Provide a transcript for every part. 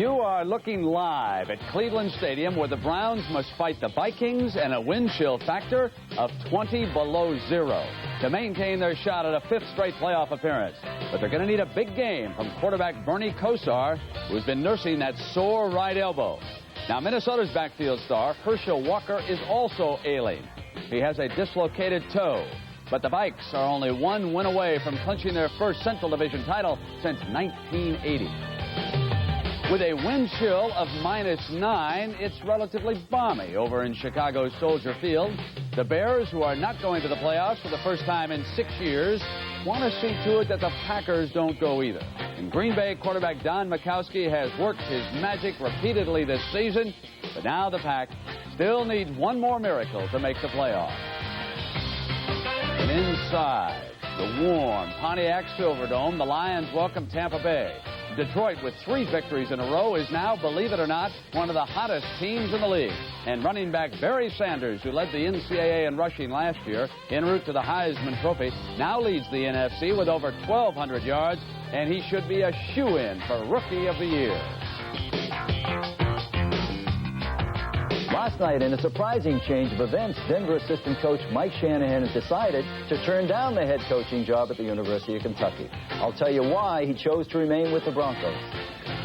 You are looking live at Cleveland Stadium, where the Browns must fight the Vikings and a wind chill factor of 20 below zero to maintain their shot at a fifth straight playoff appearance. But they're going to need a big game from quarterback Bernie Kosar, who's been nursing that sore right elbow. Now, Minnesota's backfield star, Herschel Walker, is also ailing. He has a dislocated toe. But the Vikes are only one win away from clinching their first Central Division title since 1980. With a wind chill of -9, it's relatively balmy over in Chicago's Soldier Field. The Bears, who are not going to the playoffs for the first time in 6 years, want to see to it that the Packers don't go either. In Green Bay, quarterback Don Majkowski has worked his magic repeatedly this season, but now the Pack still needs one more miracle to make the playoffs. And inside the warm Pontiac Silverdome, the Lions welcome Tampa Bay. Detroit, with 3 victories in a row, is now, believe it or not, one of the hottest teams in the league. And running back Barry Sanders, who led the NCAA in rushing last year en route to the Heisman Trophy, now leads the NFC with over 1,200 yards, and he should be a shoo-in for Rookie of the Year. Last night, in a surprising change of events, Denver assistant coach Mike Shanahan has decided to turn down the head coaching job at the University of Kentucky. I'll tell you why he chose to remain with the Broncos.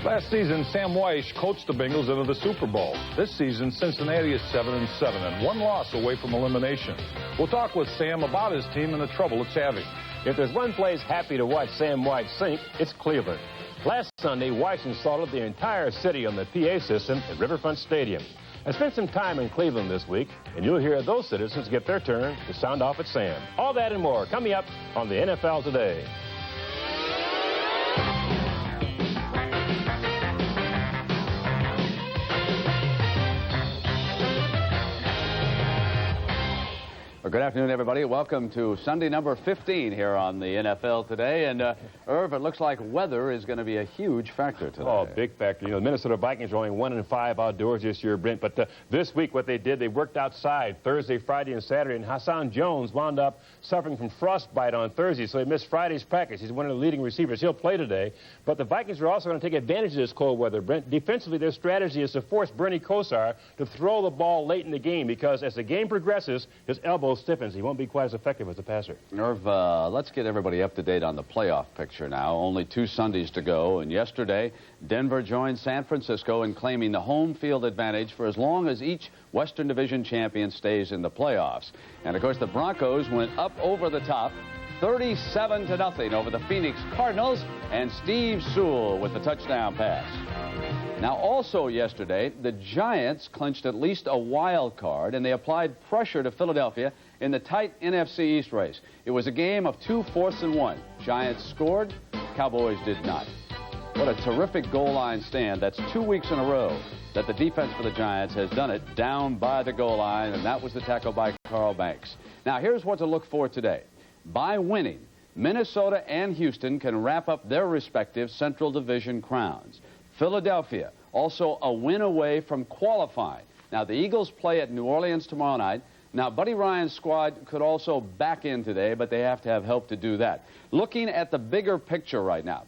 Last season, Sam Weiss coached the Bengals into the Super Bowl. This season, Cincinnati is 7-7 and 1 loss away from elimination. We'll talk with Sam about his team and the trouble it's having. If there's one place happy to watch Sam Weiss sink, it's Cleveland. Last Sunday, Weiss installed the entire city on the PA system at Riverfront Stadium. I spent some time in Cleveland this week, and you'll hear those citizens get their turn to sound off at Sam. All that and more coming up on the NFL Today. Well, good afternoon, everybody. Welcome to Sunday number 15 here on the NFL Today. And, Irv, it looks like weather is going to be a huge factor today. Oh, big factor. You know, the Minnesota Vikings are only 1-5 outdoors this year, Brent. But this week, what they did, they worked outside Thursday, Friday, and Saturday. And Hassan Jones wound up suffering from frostbite on Thursday, so he missed Friday's practice. He's one of the leading receivers. He'll play today. But the Vikings are also going to take advantage of this cold weather, Brent. Defensively, their strategy is to force Bernie Kosar to throw the ball late in the game, because as the game progresses, his elbow stiffens. He won't be quite as effective as a passer. Irv, let's get everybody up to date on the playoff picture now. Only 2 Sundays to go. And yesterday, Denver joined San Francisco in claiming the home field advantage for as long as each Western Division champion stays in the playoffs. And, of course, the Broncos went up over the top, 37-0 over the Phoenix Cardinals, and Steve Sewell with the touchdown pass. Now, also yesterday, the Giants clinched at least a wild card, and they applied pressure to Philadelphia in the tight NFC East race. It was a game of 2 4ths and 1. Giants scored, Cowboys did not. What a terrific goal line stand. That's 2 weeks in a row that the defense for the Giants has done it down by the goal line, and that was the tackle by Carl Banks. Now, here's what to look for today. By winning, Minnesota and Houston can wrap up their respective Central Division crowns. Philadelphia, also a win away from qualifying. Now, the Eagles play at New Orleans tomorrow night. Now, Buddy Ryan's squad could also back in today, but they have to have help to do that. Looking at the bigger picture right now,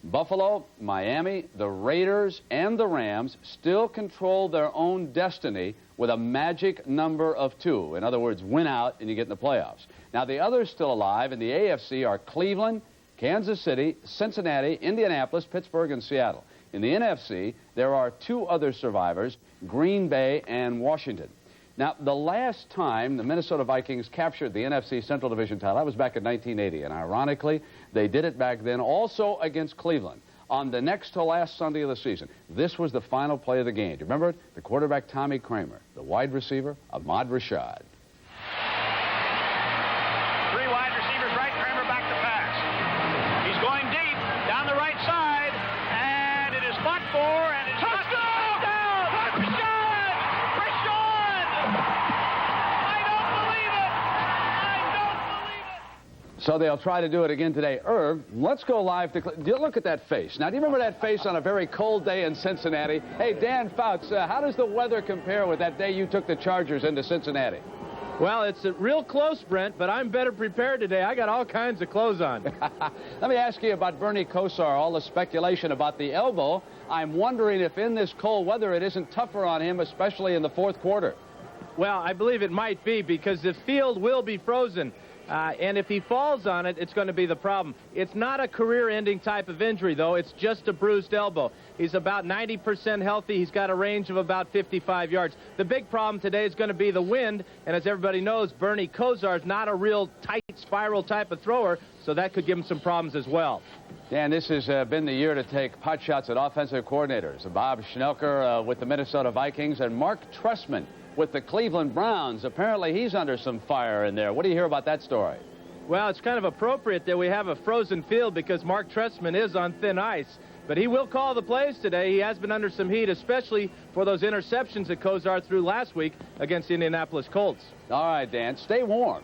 Buffalo, Miami, the Raiders, and the Rams still control their own destiny with a magic number of 2. In other words, win out and you get in the playoffs. Now, the others still alive in the AFC are Cleveland, Kansas City, Cincinnati, Indianapolis, Pittsburgh, and Seattle. In the NFC, there are 2 other survivors, Green Bay and Washington. Now, the last time the Minnesota Vikings captured the NFC Central Division title, that was back in 1980, and ironically, they did it back then also against Cleveland on the next to last Sunday of the season. This was the final play of the game. Do you remember it? The quarterback, Tommy Kramer, the wide receiver, Ahmad Rashad. 3 wide receivers right, Kramer back to pass. He's going deep, down the right side, and it is fought for, and it's touchdown! So they'll try to do it again today. Irv, let's go live to... Look at that face. Now, do you remember that face on a very cold day in Cincinnati? Hey, Dan Fouts, how does the weather compare with that day you took the Chargers into Cincinnati? Well, it's real close, Brent, but I'm better prepared today. I got all kinds of clothes on. Let me ask you about Bernie Kosar, all the speculation about the elbow. I'm wondering if in this cold weather it isn't tougher on him, especially in the fourth quarter. Well, I believe it might be because the field will be frozen. And if he falls on it, it's going to be the problem. It's not a career-ending type of injury, though. It's just a bruised elbow. He's about 90% healthy. He's got a range of about 55 yards. The big problem today is going to be the wind. And as everybody knows, Bernie Kosar is not a real tight spiral type of thrower, so that could give him some problems as well. Dan, this has been the year to take pot shots at offensive coordinators. Bob Schnelker with the Minnesota Vikings and Mark Trestman with the Cleveland Browns. Apparently he's under some fire in there. What do you hear about that story? Well, it's kind of appropriate that we have a frozen field because Mark Trestman is on thin ice. But he will call the plays today. He has been under some heat, especially for those interceptions that Kosar threw last week against the Indianapolis Colts. All right, Dan, stay warm.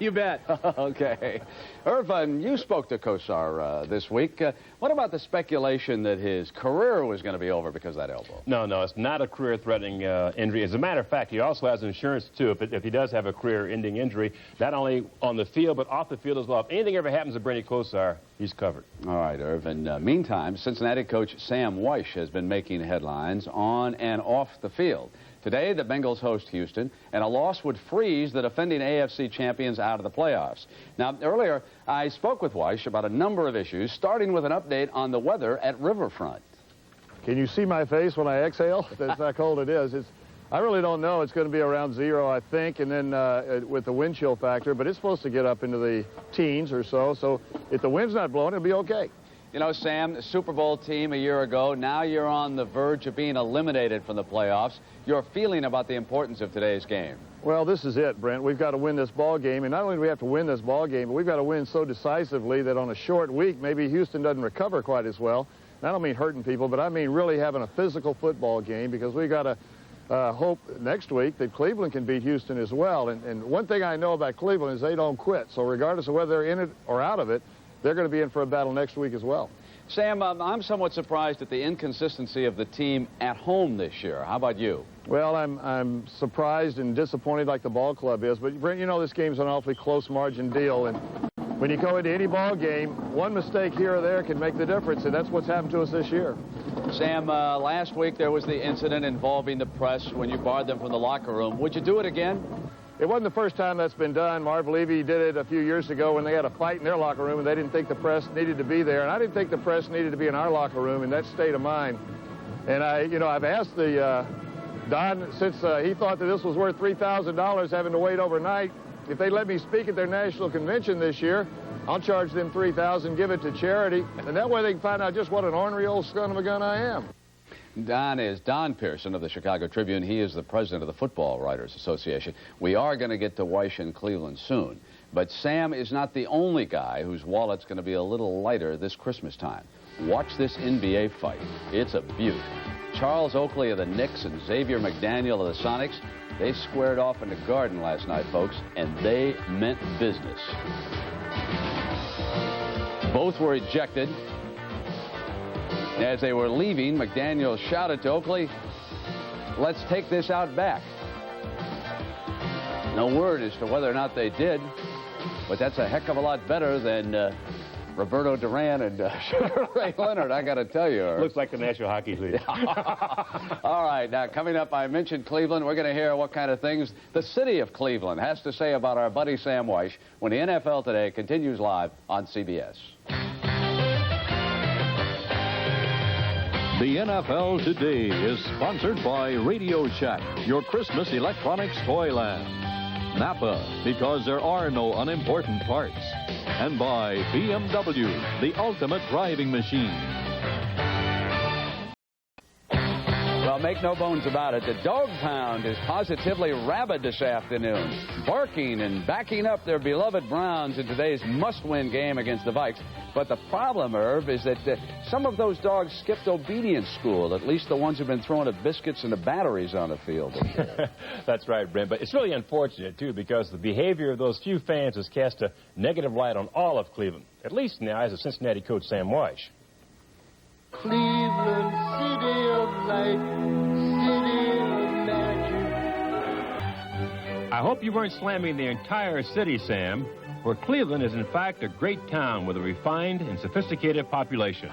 You bet. Okay. Irvin, you spoke to Kosar this week. What about the speculation that his career was going to be over because of that elbow? No, it's not a career-threatening injury. As a matter of fact, he also has insurance, too, if he does have a career-ending injury, not only on the field, but off the field as well. If anything ever happens to Bernie Kosar, he's covered. All right, Irvin. Meantime, Cincinnati coach Sam Weish has been making headlines on and off the field. Today, the Bengals host Houston, and a loss would freeze the defending AFC champions out of the playoffs. Now, earlier, I spoke with Weish about a number of issues, starting with an update on the weather at Riverfront. Can you see my face when I exhale? That's how cold it is. I really don't know. It's going to be around 0, I think, and then with the wind chill factor, but it's supposed to get up into the teens or so. So if the wind's not blowing, it'll be okay. You know, Sam, the Super Bowl team a year ago, now you're on the verge of being eliminated from the playoffs. Your feeling about the importance of today's game? Well, this is it, Brent. We've got to win this ball game, and not only do we have to win this ball game, but we've got to win so decisively that on a short week, maybe Houston doesn't recover quite as well. And I don't mean hurting people, but I mean really having a physical football game because we got to hope next week that Cleveland can beat Houston as well. And one thing I know about Cleveland is they don't quit. So regardless of whether they're in it or out of it, they're going to be in for a battle next week as well. Sam, I'm somewhat surprised at the inconsistency of the team at home this year. How about you? Well, I'm surprised and disappointed like the ball club is. But, Brent, you know this game's an awfully close margin deal. And when you go into any ball game, one mistake here or there can make the difference. And that's what's happened to us this year. Sam, last week there was the incident involving the press when you barred them from the locker room. Would you do it again? It wasn't the first time that's been done. Marv Levy did it a few years ago when they had a fight in their locker room and they didn't think the press needed to be there. And I didn't think the press needed to be in our locker room in that state of mind. And I've asked Don, since he thought that this was worth $3,000 having to wait overnight, if they let me speak at their national convention this year, I'll charge them $3,000, give it to charity, and that way they can find out just what an ornery old son of a gun I am. Don is Don Pearson of the Chicago Tribune. He is the president of the Football Writers Association. We are going to get to Weish in Cleveland soon. But Sam is not the only guy whose wallet's going to be a little lighter this Christmas time. Watch this NBA fight. It's a beaut. Charles Oakley of the Knicks and Xavier McDaniel of the Sonics, they squared off in the Garden last night, folks, and they meant business. Both were ejected. As they were leaving, McDaniel shouted to Oakley, "Let's take this out back." No word as to whether or not they did, but that's a heck of a lot better than Roberto Duran and Sugar Ray Leonard, I got to tell you. Looks like the National Hockey League. All right, now coming up, I mentioned Cleveland. We're going to hear what kind of things the city of Cleveland has to say about our buddy Sam Weish when the NFL Today continues live on CBS. The NFL Today is sponsored by Radio Shack, your Christmas electronics toyland. Napa, because there are no unimportant parts. And by BMW, the ultimate driving machine. Well, make no bones about it. The dog pound is positively rabid this afternoon, barking and backing up their beloved Browns in today's must-win game against the Vikes. But the problem, Irv, is that some of those dogs skipped obedience school, at least the ones who've been throwing the biscuits and the batteries on the field. That's right, Brent. But it's really unfortunate, too, because the behavior of those few fans has cast a negative light on all of Cleveland, at least in the eyes of Cincinnati coach Sam Weish. Cleveland, city of light, city of magic. I hope you weren't slamming the entire city, Sam, for Cleveland is in fact a great town with a refined and sophisticated population.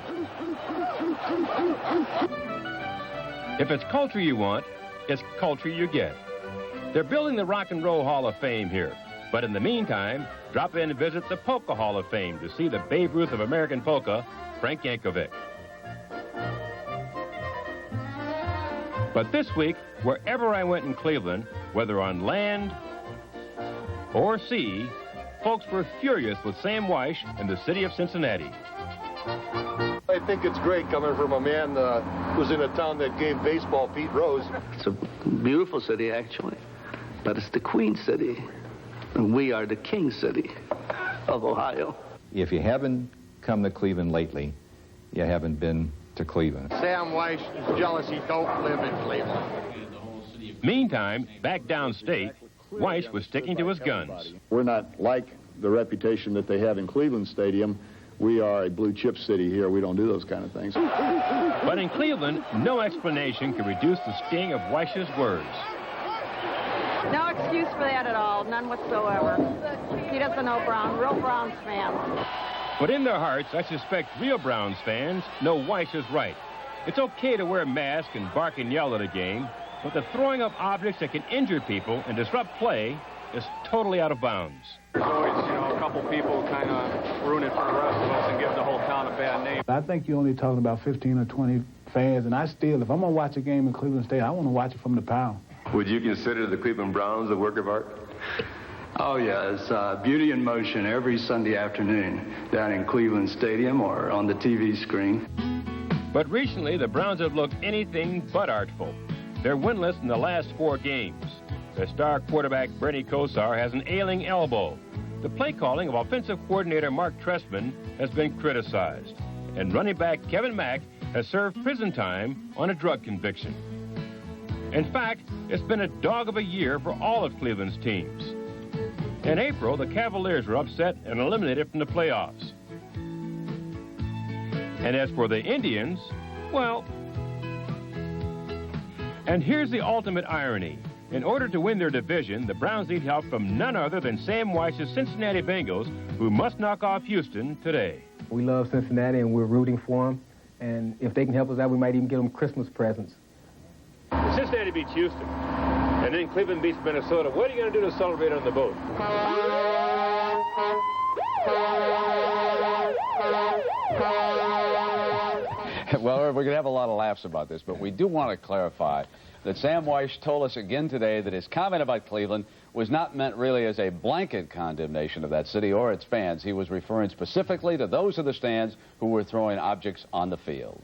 If it's culture you want, it's culture you get. They're building the Rock and Roll Hall of Fame here. But in the meantime, drop in and visit the Polka Hall of Fame to see the Babe Ruth of American polka, Frank Yankovic. But this week, wherever I went in Cleveland, whether on land or sea, folks were furious with Sam Weish and the city of Cincinnati. I think it's great coming from a man who was in a town that gave baseball Pete Rose. It's a beautiful city, actually, but it's the Queen City, and we are the King City of Ohio. If you haven't come to Cleveland lately, you haven't been to Cleveland. Sam Weish is jealous he don't live in Cleveland. Meantime, back downstate, Weish was sticking to his guns. We're not like the reputation that they have in Cleveland Stadium. We are a blue chip city here. We don't do those kind of things. But in Cleveland, no explanation can reduce the sting of Weich's words. No excuse for that at all, none whatsoever. He doesn't know Brown, real Browns fans. But in their hearts, I suspect real Browns fans know Weish is right. It's okay to wear a mask and bark and yell at a game, but the throwing of objects that can injure people and disrupt play is totally out of bounds. There's always, a couple people kind of ruin it for the rest of us and give the whole town a bad name. I think you're only talking about 15 or 20 fans, and if I'm going to watch a game in Cleveland State, I want to watch it from the pound. Would you consider the Cleveland Browns a work of art? Oh, yeah, it's Beauty in Motion every Sunday afternoon down in Cleveland Stadium or on the TV screen. But recently, the Browns have looked anything but artful. They're winless in the last 4 games. Their star quarterback, Bernie Kosar, has an ailing elbow. The play calling of offensive coordinator Mark Trestman has been criticized. And running back Kevin Mack has served prison time on a drug conviction. In fact, it's been a dog of a year for all of Cleveland's teams. In April, the Cavaliers were upset and eliminated from the playoffs. And as for the Indians, well... And here's the ultimate irony. In order to win their division, the Browns need help from none other than Sam Weich's Cincinnati Bengals, who must knock off Houston today. We love Cincinnati, and we're rooting for them. And if they can help us out, we might even get them Christmas presents. If Cincinnati beats Houston, and then Cleveland beats Minnesota, what are you going to do to celebrate on the boat? Well, we're going to have a lot of laughs about this, but we do want to clarify that Sam Weish told us again today that his comment about Cleveland was not meant really as a blanket condemnation of that city or its fans. He was referring specifically to those in the stands who were throwing objects on the field.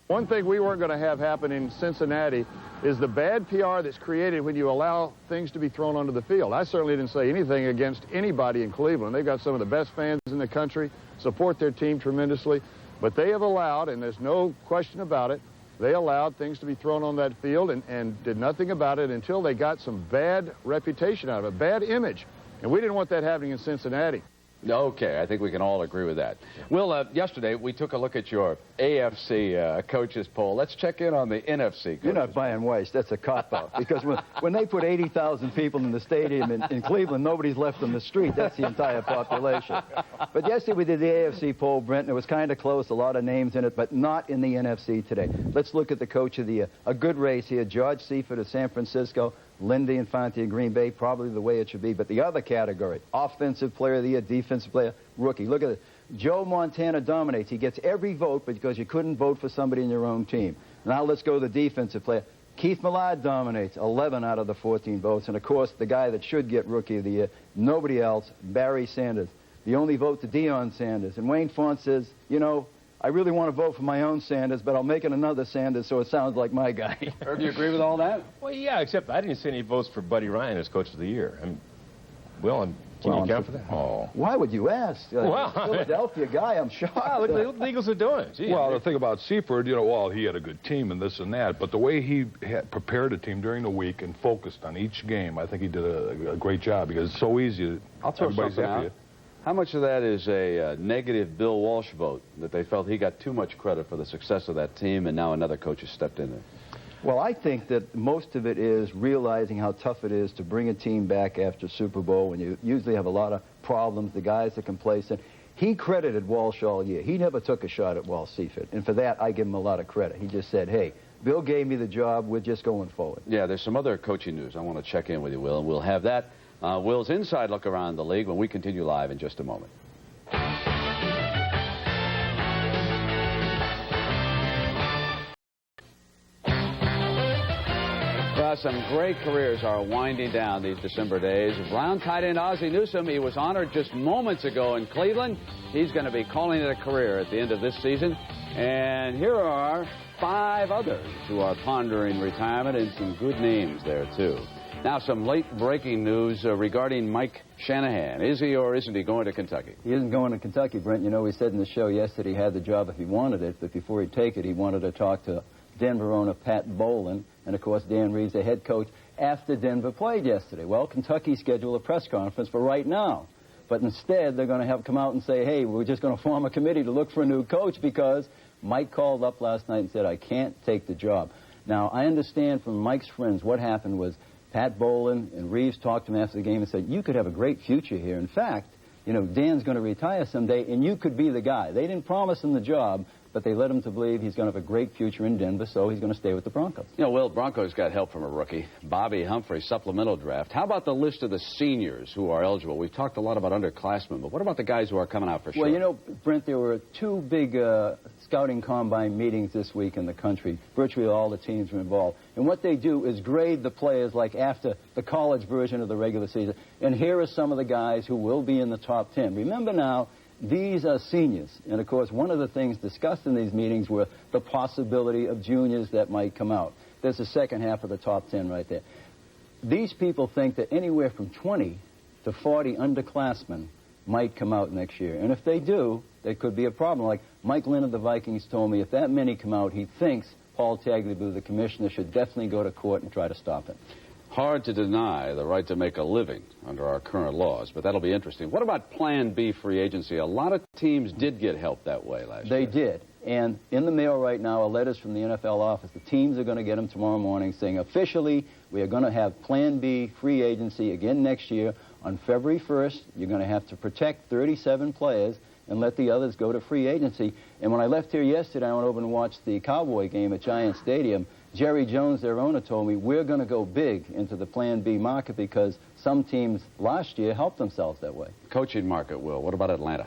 One thing we weren't going to have happen in Cincinnati is the bad PR that's created when you allow things to be thrown onto the field. I certainly didn't say anything against anybody in Cleveland. They've got some of the best fans in the country, support their team tremendously. But they have allowed, and there's no question about it, they allowed things to be thrown on that field and did nothing about it until they got some bad reputation out of it, bad image. And we didn't want that happening in Cincinnati. Okay, I think we can all agree with that. Well, yesterday we took a look at your AFC coaches poll. Let's check in on the NFC coaches. You're not buying Weish. That's a cop-out. Because when they put 80,000 people in the stadium in Cleveland, nobody's left on the street. That's the entire population. But yesterday we did the AFC poll, Brent, and it was kind of close, a lot of names in it, but not in the NFC today. Let's look at the coach of the year. A good race here, George Seifert of San Francisco, Lindy Infante of Green Bay, probably the way it should be. But the other category, offensive player of the year, defensive player, rookie. Look at it. Joe Montana dominates. He gets every vote because you couldn't vote for somebody in your own team. Now let's go to the defensive player. Keith Millard dominates, 11 out of the 14 votes. And, of course, the guy that should get rookie of the year, nobody else, Barry Sanders. The only vote to Deion Sanders. And Wayne Font says, you know, I really want to vote for my own Sanders, but I'll make it another Sanders so it sounds like my guy. Herb, do you agree with all that? Well, yeah, except I didn't see any votes for Buddy Ryan as coach of the year. Can you account for that? Oh. Why would you ask? Philadelphia guy, I'm shocked. Look what the Eagles are doing. Gee, well, the thing about Seifert, he had a good team and this and that, but the way he had prepared a team during the week and focused on each game, I think he did a great job because it's so easy. I'll throw something out. How much of that is a negative Bill Walsh vote, that they felt he got too much credit for the success of that team and now another coach has stepped in there? Well, I think that most of it is realizing how tough it is to bring a team back after Super Bowl when you usually have a lot of problems, the guys are complacent. He credited Walsh all year. He never took a shot at Walsh Seifert, and for that, I give him a lot of credit. He just said, hey, Bill gave me the job, we're just going forward. Yeah, there's some other coaching news I want to check in with you, Will, and we'll have that. Will's inside look around the league when we continue live in just a moment. Some great careers are winding down these December days. Brown tight end Ozzie Newsome, he was honored just moments ago in Cleveland. He's going to be calling it a career at the end of this season. And here are 5 others who are pondering retirement, and some good names there, too. Now, some late-breaking news regarding Mike Shanahan. Is he or isn't he going to Kentucky? He isn't going to Kentucky, Brent. You know, we said in the show yesterday he had the job if he wanted it, but before he'd take it, he wanted to talk to Denver owner Pat Bowlen, and of course Dan Reeves, the head coach, after Denver played yesterday. Well, Kentucky scheduled a press conference for right now, but instead they're going to come out and say, hey, we're just going to form a committee to look for a new coach because Mike called up last night and said, I can't take the job. Now, I understand from Mike's friends what happened was Pat Bowlen and Reeves talked to him after the game and said, you could have a great future here. In fact, you know, Dan's going to retire someday, and you could be the guy. They didn't promise him the job, but they led him to believe he's going to have a great future in Denver, so he's going to stay with the Broncos. You know, Will, Broncos got help from a rookie, Bobby Humphrey, supplemental draft. How about the list of the seniors who are eligible? We've talked a lot about underclassmen, but what about the guys who are coming out for sure? Well, you know, Brent, there were 2 big scouting combine meetings this week in the country. Virtually all the teams were involved. And what they do is grade the players like after the college version of the regular season. And here are some of the guys who will be in the top 10. Remember now, these are seniors. And, of course, one of the things discussed in these meetings were the possibility of juniors that might come out. There's the second half of the top 10 right there. These people think that anywhere from 20 to 40 underclassmen might come out next year. And if they do, there could be a problem. Like Mike Lynn of the Vikings told me if that many come out, he thinks Paul Tagliabue, the commissioner, should definitely go to court and try to stop it. Hard to deny the right to make a living under our current laws, but that'll be interesting. What about Plan B free agency? A lot of teams did get help that way last year. They did. And in the mail right now are letters from the NFL office. The teams are going to get them tomorrow morning saying officially we are going to have Plan B free agency again next year. On February 1st, you're going to have to protect 37 players and let the others go to free agency. And when I left here yesterday, I went over and watched the Cowboy game at Giant Stadium. Jerry Jones, their owner, told me we're going to go big into the Plan B market because some teams last year helped themselves that way. Coaching market, Will. What about Atlanta?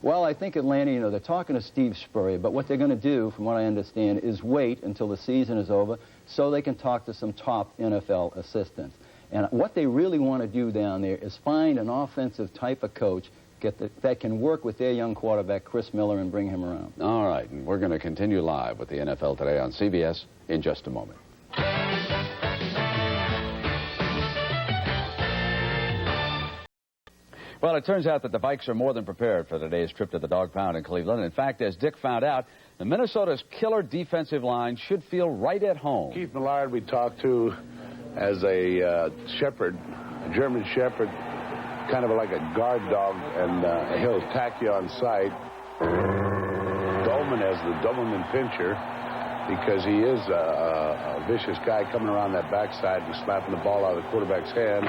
Well, I think Atlanta, you know, they're talking to Steve Spurrier, but what they're going to do, from what I understand, is wait until the season is over so they can talk to some top NFL assistants. And what they really want to do down there is find an offensive type of coach that can work with their young quarterback, Chris Miller, and bring him around. All right, and we're going to continue live with the NFL Today on CBS in just a moment. Well, it turns out that the Vikes are more than prepared for today's trip to the Dog Pound in Cleveland. In fact, as Dick found out, the Minnesota's killer defensive line should feel right at home. Keith Millard we talked to as a shepherd, a German shepherd, kind of like a guard dog, and he'll attack you on sight. Dolman as the Doberman pincher, because he is a vicious guy coming around that backside and slapping the ball out of the quarterback's hand.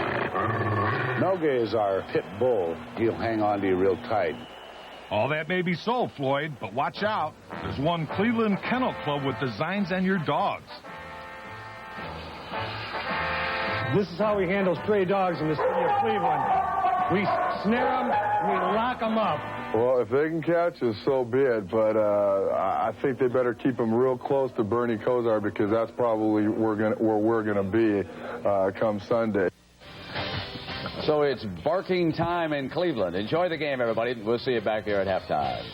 Noge is our pit bull. He'll hang on to you real tight. All that may be so, Floyd, but watch out. There's one Cleveland Kennel Club with designs on your dogs. This is how we handle stray dogs in the city of Cleveland. We snare them, we lock them up. Well, if they can catch us, so be it. But I think they better keep them real close to Bernie Kosar because that's probably where we're gonna be come Sunday. So it's barking time in Cleveland. Enjoy the game, everybody. We'll see you back here at halftime.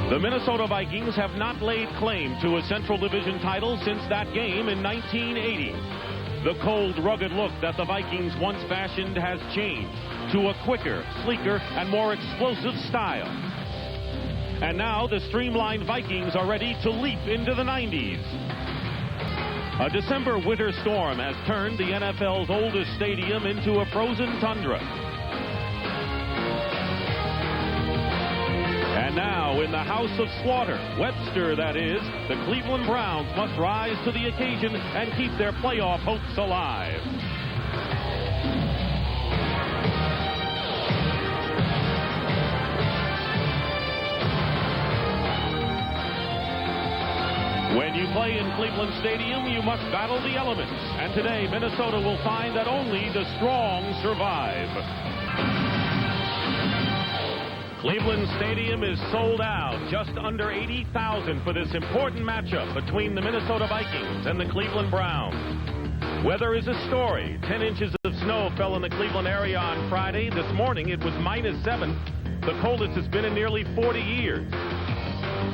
The Minnesota Vikings have not laid claim to a Central Division title since that game in 1980. The cold, rugged look that the Vikings once fashioned has changed to a quicker, sleeker, and more explosive style. And now the streamlined Vikings are ready to leap into the 90s. A December winter storm has turned the NFL's oldest stadium into a frozen tundra. And now, in the house of slaughter, Webster that is, the Cleveland Browns must rise to the occasion and keep their playoff hopes alive. When you play in Cleveland Stadium, you must battle the elements. And today, Minnesota will find that only the strong survive. Cleveland Stadium is sold out, just under 80,000 for this important matchup between the Minnesota Vikings and the Cleveland Browns. Weather is a story. 10 inches of snow fell in the Cleveland area on Friday. This morning it was -7, the coldest it's been in nearly 40 years.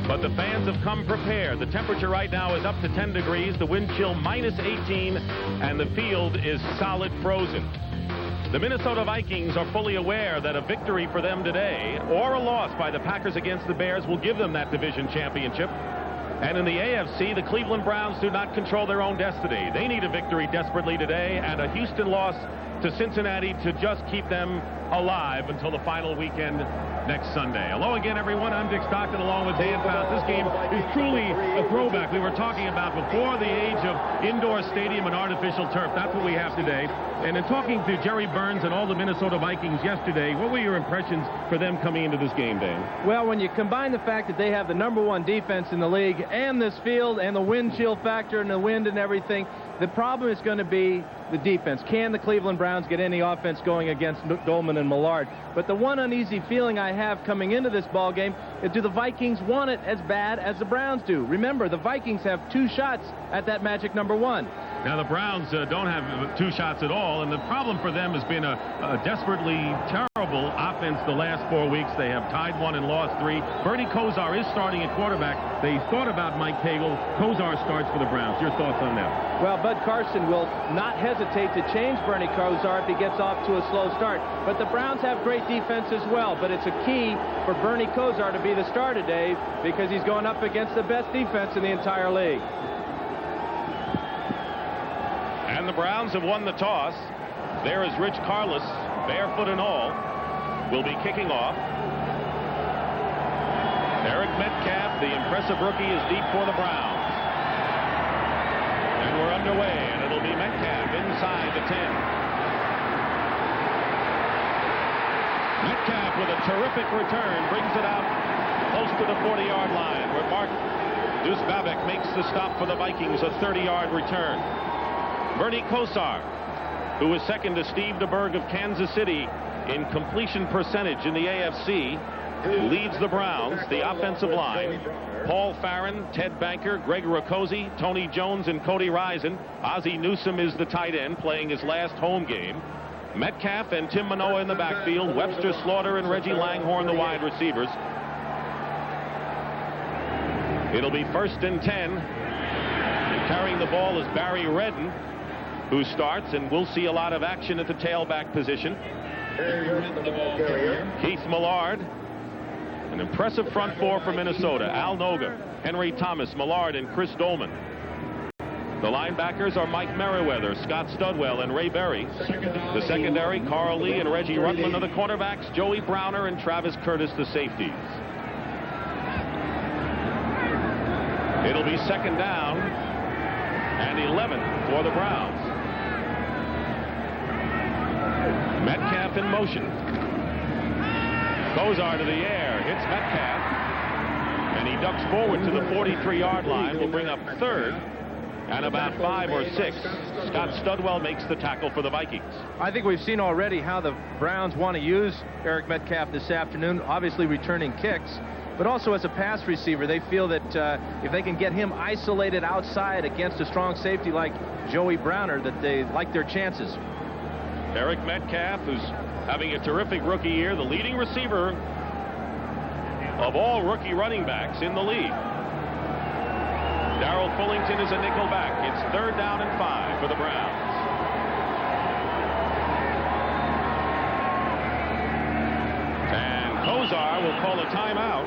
But the fans have come prepared. The temperature right now is up to 10 degrees, the wind chill -18, and the field is solid frozen. The Minnesota Vikings are fully aware that a victory for them today or a loss by the Packers against the Bears will give them that division championship. And in the AFC, the Cleveland Browns do not control their own destiny. They need a victory desperately today and a Houston loss to Cincinnati to just keep them alive until the final weekend next Sunday. Hello again, everyone. I'm Dick Stockton along with Dan Fouts. This game is truly a throwback. We were talking about before the age of indoor stadium and artificial turf. That's what we have today. And in talking to Jerry Burns and all the Minnesota Vikings yesterday, what were your impressions for them coming into this game, Dan? Well, when you combine the fact that they have the #1 defense in the league and this field and the wind chill factor and the wind and everything, the problem is going to be the defense. Can the Cleveland Browns get any offense going against Dolman and Millard? But the one uneasy feeling I have coming into this ball game is, do the Vikings want it as bad as the Browns do? Remember, the Vikings have 2 shots at that magic #1. Now, the Browns don't have 2 shots at all, and the problem for them has been a desperately terrible offense the last 4 weeks. They have tied 1 and lost 3. Bernie Kosar is starting at quarterback. They thought about Mike Pagel. Kosar starts for the Browns. Your thoughts on that? Well, Bud Carson will not hesitate to change Bernie Kosar if he gets off to a slow start. But the Browns have great defense as well, but it's a key for Bernie Kosar to be the star today because he's going up against the best defense in the entire league. And the Browns have won the toss. There is Rich Carlos, barefoot and all, will be kicking off. Eric Metcalf, the impressive rookie, is deep for the Browns. And we're underway, and it'll be Metcalf inside the 10. Metcalf with a terrific return brings it out close to the 40-yard line, where Mark Trestman makes the stop for the Vikings, a 30-yard return. Bernie Kosar, who is second to Steve DeBerg of Kansas City in completion percentage in the AFC, leads the Browns. The offensive line: Paul Farron, Ted Banker, Greg Rakosi, Tony Jones, and Cody Risen. Ozzie Newsome is the tight end, playing his last home game. Metcalf and Tim Manoa in the backfield. Webster, Slaughter, and Reggie Langhorne, the wide receivers. It'll be 1st and 10. And carrying the ball is Barry Redden, who starts, and we'll see a lot of action at the tailback position. Keith Millard. An impressive front 4 for Minnesota: Al Noga, Henry Thomas, Millard, and Chris Dolman. The linebackers are Mike Merriweather, Scott Studwell, and Ray Berry. The secondary: Carl Lee and Reggie Rutland. Are the cornerbacks: Joey Browner and Travis Curtis, the safeties. It'll be 2nd down and 11 for the Browns. Metcalf in motion. Kosar to the air, hits Metcalf, and he ducks forward to the 43-yard line. Will bring up 3rd and about 5 or 6. Scott Studwell makes the tackle for the Vikings. I think we've seen already how the Browns want to use Eric Metcalf this afternoon, obviously returning kicks, but also as a pass receiver. They feel that if they can get him isolated outside against a strong safety like Joey Browner, that they like their chances. Eric Metcalf, who's having a terrific rookie year, the leading receiver of all rookie running backs in the league. Darrell Fullington is a nickel back. It's 3rd down and 5 for the Browns. And Kozar will call a timeout.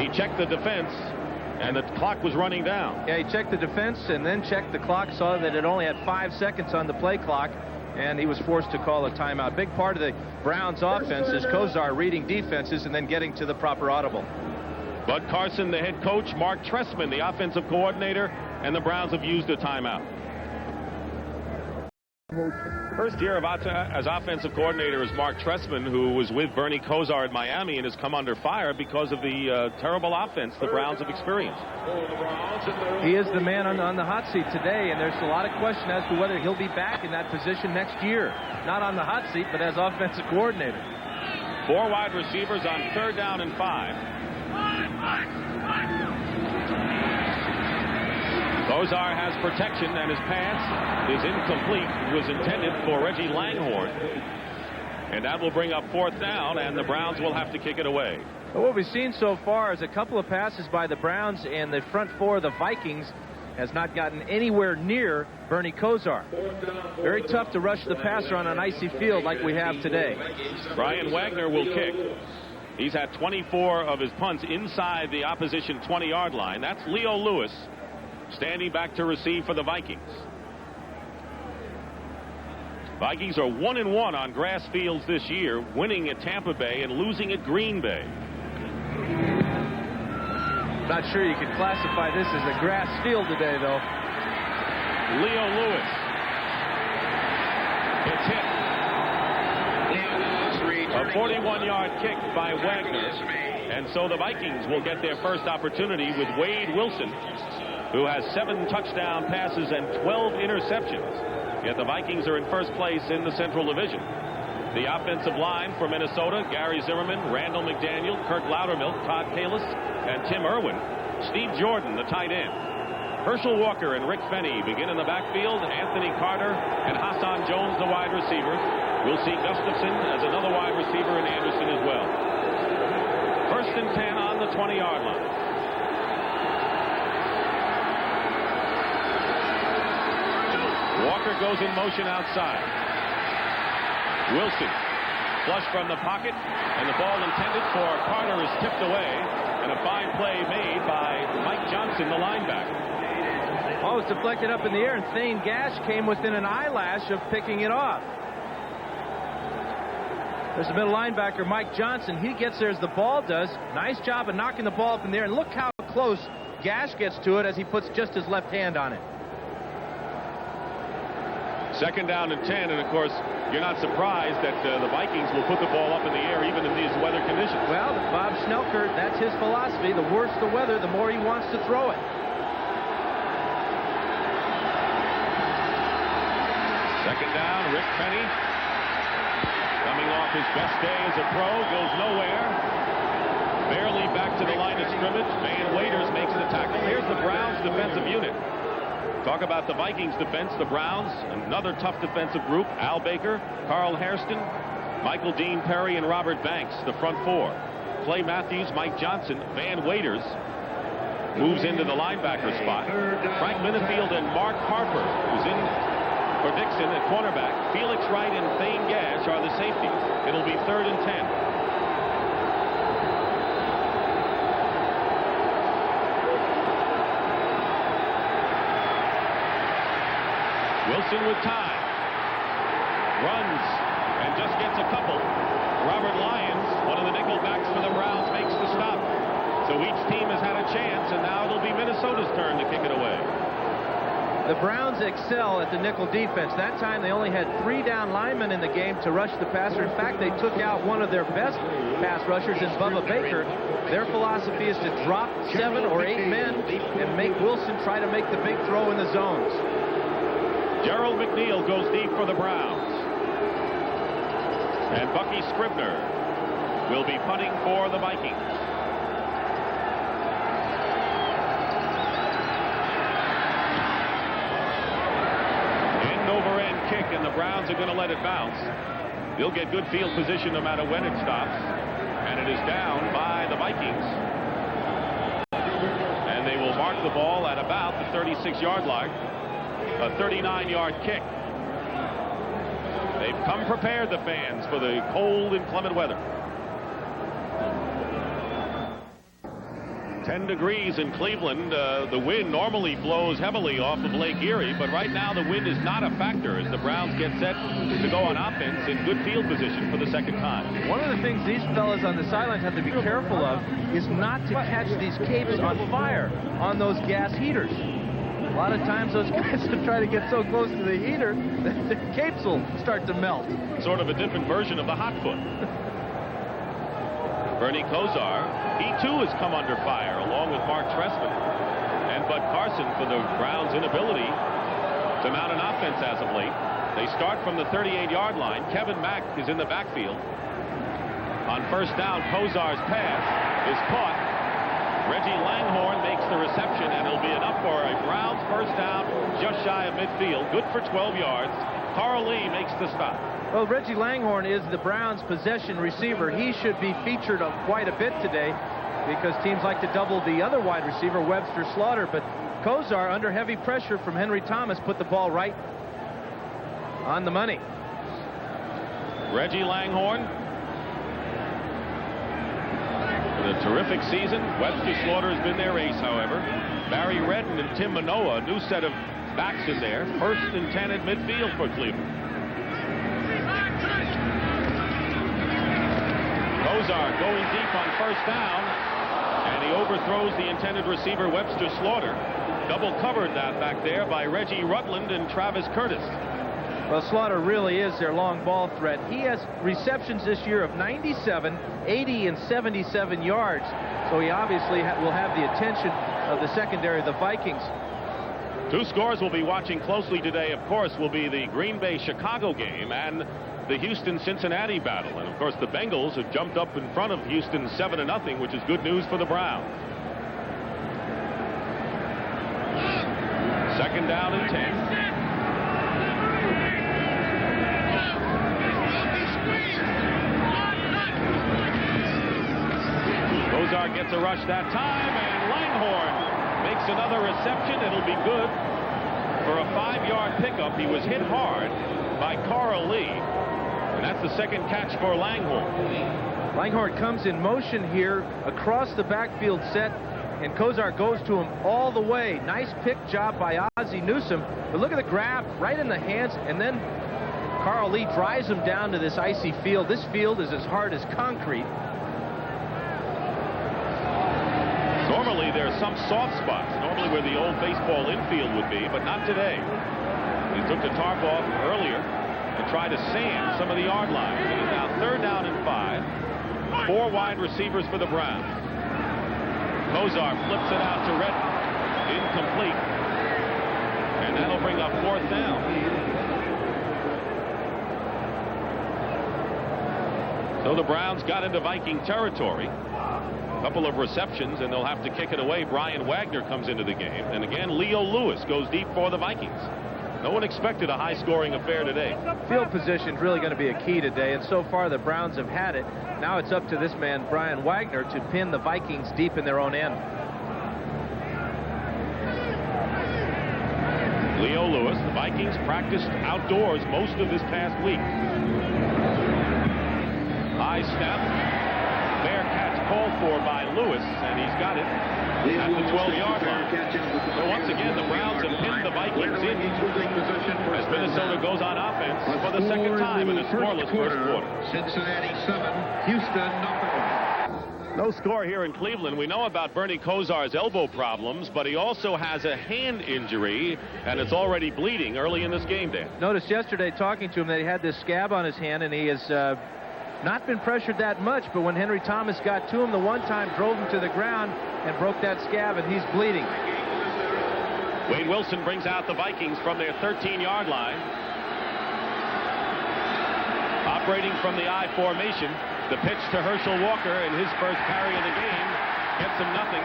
He checked the defense, and the clock was running down. Yeah, he checked the defense and then checked the clock, saw that it only had 5 seconds on the play clock, and he was forced to call a timeout. Big part of the Browns' offense is Kozar reading defenses and then getting to the proper audible. Bud Carson, the head coach, Mark Trestman, the offensive coordinator, and the Browns have used a timeout. First year as offensive coordinator is Mark Trestman, who was with Bernie Kozar at Miami and has come under fire because of the terrible offense the Browns have experienced. He is the man on the hot seat today, and there's a lot of question as to whether he'll be back in that position next year. Not on the hot seat, but as offensive coordinator. 4 wide receivers on 3rd down and 5. Kozar has protection, and his pass is incomplete. It was intended for Reggie Langhorne. And that will bring up 4th down, and the Browns will have to kick it away. Well, what we've seen so far is a couple of passes by the Browns, and the front 4 of the Vikings has not gotten anywhere near Bernie Kozar. Very tough to rush the passer on an icy field like we have today. Brian Wagner will kick. He's had 24 of his punts inside the opposition 20-yard line. That's Leo Lewis standing back to receive for the Vikings. Vikings are 1-1 on grass fields this year, winning at Tampa Bay and losing at Green Bay. Not sure you could classify this as a grass field today, though. Leo Lewis. It's hit. A 41-yard kick by Wagner. And so the Vikings will get their first opportunity with Wade Wilson, who has 7 touchdown passes and 12 interceptions. Yet the Vikings are in first place in the Central Division. The offensive line for Minnesota: Gary Zimmerman, Randall McDaniel, Kirk Loudermilk, Todd Kalis, and Tim Irwin. Steve Jordan, the tight end. Herschel Walker and Rick Fenny begin in the backfield. Anthony Carter and Hassan Jones, the wide receivers. We'll see Gustafson as another wide receiver, and Anderson as well. 1st and 10 on the 20-yard line. Walker goes in motion outside. Wilson flush from the pocket, and the ball intended for Carter is tipped away, and a fine play made by Mike Johnson, the linebacker. Ball was deflected up in the air, and Thane Gash came within an eyelash of picking it off. There's the middle linebacker, Mike Johnson. He gets there as the ball does. Nice job of knocking the ball up in the air, and look how close Gash gets to it as he puts just his left hand on it. 2nd down and 10, and of course you're not surprised that the Vikings will put the ball up in the air even in these weather conditions. Well, Bob Schnelker, that's his philosophy. The worse the weather, the more he wants to throw it. 2nd down, Rick Fenny, coming off his best day as a pro, goes nowhere. Barely back to the line of scrimmage. Van Waiters makes the tackle. Here's the Browns defensive unit. Talk about the Vikings defense. The Browns, another tough defensive group. Al Baker, Carl Hairston, Michael Dean Perry, and Robert Banks, the front 4. Clay Matthews, Mike Johnson, Van Waiters moves into the linebacker spot. Frank Minifield and Mark Harper, who's in for Dixon at cornerback. Felix Wright and Thane Gash are the safeties. It'll be 3rd and 10. Wilson with time. Runs and just gets a couple. Robert Lyons, one of the nickel backs for the Browns, makes the stop. So each team has had a chance, and now it'll be Minnesota's turn to kick it away. The Browns excel at the nickel defense. That time they only had 3 down linemen in the game to rush the passer. In fact, they took out one of their best pass rushers in Bubba Baker. Their philosophy is to drop 7 or 8 men and make Wilson try to make the big throw in the zones. Gerald McNeil goes deep for the Browns. And Bucky Scribner will be punting for the Vikings. End-over-end kick, and the Browns are going to let it bounce. They'll get good field position no matter when it stops. And it is down by the Vikings. And they will mark the ball at about the 36-yard line. A 39-yard kick. They've come prepared, the fans, for the cold, inclement weather. 10 degrees in Cleveland. The wind normally blows heavily off of Lake Erie, but right now the wind is not a factor as the Browns get set to go on offense in good field position for the second time. One of the things these fellas on the sidelines have to be careful of is not to catch these capes on fire on those gas heaters. A lot of times those guys will try to get so close to the heater that the capes will start to melt. Sort of a different version of the hot foot. Bernie Kosar, he too has come under fire along with Mark Trestman and Bud Carson for the Browns' inability to mount an offense as of late. They start from the 38-yard line. Kevin Mack is in the backfield. On first down, Kosar's pass is caught. Reggie Langhorne makes the reception, and it'll be enough for a Browns first down just shy of midfield. Good for 12 yards. Carl Lee makes the stop. Well, Reggie Langhorne is the Browns' possession receiver. He should be featured quite a bit today because teams like to double the other wide receiver, Webster Slaughter. But Kosar, under heavy pressure from Henry Thomas, put the ball right on the money. Reggie Langhorne with a terrific season. Webster Slaughter has been their ace, however. Barry Redden and Tim Manoa, a new set of backs in there. 1st and 10 at midfield for Cleveland. Kosar going deep on first down, and he overthrows the intended receiver, Webster Slaughter. Double covered that back there by Reggie Rutland and Travis Curtis. Well, Slaughter really is their long ball threat. He has receptions this year of 97, 80, and 77 yards. So he obviously will have the attention of the secondary of the Vikings. Two scores we'll be watching closely today, of course, will be the Green Bay-Chicago game and the Houston-Cincinnati battle. And, of course, the Bengals have jumped up in front of Houston 7-0, which is good news for the Browns. 2nd down and 10. Kosar gets a rush that time, and Langhorne makes another reception. It'll be good for a 5-yard pickup. He was hit hard by Carl Lee, and that's the second catch for Langhorne. Langhorne comes in motion here across the backfield set, and Kosar goes to him all the way. Nice pick job by Ozzie Newsome, but look at the grab right in the hands, and then Carl Lee drives him down to this icy field. This field is as hard as concrete. Normally there are some soft spots, normally where the old baseball infield would be, but not today. He took the tarp off earlier to try to sand some of the yard lines. It is now 3rd down and 5. 4 wide receivers for the Browns. Kosar flips it out to Redden. Incomplete. And that'll bring up 4th down. So the Browns got into Viking territory. Couple of receptions, and they'll have to kick it away. Brian Wagner comes into the game, and again Leo Lewis goes deep for the Vikings. No one expected a high-scoring affair today. Field position is really going to be a key today, and so far the Browns have had it. Now it's up to this man Brian Wagner to pin the Vikings deep in their own end. Leo Lewis, the Vikings practiced outdoors most of this past week. High snap. Fair catch called for by Lewis, and he's got it at the 12-yard line. So once again, the Browns have pinned the Vikings in as Minnesota goes on offense for the second time in a scoreless first quarter. Cincinnati 7, Houston nothing. No score here in Cleveland. We know about Bernie Kosar's elbow problems, but he also has a hand injury, and it's already bleeding early in this game, Dan. Noticed yesterday talking to him that he had this scab on his hand, and he has not been pressured that much, but when Henry Thomas got to him the one time, drove him to the ground and broke that scab, and he's bleeding. Wade Wilson brings out the Vikings from their 13-yard line. Operating from the I formation, the pitch to Herschel Walker, and his first carry of the game gets him nothing.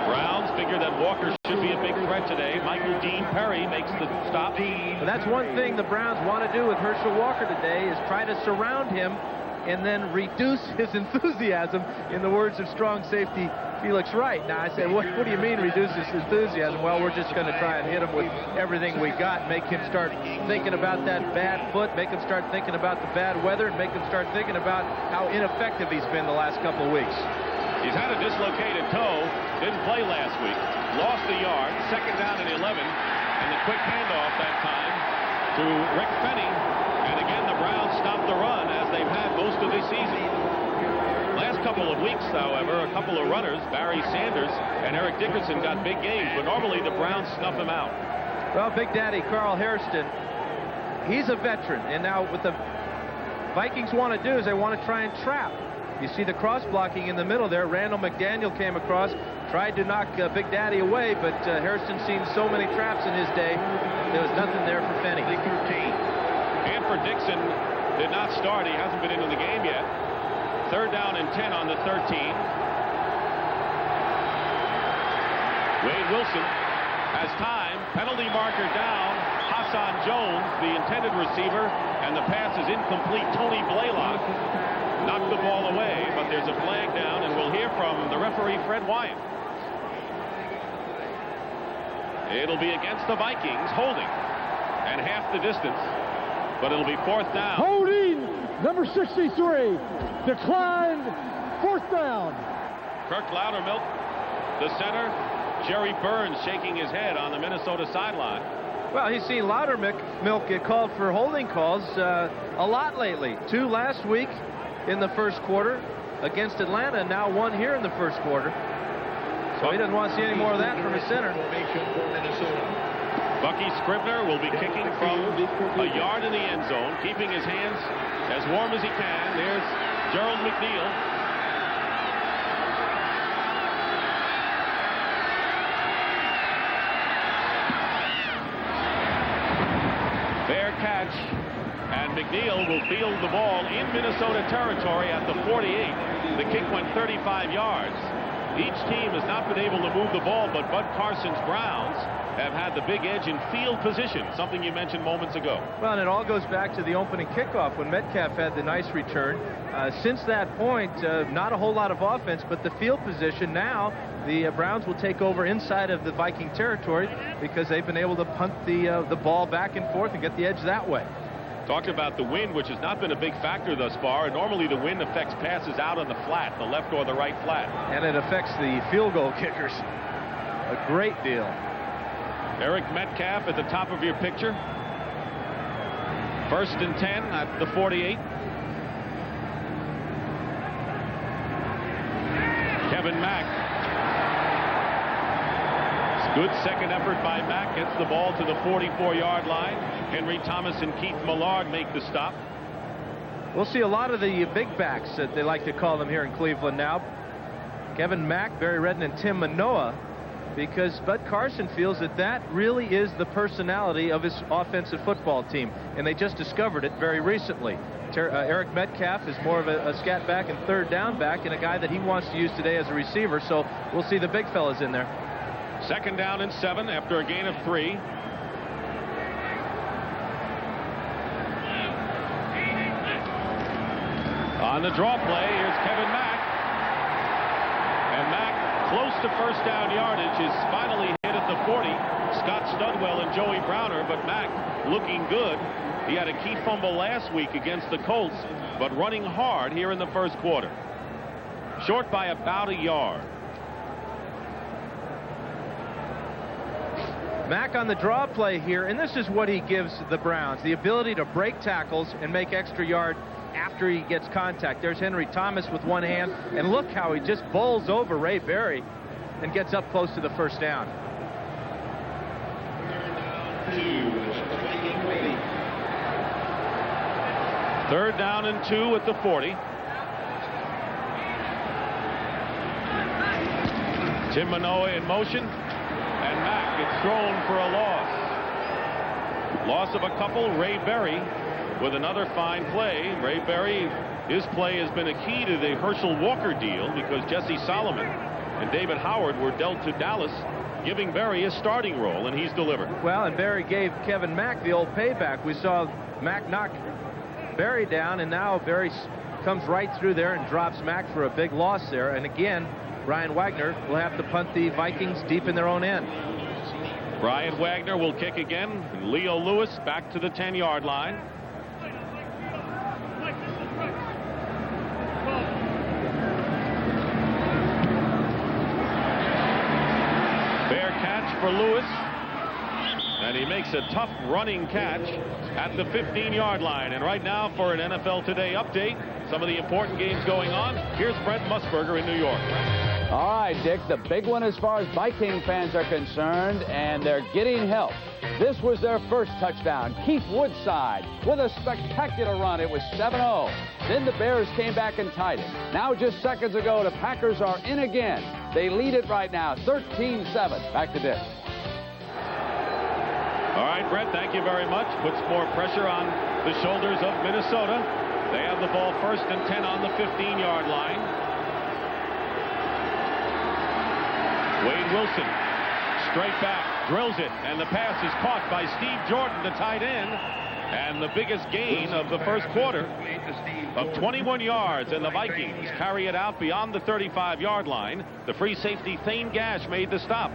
Browns figure that Walker should be a big threat today. Michael Dean Perry makes the stop. But that's one thing the Browns want to do with Herschel Walker today, is try to surround him and then reduce his enthusiasm, in the words of strong safety Felix Wright. Now, I say, what do you mean reduce his enthusiasm? Well, we're just going to try and hit him with everything we got, make him start thinking about that bad foot, make him start thinking about the bad weather, and make him start thinking about how ineffective he's been the last couple of weeks. He's had a dislocated toe, didn't play last week, lost a yard, second down and 11, and the quick handoff that time to Rick Fenny. And again, the Browns stopped the run as they've had most of the season. Last couple of weeks, however, a couple of runners, Barry Sanders and Eric Dickerson, got big games, but normally the Browns snuff him out. Well, Big Daddy Carl Hairston, he's a veteran, and now what the Vikings want to do is they want to try and trap. You see the cross blocking in the middle there. Randall McDaniel came across, tried to knock Big Daddy away, but Hairston's seen so many traps in his day, there was nothing there for Fenny. Hanford Dixon did not start. He hasn't been into the game yet. Third down and 10 on the 13. Wade Wilson has time. Penalty marker down. Hassan Jones, the intended receiver, and the pass is incomplete. Tony Blaylock knocked the ball away, but there's a flag down, and we'll hear from the referee, Fred Wyatt. It'll be against the Vikings, holding, and half the distance, but it'll be fourth down. Holding, number 63, declined, fourth down. Kirk Loudermilk, the center. Jerry Burns shaking his head on the Minnesota sideline. Well, he's seen Loudermilk get called for holding calls a lot lately. 2 last week in the first quarter against Atlanta, and now 1 here in the first quarter. So he doesn't want to see any more of that from his center. Bucky Scribner will be kicking from a yard in the end zone, keeping his hands as warm as he can. There's Gerald McNeil. Fair catch, and McNeil will field the ball in Minnesota territory at the 48. The kick went 35 yards. Each team has not been able to move the ball, but Bud Carson's Browns have had the big edge in field position, something you mentioned moments ago. Well, and it all goes back to the opening kickoff when Metcalf had the nice return. Since that point, not a whole lot of offense, but the field position now, the Browns will take over inside of the Viking territory because they've been able to punt the ball back and forth and get the edge that way. Talked about the wind, which has not been a big factor thus far. Normally the wind affects passes out on the flat, the left or the right flat. And it affects the field goal kickers a great deal. Eric Metcalf at the top of your picture. First and 10 at the 48. Kevin Mack. Good second effort by Mack. Gets the ball to the 44-yard line. Henry Thomas and Keith Millard make the stop. We'll see a lot of the big backs that they like to call them here in Cleveland now. Kevin Mack, Barry Redden, and Tim Manoa, because Bud Carson feels that really is the personality of his offensive football team, and they just discovered it very recently. Eric Metcalf is more of a scat back and third down back, and a guy that he wants to use today as a receiver, so we'll see the big fellas in there. Second down and 7 after a gain of 3. On the draw play, here's Kevin Mack. And Mack, close to first down yardage, is finally hit at the 40. Scott Studwell and Joey Browner, but Mack looking good. He had a key fumble last week against the Colts, but running hard here in the first quarter. Short by about a yard. Mack on the draw play here, and this is what he gives the Browns, the ability to break tackles and make extra yard after he gets contact. There's Henry Thomas with one hand, and look how he just bowls over Ray Berry and gets up close to the first down. Third down and 2 at the 40. Tim Manoa in motion, and Mack gets thrown for a loss. Loss of a couple. Ray Berry with another fine play. Ray Berry, his play has been a key to the Herschel Walker deal because Jesse Solomon and David Howard were dealt to Dallas, giving Berry a starting role, and he's delivered. Well, and Berry gave Kevin Mack the old payback. We saw Mack knock Berry down, and now Berry comes right through there and drops Mack for a big loss there. And again, Brian Wagner will have to punt the Vikings deep in their own end. Brian Wagner will kick again. And Leo Lewis back to the 10-yard line. Fair catch for Lewis. And he makes a tough running catch at the 15-yard line. And right now, for an NFL Today update, some of the important games going on. Here's Brent Musburger in New York. All right, Dick, the big one as far as Viking fans are concerned, and they're getting help. This was their first touchdown. Keith Woodside with a spectacular run. It was 7-0. Then the Bears came back and tied it. Now, just seconds ago, the Packers are in again. They lead it right now, 13-7. Back to Dick. All right, Brett, thank you very much. Puts more pressure on the shoulders of Minnesota. They have the ball 1st and 10 on the 15-yard line. Wade Wilson, straight back, drills it, and the pass is caught by Steve Jordan, the tight end. And the biggest gain of the first quarter of 21 yards, and the Vikings carry it out beyond the 35-yard line. The free safety Thane Gash made the stop.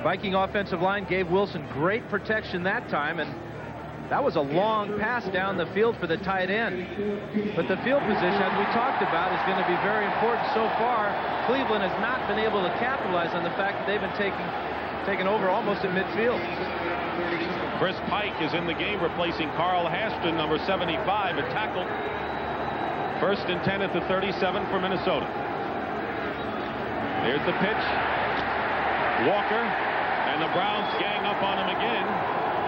Viking offensive line gave Wilson great protection that time, and that was a long pass down the field for the tight end. But the field position, as we talked about, is going to be very important. So far, Cleveland has not been able to capitalize on the fact that they've been taken over almost at midfield. Chris Pike is in the game, replacing Carl Hashton, number 75, at tackle. 1st and 10 at the 37 for Minnesota. Here's the pitch. Walker, and the Browns gang up on him again.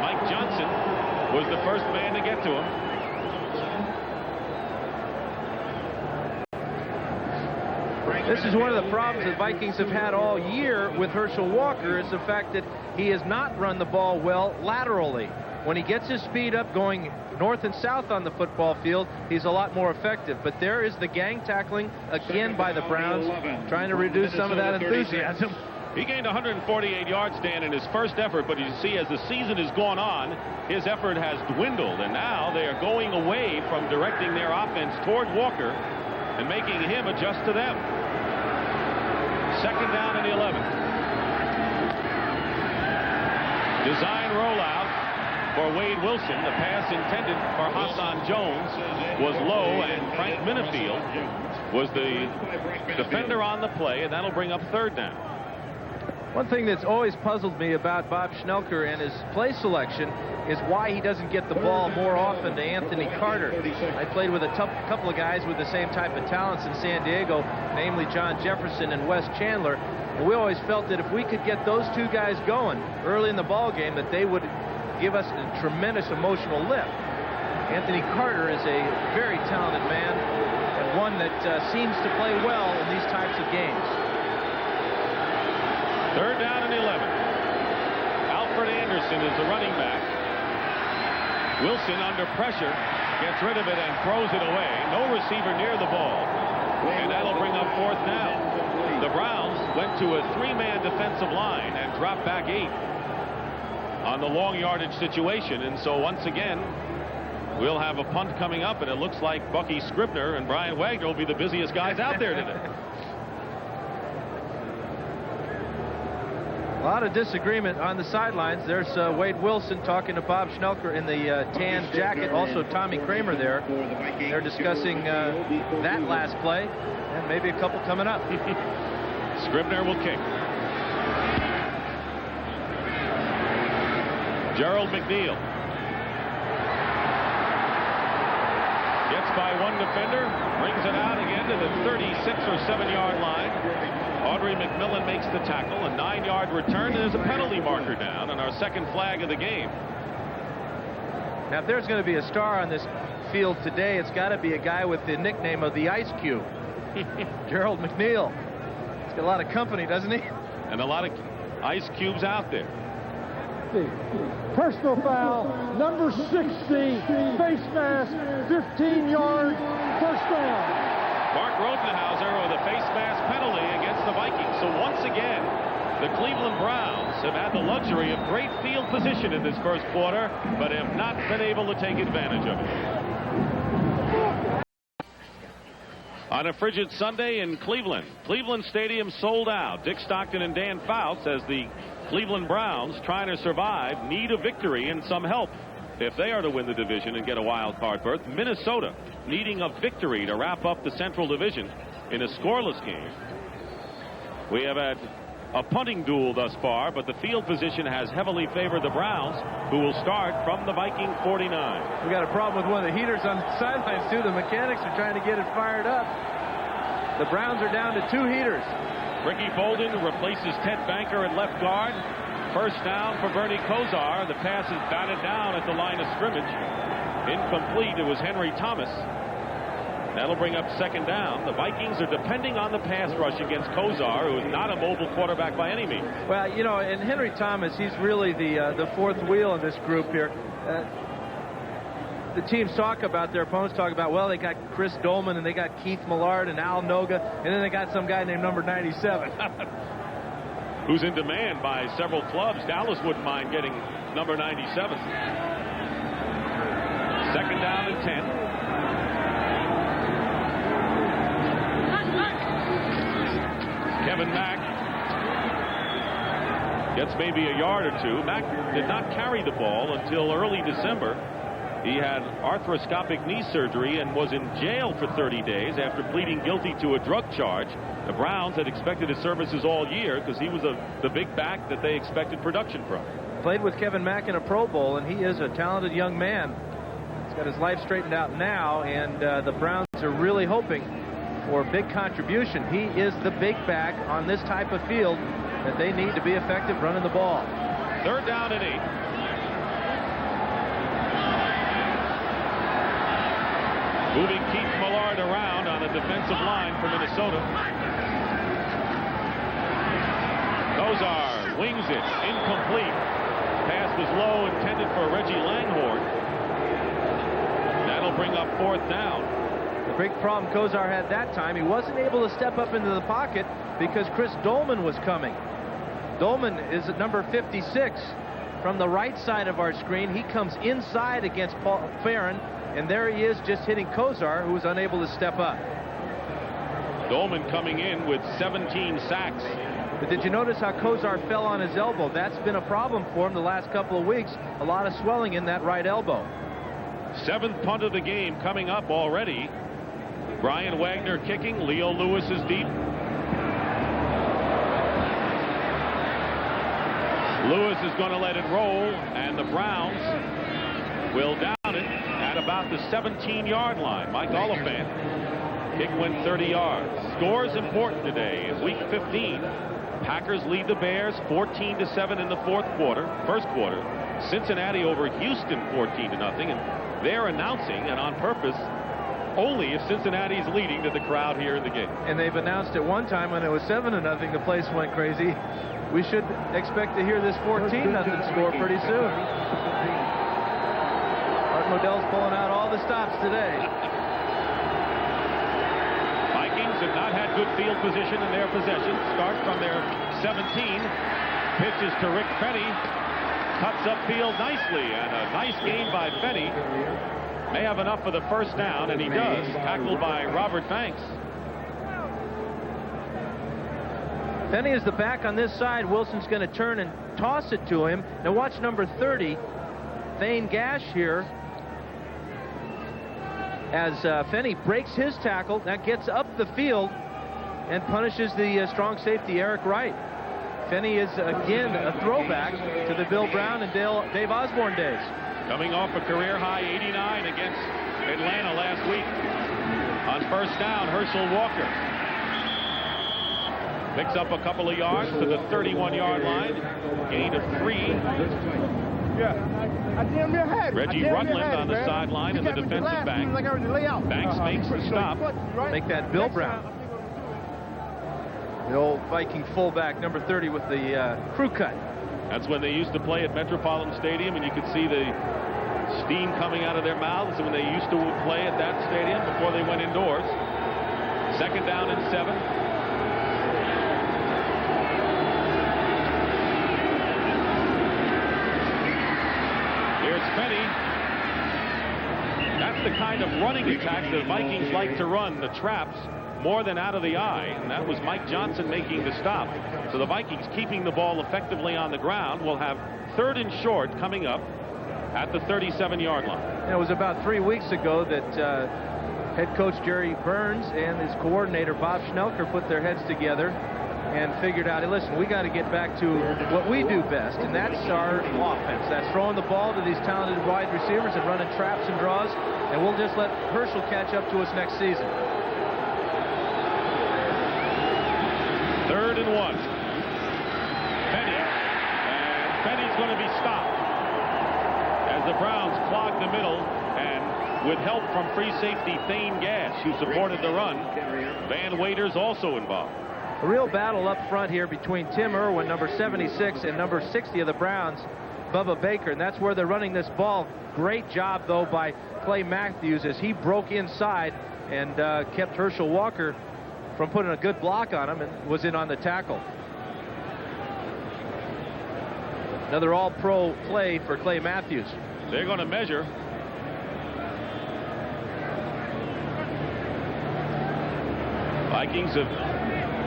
Mike Johnson was the first man to get to him. This is one of the problems the Vikings have had all year with Herschel Walker, is the fact that he has not run the ball well laterally. When he gets his speed up going north and south on the football field, he's a lot more effective. But there is the gang tackling again by the Browns, trying to reduce some of that enthusiasm. He gained 148 yards, Dan, in his first effort, but you see, as the season has gone on, his effort has dwindled, and now they are going away from directing their offense toward Walker and making him adjust to them. 2nd down and 11. Design rollout for Wade Wilson. The pass intended for Hassan Jones was low, and Frank Minifield was the defender on the play, and that'll bring up 3rd down. One thing that's always puzzled me about Bob Schnelker and his play selection is why he doesn't get the ball more often to Anthony Carter. I played with a couple of guys with the same type of talents in San Diego, namely John Jefferson and Wes Chandler. And we always felt that if we could get those two guys going early in the ball game, that they would give us a tremendous emotional lift. Anthony Carter is a very talented man, and one that seems to play well in these types of games. 3rd down and 11. Alfred Anderson is the running back. Wilson, under pressure, gets rid of it and throws it away. No receiver near the ball. And that'll bring up 4th down. The Browns went to a 3-man defensive line and dropped back 8 on the long yardage situation. And so once again, we'll have a punt coming up, and it looks like Bucky Scribner and Brian Wagner will be the busiest guys out there today. A lot of disagreement on the sidelines. There's Wade Wilson talking to Bob Schnelker in the tan jacket. Also Tommy Kramer there. They're discussing that last play, and maybe a couple coming up. Scribner will kick. Gerald McNeil gets by one defender, brings it out again to the 36 or 7-yard line. Audrey McMillan makes the tackle, a 9-yard return, and there's a penalty marker down on our 2nd flag of the game. Now, if there's going to be a star on this field today, it's got to be a guy with the nickname of the Ice Cube. Gerald McNeil. He's got a lot of company, doesn't he? And a lot of ice cubes out there. Personal foul, number 60, face mask, 15 yards, 1st down. Mark Rodenhauser with a face mask penalty against the Vikings. So once again, the Cleveland Browns have had the luxury of great field position in this first quarter, but have not been able to take advantage of it. On a frigid Sunday in Cleveland, Cleveland Stadium sold out. Dick Stockton and Dan Fouts, as the Cleveland Browns, trying to survive, need a victory and some help if they are to win the division and get a wild card berth. Minnesota needing a victory to wrap up the Central Division in a scoreless game. We have had a punting duel thus far, but the field position has heavily favored the Browns, who will start from the Viking 49. We got a problem with one of the heaters on the sidelines, too. The mechanics are trying to get it fired up. The Browns are down to 2 heaters. Ricky Bolden replaces Ted Banker at left guard. First down for Bernie Kosar. The pass is batted down at the line of scrimmage. Incomplete. It was Henry Thomas. That'll bring up second down. The Vikings are depending on the pass rush against Kosar, who is not a mobile quarterback by any means. Well, you know, and Henry Thomas, he's really the fourth wheel in this group here. The teams talk about, their opponents talk about, well, they got Chris Dolman and they got Keith Millard and Al Noga, and then they got some guy named number 97. Who's in demand by several clubs. Dallas wouldn't mind getting number 97. Second down and 10. Kevin Mack gets maybe a yard or two. Mack did not carry the ball until early December. He had arthroscopic knee surgery and was in jail for 30 days after pleading guilty to a drug charge. The Browns had expected his services all year because he was the big back that they expected production from. Played with Kevin Mack in a Pro Bowl, and he is a talented young man. He's got his life straightened out now, and the Browns are really hoping for a big contribution. He is the big back on this type of field that they need to be effective running the ball. Third down and 8. Moving Keith Millard around on the defensive line for Minnesota. Kosar wings it, incomplete. Pass was low, intended for Reggie Langhorne. That'll bring up fourth down. The big problem Kosar had that time, he wasn't able to step up into the pocket because Chris Dolman was coming. Dolman is at number 56 from the right side of our screen. He comes inside against Paul Farron, and there he is just hitting Kosar, who was unable to step up. Dolman coming in with 17 sacks. But did you notice how Kosar fell on his elbow? That's been a problem for him the last couple of weeks. A lot of swelling in that right elbow. 7th punt of the game coming up already. Brian Wagner kicking. Leo Lewis is deep. Lewis is going to let it roll, and the Browns will down it at about the 17-yard line. Mike Oliphant, kick went 30 yards. Scores important today in Week 15. Packers lead the Bears 14-7 in the first quarter. Cincinnati over Houston 14-0, and they're announcing, and on purpose, only if Cincinnati's leading to the crowd here in the game. And they've announced at one time when it was 7-0, the place went crazy. We should expect to hear this 14-0 score pretty soon. Art Modell's pulling out all the stops today. Vikings have not had good field position in their possession. Start from their 17. Pitches to Rick Fenny. Cuts upfield nicely, and a nice gain by Fenny. May have enough for the first down, and he does. Tackled by Robert Banks. Fenny is the back on this side. Wilson's going to turn and toss it to him. Now watch number 30, Thane Gash here. As Fenny breaks his tackle, that gets up the field and punishes the strong safety Eric Wright. Fenny is again a throwback to the Bill Brown and Dave Osborne days. Coming off a career-high 89 against Atlanta last week. On first down, Herschel Walker picks up a couple of yards to the 31-yard line. Gain of 3. Reggie Rutland on the sideline in the defensive back. Banks makes the stop. Make that Bill Brown. The old Viking fullback, number 30, with the crew cut. That's when they used to play at Metropolitan Stadium, and you could see the steam coming out of their mouths when they used to play at that stadium before they went indoors. Second down and 7. Here's Fenny. That's the kind of running attack the Vikings like to run, the traps, more than out of the eye. And that was Mike Johnson making the stop. So the Vikings keeping the ball effectively on the ground will have 3rd and short coming up at the 37-yard line. It was about 3 weeks ago that head coach Jerry Burns and his coordinator Bob Schnelker put their heads together and figured out, hey, listen, we got to get back to what we do best, and that's our offense. That's throwing the ball to these talented wide receivers and running traps and draws, and we'll just let Herschel catch up to us next season. 3rd and 1. Fenny, and Fenny's going to be stopped as the Browns clog the middle, and with help from free safety Thane Gash, who supported the run, Van Waiters also involved. A real battle up front here between Tim Irwin, number 76, and number 60 of the Browns, Bubba Baker, and that's where they're running this ball. Great job, though, by Clay Matthews as he broke inside and kept Herschel Walker from putting a good block on him and was in on the tackle. Another all-pro play for Clay Matthews. They're going to measure. Vikings have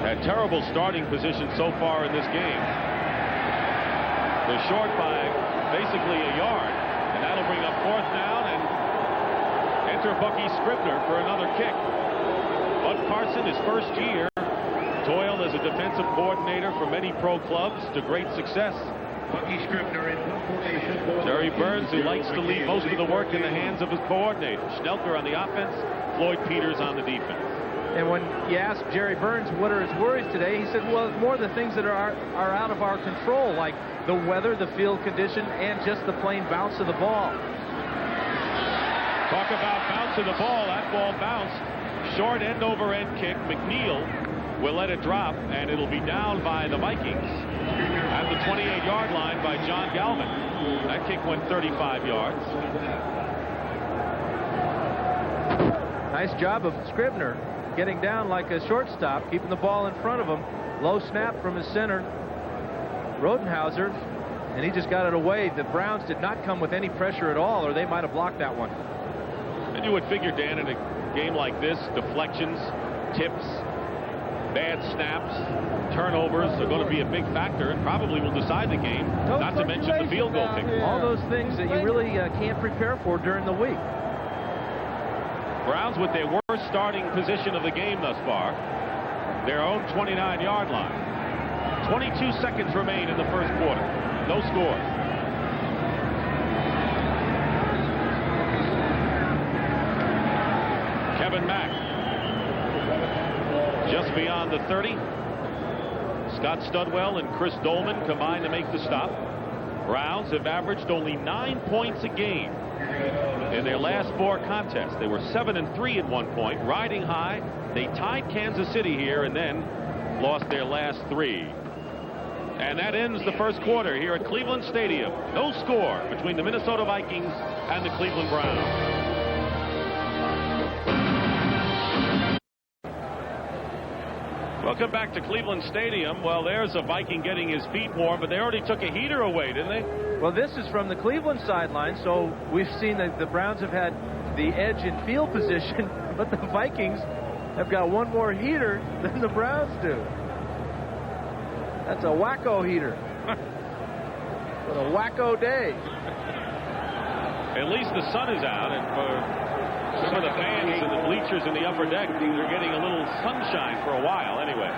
had terrible starting position so far in this game. They're short by basically a yard, and that'll bring up 4th down, and enter Bucky Scribner for another kick. Bud Carson, his first year, toiled as a defensive coordinator for many pro clubs to great success. Bucky Scribner in formation. Jerry Burns, who likes to leave most of the work in the hands of his coordinator. Schnelker on the offense, Floyd Peters on the defense. And when you ask Jerry Burns what are his worries today, he said, well, more the things that are out of our control, like the weather, the field condition, and just the plain bounce of the ball. Talk about bounce of the ball. That ball bounced. Short end-over-end kick. McNeil will let it drop, and it'll be down by the Vikings at the 28-yard line by John Galvin. That kick went 35 yards. Nice job of Scribner getting down like a shortstop, keeping the ball in front of him. Low snap from his center, Rodenhauser, and he just got it away. The Browns did not come with any pressure at all, or they might have blocked that one. And you would figure, Dan, in a game like this, deflections, tips, bad snaps, turnovers are going to be a big factor and probably will decide the game, not to mention the field goal kick. All those things that you really can't prepare for during the week. Browns with their worst starting position of the game thus far, their own 29-yard line. 22 seconds remain in the first quarter. No score. Kevin Mack just beyond the 30. Scott Studwell and Chris Dolman combined to make the stop. Browns have averaged only 9 points a game in their last 4 contests. They were 7-3 at one point, riding high. They tied Kansas City here and then lost their last 3. And that ends the first quarter here at Cleveland Stadium. No score between the Minnesota Vikings and the Cleveland Browns. Welcome back to Cleveland Stadium. Well, there's a Viking getting his feet warm, but they already took a heater away, didn't they? Well, this is from the Cleveland sideline, so we've seen that the Browns have had the edge in field position, but the Vikings have got one more heater than the Browns do. That's a wacko heater. What a wacko day. At least the sun is out, and for some of the fans and the bleachers in the upper deck, they're getting a little sunshine for a while anyway.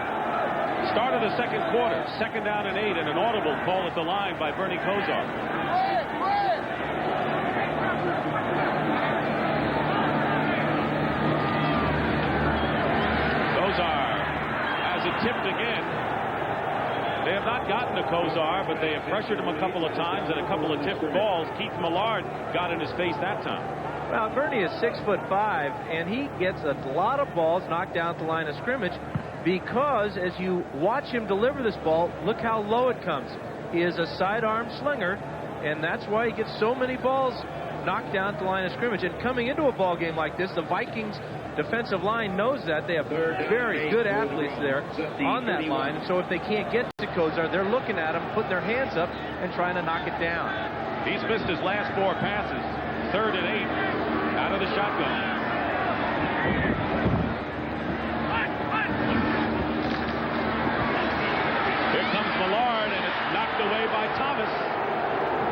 Start of the second quarter, 2nd down and 8, and an audible call at the line by Bernie Kosar. Kosar has it tipped again. They have not gotten to Kosar, but they have pressured him a couple of times and a couple of tipped balls. Keith Millard got in his face that time. Well, Bernie is 6'5", and he gets a lot of balls knocked down at the line of scrimmage because as you watch him deliver this ball, look how low it comes. He is a sidearm slinger, and that's why he gets so many balls knocked down at the line of scrimmage. And coming into a ball game like this, the Vikings defensive line knows that. They have very good athletes there on that line. So if they can't get to Kozar, they're looking at him, putting their hands up, and trying to knock it down. He's missed his last 4 passes. 3rd and 8 out of the shotgun. Here comes Millard, and it's knocked away by Thomas.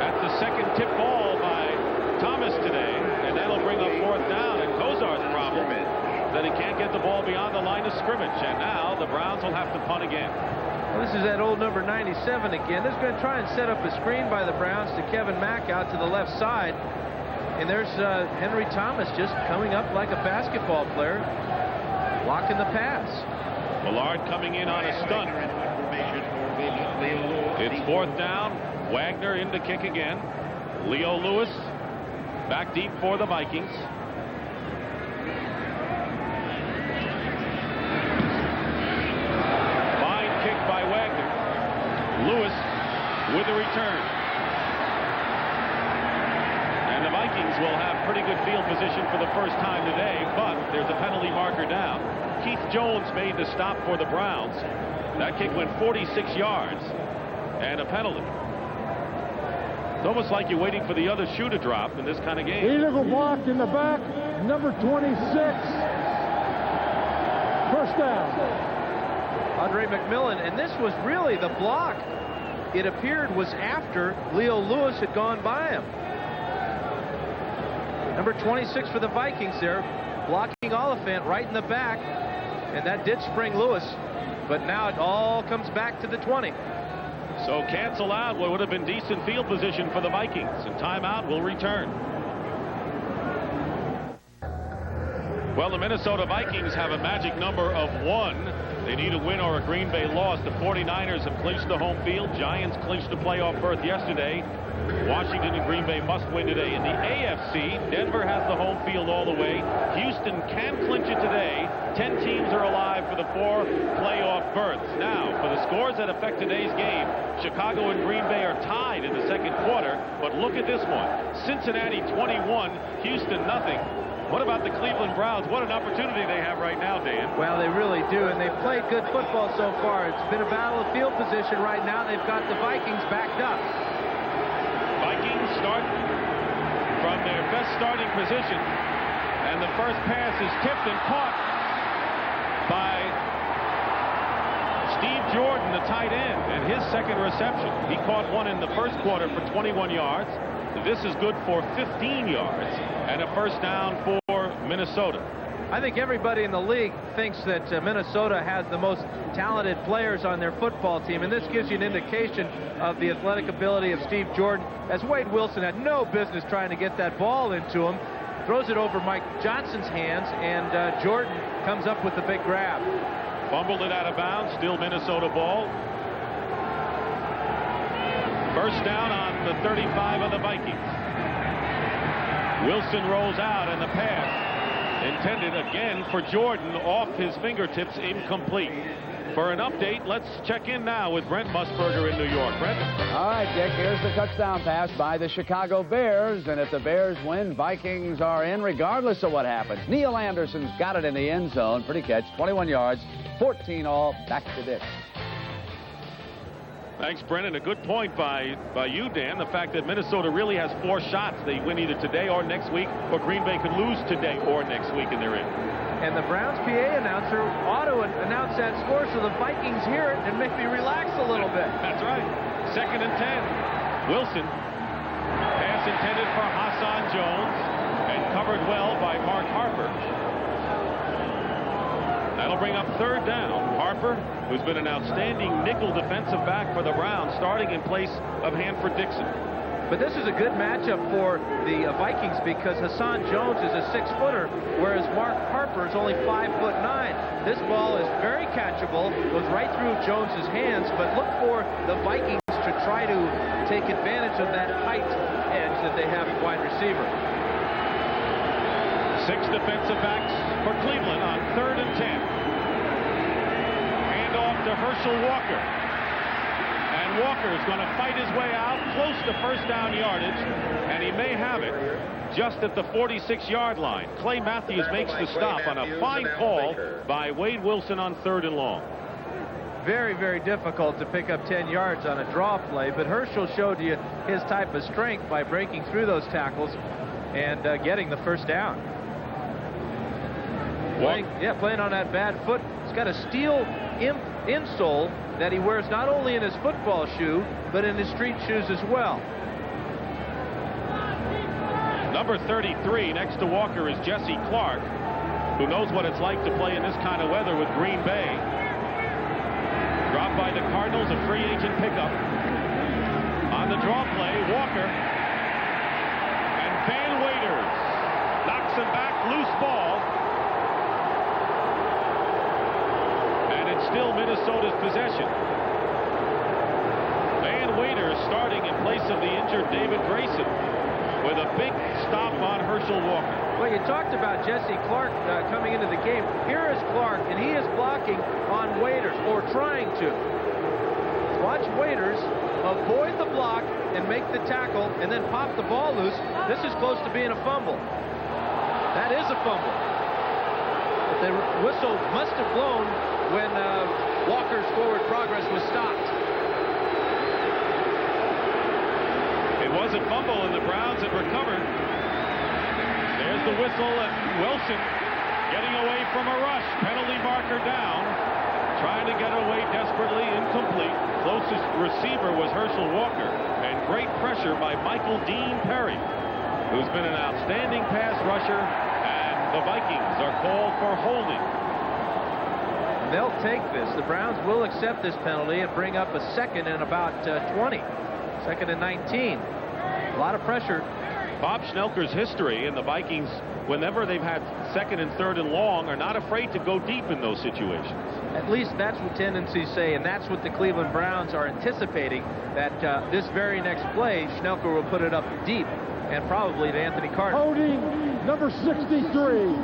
That's the second tip ball by Thomas today, and that'll bring up 4th down. And Kozar's problem is that he can't get the ball beyond the line of scrimmage. And now the Browns will have to punt again. Well, this is that old number 97 again. This is going to try and set up a screen by the Browns to Kevin Mack out to the left side. And there's Henry Thomas just coming up like a basketball player, blocking the pass. Millard coming in on a stunt. It's 4th down. Wagner in to kick again. Leo Lewis back deep for the Vikings. Fine kick by Wagner. Lewis with the return. And the Vikings will have pretty good field position for the first time today, but there's a penalty marker down. Keith Jones made the stop for the Browns. That kick went 46 yards and a penalty. It's almost like you're waiting for the other shoe to drop in this kind of game. Illegal block in the back, number 26. First down. Andre McMillan, and this was really the block. It appeared was after Leo Lewis had gone by him. Number 26 for the Vikings there, blocking Oliphant right in the back, and that did spring Lewis, but now it all comes back to the 20. So cancel out what would have been decent field position for the Vikings, and timeout will return. Well, the Minnesota Vikings have a magic number of 1. They need a win or a Green Bay loss. The 49ers have clinched the home field. Giants clinched the playoff berth yesterday. Washington and Green Bay must win today. In the AFC, Denver has the home field all the way. Houston can clinch it today. 10 teams are alive for the 4 playoff berths. Now, for the scores that affect today's game, Chicago and Green Bay are tied in the second quarter. But look at this one. Cincinnati 21, Houston nothing. What about the Cleveland Browns? What an opportunity they have right now, Dan. Well, they really do, and they've played good football so far. It's been a battle of field position right now. They've got the Vikings backed up. Vikings start from their best starting position, and the first pass is tipped and caught by Steve Jordan, the tight end, and his second reception. He caught one in the first quarter for 21 yards. This is good for 15 yards and a first down for Minnesota. I think everybody in the league thinks that Minnesota has the most talented players on their football team, and this gives you an indication of the athletic ability of Steve Jordan, as Wade Wilson had no business trying to get that ball into him. Throws it over Mike Johnson's hands, and Jordan comes up with the big grab. Fumbled it out of bounds, still Minnesota ball. First down on the 35 of the Vikings. Wilson rolls out, and the pass intended again for Jordan, off his fingertips, incomplete. For an update, let's check in now with Brent Musburger in New York. Brent? All right, Dick, here's the touchdown pass by the Chicago Bears, and if the Bears win, Vikings are in regardless of what happens. Neil Anderson's got it in the end zone. Pretty catch, 21 yards, 14 all, back to Dick. Thanks, Brennan. A good point by you, Dan. The fact that Minnesota really has 4 shots. They win either today or next week, or Green Bay could lose today or next week, and they're in. And the Browns PA announcer ought to announce that score so the Vikings hear it and maybe relax a little bit. That's right. 2nd and 10. Wilson. Pass intended for Hassan Jones and covered well by Mark Harper. That'll bring up 3rd down. Harper, who's been an outstanding nickel defensive back for the Browns, starting in place of Hanford Dixon. But this is a good matchup for the Vikings because Hassan Jones is a 6-footer, whereas Mark Harper is only 5'9". This ball is very catchable, goes right through Jones's hands, but look for the Vikings to try to take advantage of that height edge that they have at wide receiver. 6 defensive backs for Cleveland on 3rd and 10. Hand off to Herschel Walker. And And Walker is going to fight his way out close to first down yardage, and he may have it just at the 46-yard line. Clay Matthews makes the stop on a fine call by Wade Wilson on 3rd and long. Very, very difficult to pick up 10 yards on a draw play, but Herschel showed you his type of strength by breaking through those tackles and getting the first down. Playing on that bad foot. He's got a steel insole that he wears not only in his football shoe, but in his street shoes as well. Number 33 next to Walker is Jesse Clark, who knows what it's like to play in this kind of weather with Green Bay. Dropped by the Cardinals, a free agent pickup. On the draw play, Walker. And Van Waiters knocks him back, loose ball. And it's still Minnesota's possession. Van Waiters starting in place of the injured David Grayson with a big stop on Herschel Walker. Well, you talked about Jesse Clark coming into the game. Here is Clark, and he is blocking on Waiters, or trying to. Watch Waiters avoid the block and make the tackle, and then pop the ball loose. This is close to being a fumble. That is a fumble. But the whistle must have blown when Walker's forward progress was stopped. It was a fumble, and the Browns had recovered. There's the whistle, and Wilson getting away from a rush. Penalty marker down. Trying to get away desperately, incomplete. Closest receiver was Herschel Walker. And great pressure by Michael Dean Perry, who's been an outstanding pass rusher. And the Vikings are called for holding. They'll take this. The Browns will accept this penalty and bring up a second and about 20. Second and 19. A lot of pressure. Bob Schnelker's history in the Vikings, whenever they've had 2nd and 3rd and long, are not afraid to go deep in those situations. At least that's what tendencies say, and that's what the Cleveland Browns are anticipating, that this very next play, Schnelker will put it up deep, and probably to Anthony Carter. Holding number 63.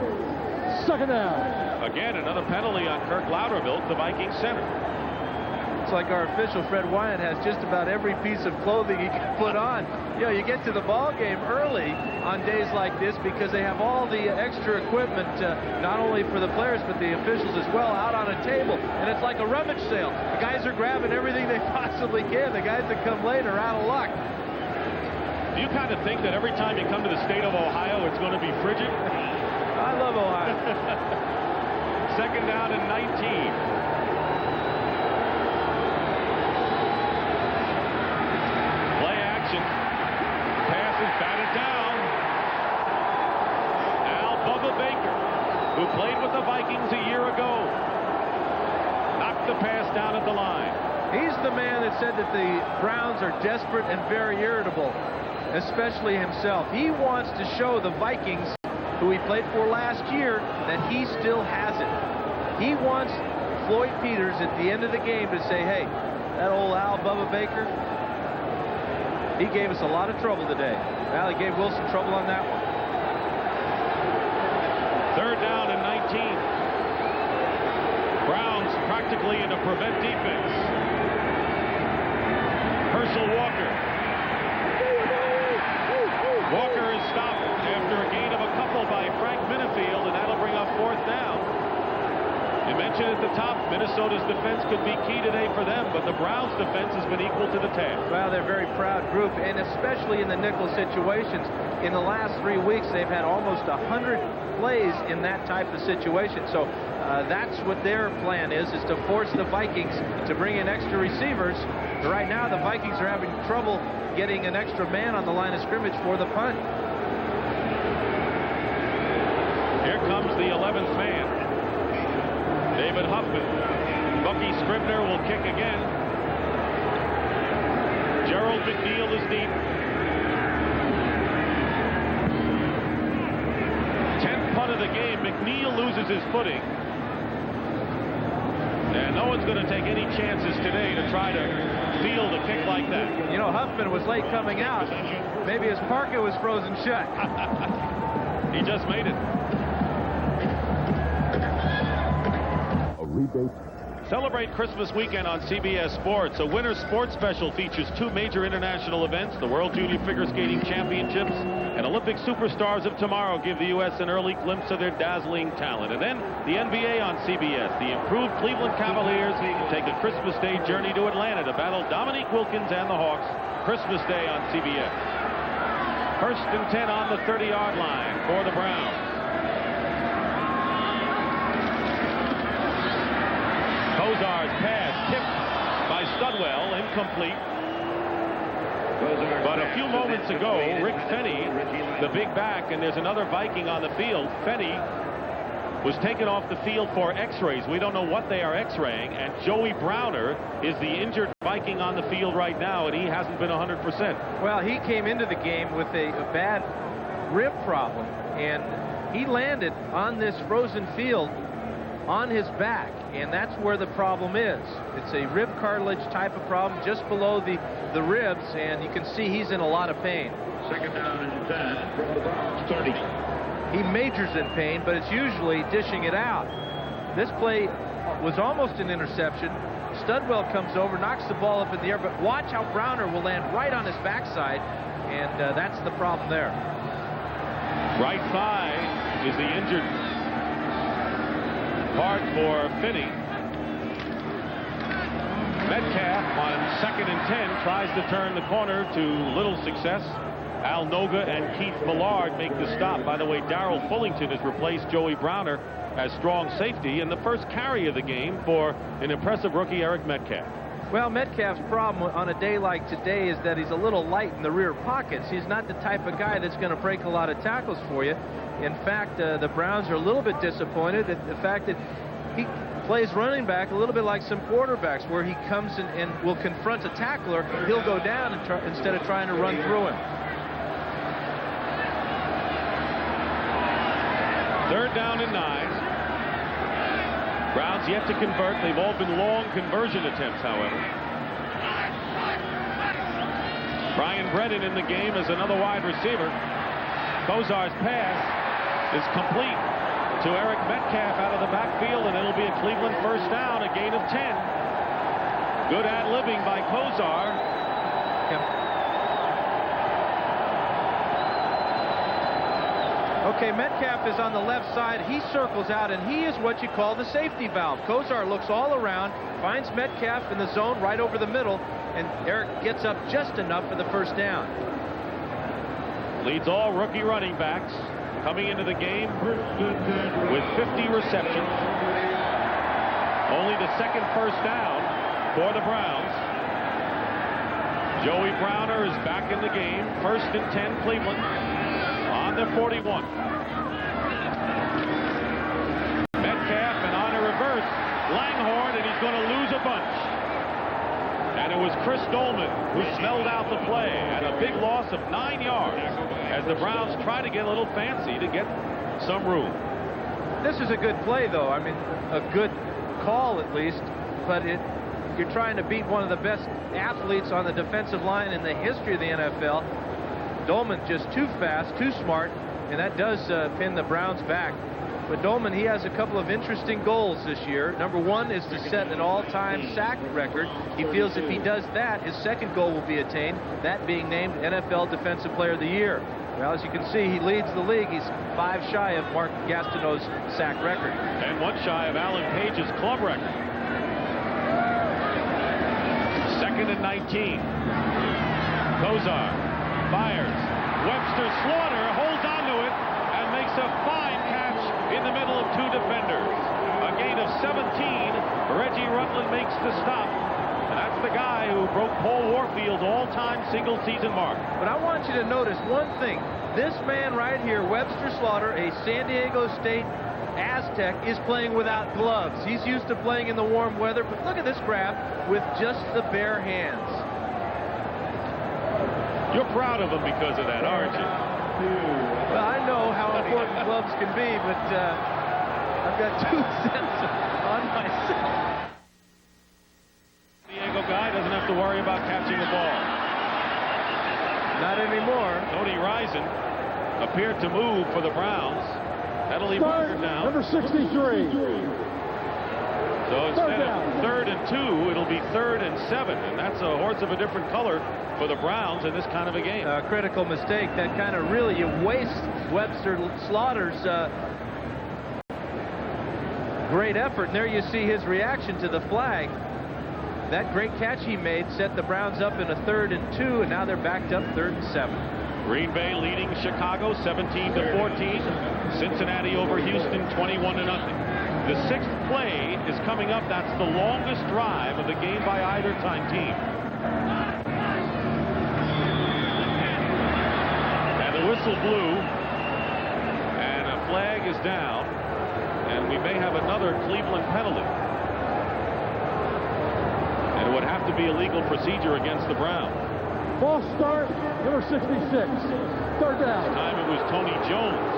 Second down. Again, another penalty on Kirk Loudermilk, the Vikings center. It's like our official Fred Wyant has just about every piece of clothing he can put on. You know, you get to the ball game early on days like this because they have all the extra equipment, not only for the players but the officials as well, out on a table, and it's like a rummage sale. The guys are grabbing everything they possibly can. The guys that come late are out of luck. Do you kind of think that every time you come to the state of Ohio it's going to be frigid? I love Ohio. Second down and 19. Passes batted down. Now Bubba Baker, who played with the Vikings a year ago, knocked the pass down at the line. He's the man that said that the Browns are desperate and very irritable, especially himself. He wants to show the Vikings, who he played for last year, that he still has it. He wants Floyd Peters at the end of the game to say, hey, that old Al Bubba Baker, he gave us a lot of trouble today. Well, he gave Wilson trouble on that one. Third down and 19. Browns practically in a prevent defense. Herschel Walker. Walker is stopped after a gain of a couple by Frank Minifield, and that'll bring up 4th down. You mentioned at the top, Minnesota's defense could be key today for them, but the Browns' defense has been equal to the task. Well, they're a very proud group, and especially in the nickel situations. In the last 3 weeks, they've had almost 100 plays in that type of situation. So that's what their plan is to force the Vikings to bring in extra receivers. But right now, the Vikings are having trouble getting an extra man on the line of scrimmage for the punt. Here comes the 11th man. David Huffman. Bucky Scribner will kick again. Gerald McNeil is deep. 10th punt of the game. McNeil loses his footing. And no one's going to take any chances today to try to field a kick like that. You know, Huffman was late coming out. Maybe his parka was frozen shut. He just made it. Rebate Celebrate Christmas weekend on CBS Sports. A winter sports special features 2 major international events, the World Junior Figure Skating Championships and Olympic Superstars of Tomorrow give the U.S. an early glimpse of their dazzling talent. And then the NBA on CBS. The improved Cleveland Cavaliers take a Christmas Day journey to Atlanta to battle Dominique Wilkins and the Hawks. Christmas Day on CBS. 1st and 10 on the 30-yard line for the Browns. Kozar's pass tipped by Studwell, incomplete. But a few moments ago, Rick Fenny, the big back, and there's another Viking on the field. Fenny was taken off the field for x-rays. We don't know what they are x-raying, and Joey Browner is the injured Viking on the field right now, and he hasn't been 100%. Well, he came into the game with a bad rib problem, and he landed on this frozen field on his back, and that's where the problem is. It's a rib cartilage type of problem just below the ribs, and you can see he's in a lot of pain. 2nd down and 10 from the Browns 30. He majors in pain, but it's usually dishing it out. This play was almost an interception. Studwell comes over, knocks the ball up in the air, but watch how Browner will land right on his backside, and that's the problem there. Right thigh is the injured part for Finney. Metcalf on 2nd and 10 tries to turn the corner to little success. Al Noga and Keith Millard make the stop. By the way, Darrell Fullington has replaced Joey Browner as strong safety, and the first carry of the game for an impressive rookie, Eric Metcalf. Well, Metcalf's problem on a day like today is that he's a little light in the rear pockets. He's not the type of guy that's going to break a lot of tackles for you. In fact, the Browns are a little bit disappointed at the fact that he plays running back a little bit like some quarterbacks, where he comes and will confront a tackler. He'll go down and instead of trying to run through him. 3rd down and 9. Browns yet to convert. They've all been long conversion attempts, however. Brian Brennan in the game as another wide receiver. Kozar's pass is complete to Eric Metcalf out of the backfield, and it'll be a Cleveland 1st down, a gain of 10. Good ad-libbing by Kozar. Okay, Metcalf is on the left side. He circles out, and he is what you call the safety valve. Kozar looks all around, finds Metcalf in the zone right over the middle, and Eric gets up just enough for the 1st down. Leads all rookie running backs coming into the game with 50 receptions. Only the 2nd 1st down for the Browns. Joey Browner is back in the game. 1st and 10 Cleveland. On the 41. Metcalf, and on a reverse, Langhorne, and he's going to lose a bunch. And it was Chris Dolman who smelled out the play, and a big loss of 9 yards as the Browns try to get a little fancy to get some room. This is a good play, though. I mean, a good call at least, but you're trying to beat one of the best athletes on the defensive line in the history of the NFL. Dolman just too fast, too smart, and that does pin the Browns back. But Dolman, he has a couple of interesting goals this year. Number 1 is to set an all-time sack record. He feels if he does that, his 2nd goal will be attained, that being named NFL Defensive Player of the Year. Well, as you can see, he leads the league. He's 5 shy of Mark Gastineau's sack record. And 1 shy of Alan Page's club record. 2nd and 19. Kozar fires. Webster Slaughter holds onto it and makes a fine catch in the middle of 2 defenders. A gain of 17. Reggie Rutland makes the stop. And that's the guy who broke Paul Warfield's all-time single-season mark. But I want you to notice one thing. This man right here, Webster Slaughter, a San Diego State Aztec, is playing without gloves. He's used to playing in the warm weather, but look at this grab with just the bare hands. You're proud of him because of that, aren't you? Well, I know how important gloves can be, but I've got 2 cents on myself. Diego guy doesn't have to worry about catching the ball. Not anymore. Tony Rison appeared to move for the Browns. That'll leave Walker down. Number 63. So instead of 3rd and 2, it'll be 3rd and 7, and that's a horse of a different color for the Browns in this kind of a game. A critical mistake. That kind of really, you waste Webster Slaughter's great effort. And there you see his reaction to the flag. That great catch he made set the Browns up in a 3rd and 2, and now they're backed up 3rd and 7. Green Bay leading Chicago 17-14. Cincinnati over Houston 21-0. The 6th play is coming up. That's the longest drive of the game by either team. And the whistle blew, and a flag is down, and we may have another Cleveland penalty. And it would have to be a legal procedure against the Browns. False start, number 66. 3rd down. This time it was Tony Jones.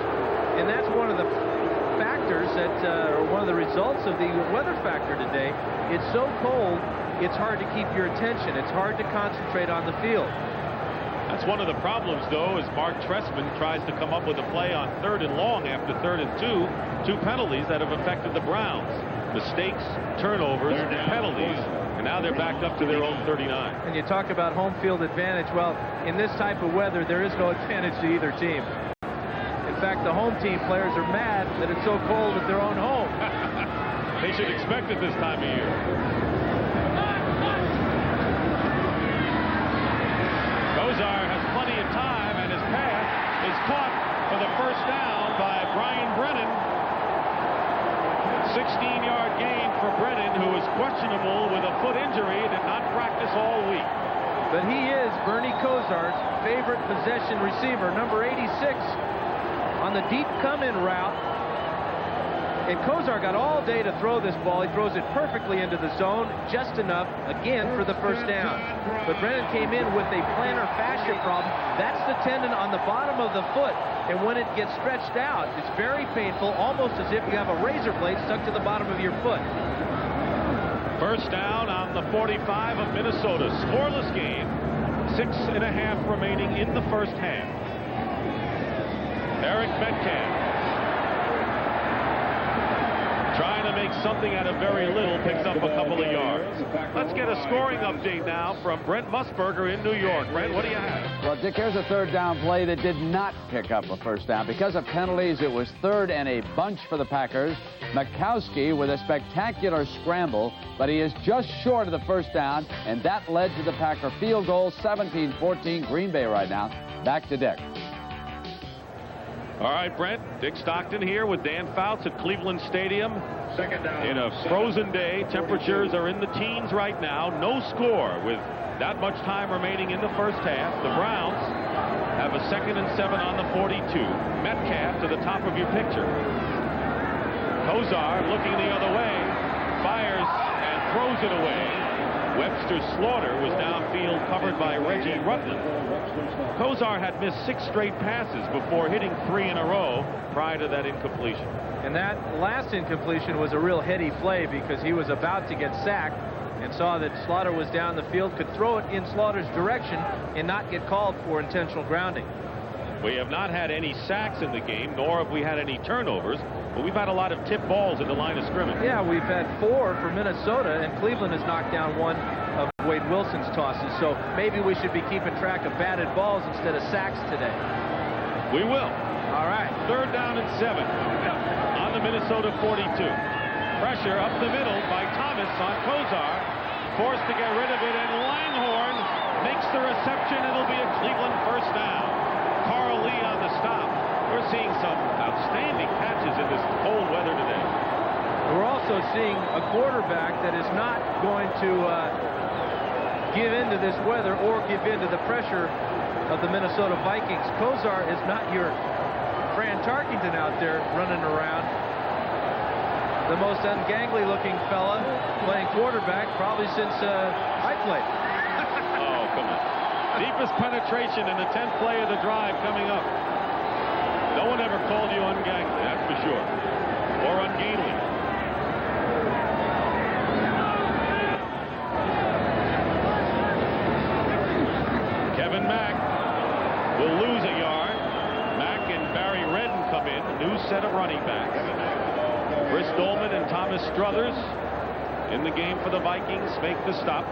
And that's one of the factors that, or one of the results of the weather factor today. It's so cold, it's hard to keep your attention. It's hard to concentrate on the field. That's one of the problems, though, as Mark Trestman tries to come up with a play on 3rd and long after 3rd and 2. 2 penalties that have affected the Browns. Mistakes, turnovers, penalties, and now they're backed up to their own 39. And you talk about home field advantage. Well, in this type of weather, there is no advantage to either team. In fact, the home team players are mad that it's so cold at their own home. They should expect it this time of year. Kozar has plenty of time, and his pass is caught for the 1st down by Brian Brennan. 16-yard gain for Brennan, who is questionable with a foot injury, did not practice all week. But he is Bernie Kozar's favorite possession receiver, number 86. On the deep come-in route, and Kozar got all day to throw this ball. He throws it perfectly into the zone, just enough, again, for the 1st down. But Brennan came in with a plantar fascia problem. That's the tendon on the bottom of the foot, and when it gets stretched out, it's very painful, almost as if you have a razor blade stuck to the bottom of your foot. 1st down on the 45 of Minnesota. Scoreless game, 6.5 remaining in the 1st half. Eric Metcalf trying to make something out of very little, picks up a couple of yards. Let's get a scoring update now from Brent Musburger in New York. Brent, what do you have? Well, Dick, here's a 3rd down play that did not pick up a 1st down. Because of penalties, it was 3rd and a bunch for the Packers. Mikowski with a spectacular scramble, but he is just short of the 1st down, and that led to the Packer field goal. 17-14 Green Bay right now. Back to Dick. All right, Brent. Dick Stockton here with Dan Fouts at Cleveland Stadium. 2nd down. In a frozen day. Temperatures are in the teens right now. No score with that much time remaining in the 1st half. The Browns have a 2nd and 7 on the 42. Metcalf to the top of your picture. Kozar looking the other way. Fires and throws it away. Webster Slaughter was downfield, covered by Reggie Rutland. Kozar had missed 6 straight passes before hitting 3 in a row prior to that incompletion. And that last incompletion was a real heady play because he was about to get sacked and saw that Slaughter was down the field, could throw it in Slaughter's direction and not get called for intentional grounding. We have not had any sacks in the game, nor have we had any turnovers, but we've had a lot of tip balls at the line of scrimmage. Yeah, we've had 4 for Minnesota, and Cleveland has knocked down 1 of Wade Wilson's tosses, so maybe we should be keeping track of batted balls instead of sacks today. We will. All right. 3rd down and 7 on the Minnesota 42. Pressure up the middle by Thomas on Kozar, forced to get rid of it, and Langhorne makes the reception. It'll be a Cleveland 1st down. Carl Lee on the stop. We're seeing some outstanding catches in this cold weather today. We're also seeing a quarterback that is not going to give in to this weather or give in to the pressure of the Minnesota Vikings. Kozar is not your Fran Tarkington out there running around. The most ungangly looking fella playing quarterback probably since I played. Oh, come on. Deepest penetration in the 10th play of the drive coming up. No one ever called you ungangly, that's for sure. Or ungainly. Kevin Mack will lose a yard. Mack and Barry Redden come in. New set of running backs. Chris Dolman and Thomas Struthers in the game for the Vikings make the stop.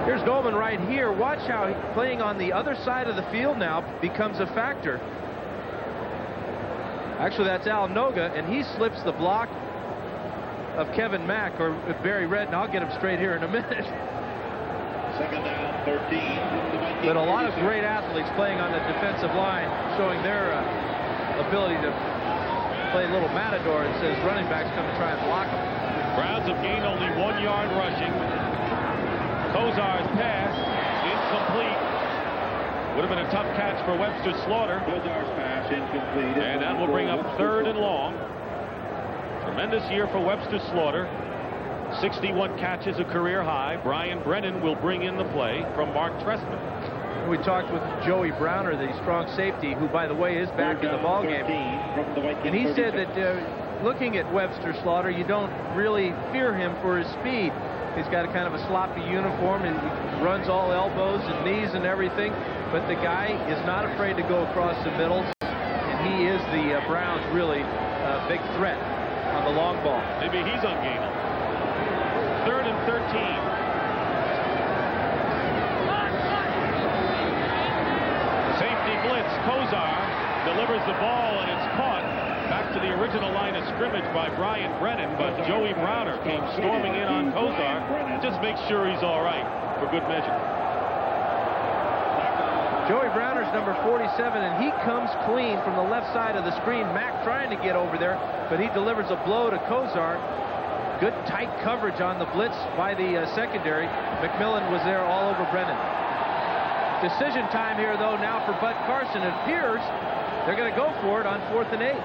Here's Goldman right here. Watch how playing on the other side of the field now becomes a factor. Actually, that's Al Noga, and he slips the block of Kevin Mack or Barry Redden. I'll get him straight here in a minute. Second down, 13. But a lot of great athletes playing on the defensive line, showing their ability to play a little matador. It says running backs come to try and block them. Browns have gained only 1 yard rushing. Kozar's pass incomplete. Would have been a tough catch for Webster Slaughter. Kozar's pass incomplete. And that will bring up 3rd and long. Tremendous year for Webster Slaughter. 61 catches, a career high. Brian Brennan will bring in the play from Mark Trestman. We talked with Joey Browner, the strong safety, who, by the way, is back in the ballgame. And he said that looking at Webster Slaughter, you don't really fear him for his speed. He's got a kind of a sloppy uniform and he runs all elbows and knees and everything. But the guy is not afraid to go across the middle. And he is the Browns' really big threat on the long ball. Maybe he's on game. 3rd and 13. Safety blitz. Kozar delivers the ball and it's caught. Back to the original line of scrimmage by Brian Brennan, but Joey Browner came storming in on Kozar. Just make sure he's all right for good measure. Joey Browner's number 47, and he comes clean from the left side of the screen. Mack trying to get over there, but he delivers a blow to Kozar. Good tight coverage on the blitz by the secondary. McMillan was there all over Brennan. Decision time here, though, now for Bud Carson. It appears they're going to go for it on 4th and 8.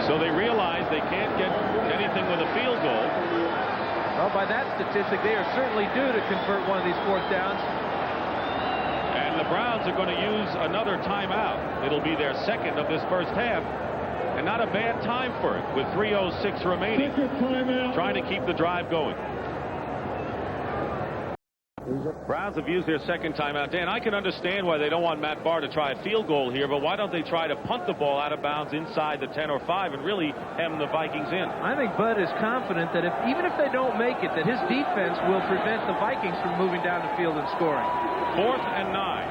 So they realize they can't get anything with a field goal. Well, by that statistic, they are certainly due to convert one of these 4th downs. And the Browns are going to use another timeout. It'll be their 2nd of this first half. And not a bad time for it with 3:06 remaining. Trying to keep the drive going. Browns have used their 2nd timeout. Dan, I can understand why they don't want Matt Barr to try a field goal here, but why don't they try to punt the ball out of bounds inside the 10 or 5 and really hem the Vikings in? I think Bud is confident that even if they don't make it, that his defense will prevent the Vikings from moving down the field and scoring. 4th and 9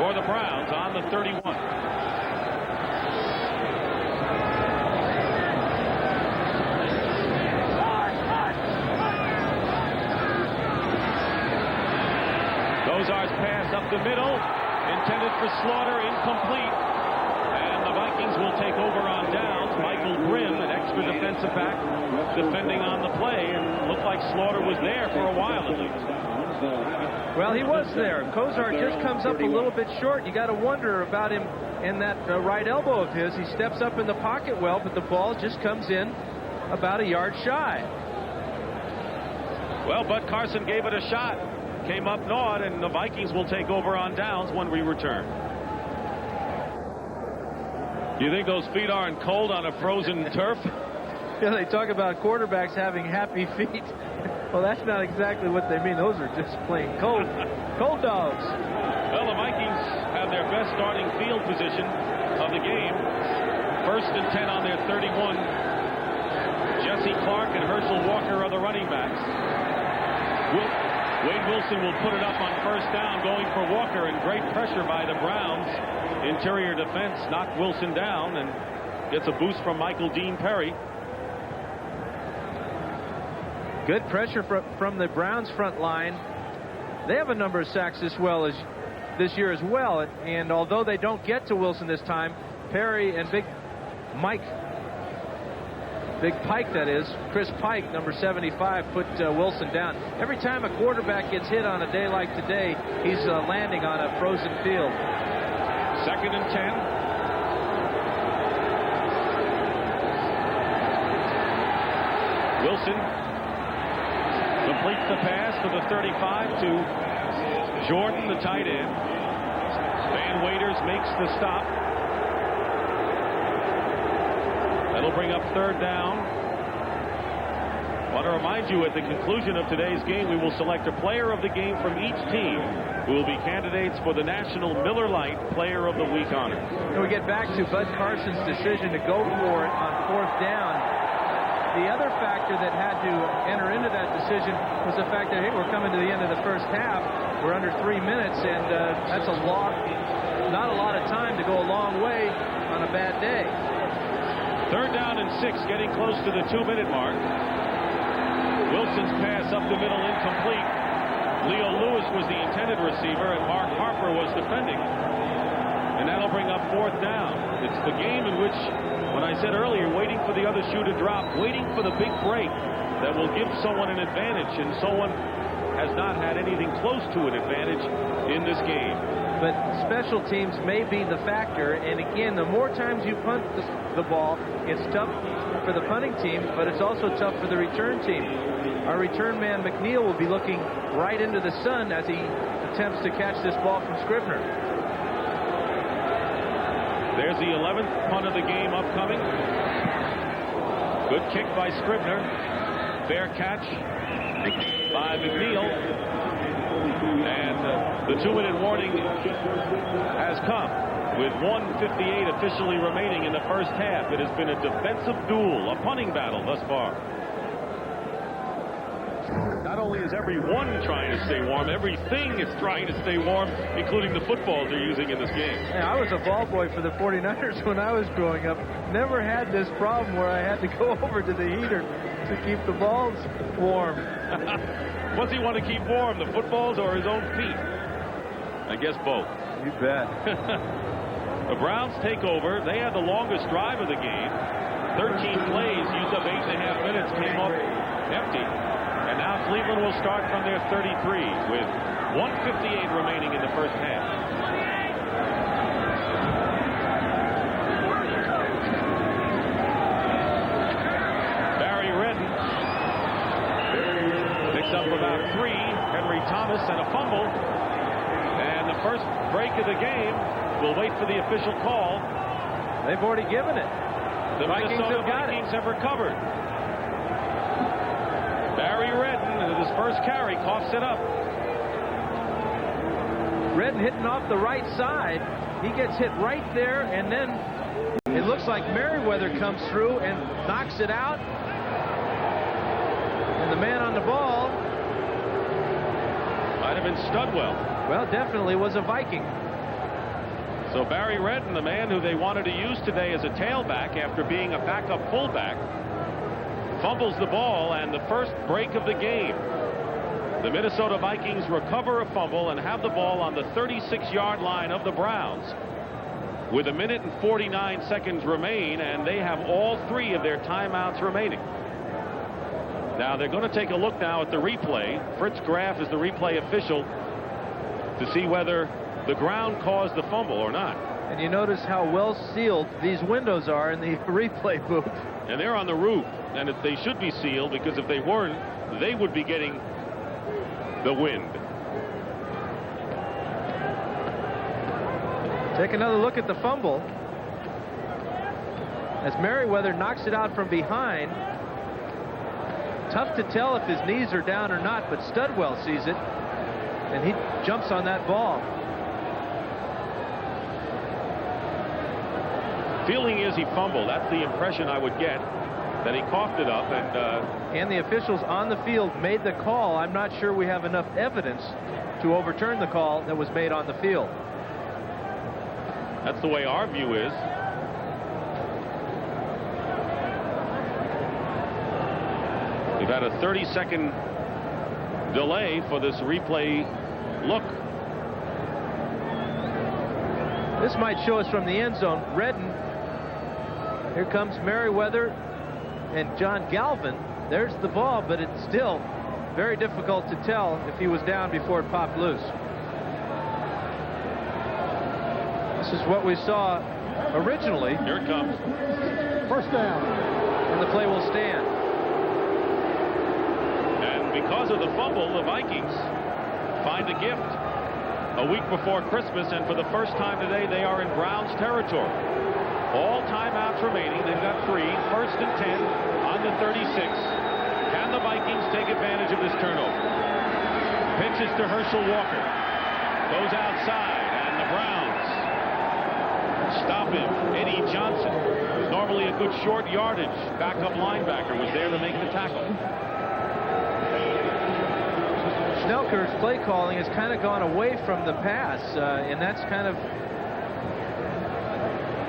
for the Browns on the 31. Kozar's pass up the middle, intended for Slaughter, incomplete. And the Vikings will take over on downs. Michael Grimm, an extra defensive back, defending on the play, and looked like Slaughter was there for a while at least. Well, he was there. Kozar just comes up a little bit short. You got to wonder about him in that right elbow of his. He steps up in the pocket well, but the ball just comes in about a yard shy. Well, Bud Carson gave it a shot. Came up gnawed, and the Vikings will take over on downs when we return. You think those feet aren't cold on a frozen turf? Yeah, they talk about quarterbacks having happy feet. Well, that's not exactly what they mean. Those are just plain cold. Cold dogs. Well, the Vikings have their best starting field position of the game. 1st and 10 on their 31. Jesse Clark and Herschel Walker are the running backs. Wade Wilson will put it up on 1st down, going for Walker, and great pressure by the Browns. Interior defense knocked Wilson down and gets a boost from Michael Dean Perry. Good pressure from the Browns front line. They have a number of sacks this year as well, and although they don't get to Wilson this time, Perry and Big Pike, that is, Chris Pike, number 75, put Wilson down. Every time a quarterback gets hit on a day like today, he's landing on a frozen field. 2nd and 10. Wilson completes the pass to the 35 to Jordan, the tight end. Van Waiters makes the stop. That'll bring up 3rd down. want to remind you, at the conclusion of today's game, we will select a player of the game from each team who will be candidates for the National Miller Lite Player of the Week honor. And we get back to Bud Carson's decision to go for it on 4th down. The other factor that had to enter into that decision was the fact that, hey, we're coming to the end of the first half. We're under 3 minutes, and that's a lot, not a lot of time to go a long way on a bad day. 3rd down and 6, getting close to the 2-minute mark. Wilson's pass up the middle, incomplete. Leo Lewis was the intended receiver, and Mark Harper was defending. And that'll bring up 4th down. It's the game in which, when I said earlier, waiting for the other shoe to drop, waiting for the big break that will give someone an advantage, and someone has not had anything close to an advantage in this game. But special teams may be the factor, and again, the more times you punt the ball, it's tough for the punting team, but it's also tough for the return team. Our return man McNeil will be looking right into the sun as he attempts to catch this ball from Scribner. There's the 11th punt of the game upcoming. Good kick by Scribner. Fair catch by McNeil. And the 2-minute warning has come with 1:58 officially remaining in the first half. It has been a defensive duel, a punting battle thus far. Not only is everyone trying to stay warm, everything is trying to stay warm, including the footballs they're using in this game. Yeah, I was a ball boy for the 49ers when I was growing up. Never had this problem where I had to go over to the heater to keep the balls warm. What's he want to keep warm, the footballs or his own feet? I guess both. You bet. The Browns take over. They had the longest drive of the game. 13 plays, used up 8.5 minutes, came up empty. And now Cleveland will start from their 33 with 1:58 remaining in the first half. Barry Redden picks up about 3. Henry Thomas and a fumble. And the first break of the game will wait for the official call. They've already given it. The Minnesota Vikings have recovered. Barry Redden, with his first carry, coughs it up. Redden hitting off the right side. He gets hit right there, and then it looks like Merriweather comes through and knocks it out. And the man on the ball might have been Studwell. Well, definitely was a Viking. So Barry Redden, the man who they wanted to use today as a tailback after being a backup fullback, fumbles the ball, and the first break of the game. The Minnesota Vikings recover a fumble and have the ball on the 36-yard line of the Browns. With 1 minute and 49 seconds remain, and they have all 3 of their timeouts remaining. Now they're going to take a look now at the replay. Fritz Graf is the replay official to see whether the ground caused the fumble or not. And you notice how well sealed these windows are in the replay booth. And they're on the roof, and they should be sealed, because if they weren't, they would be getting the wind. Take another look at the fumble as Merriweather knocks it out from behind. Tough to tell if his knees are down or not, but Studwell sees it, and he jumps on that ball. Feeling is he fumbled. That's the impression I would get, that he coughed it up. And the officials on the field made the call. I'm not sure we have enough evidence to overturn the call that was made on the field. That's the way our view is. We've had a 30-second delay for this replay look. This might show us from the end zone. Redden. Here comes Merriweather and John Galvin. There's the ball, but it's still very difficult to tell if he was down before it popped loose. This is what we saw originally. Here it comes. First down. And the play will stand. And because of the fumble, the Vikings find a gift a week before Christmas, and for the first time today, they are in Browns territory. All timeouts remaining. They've got 3. First and 10 on the 36. Can the Vikings take advantage of this turnover. Pitches to Herschel Walker. Goes outside, and the Browns stop him. Eddie Johnson, who's normally a good short yardage backup linebacker, was there to make the tackle. Schnelker's play calling has kind of gone away from the pass, and that's kind of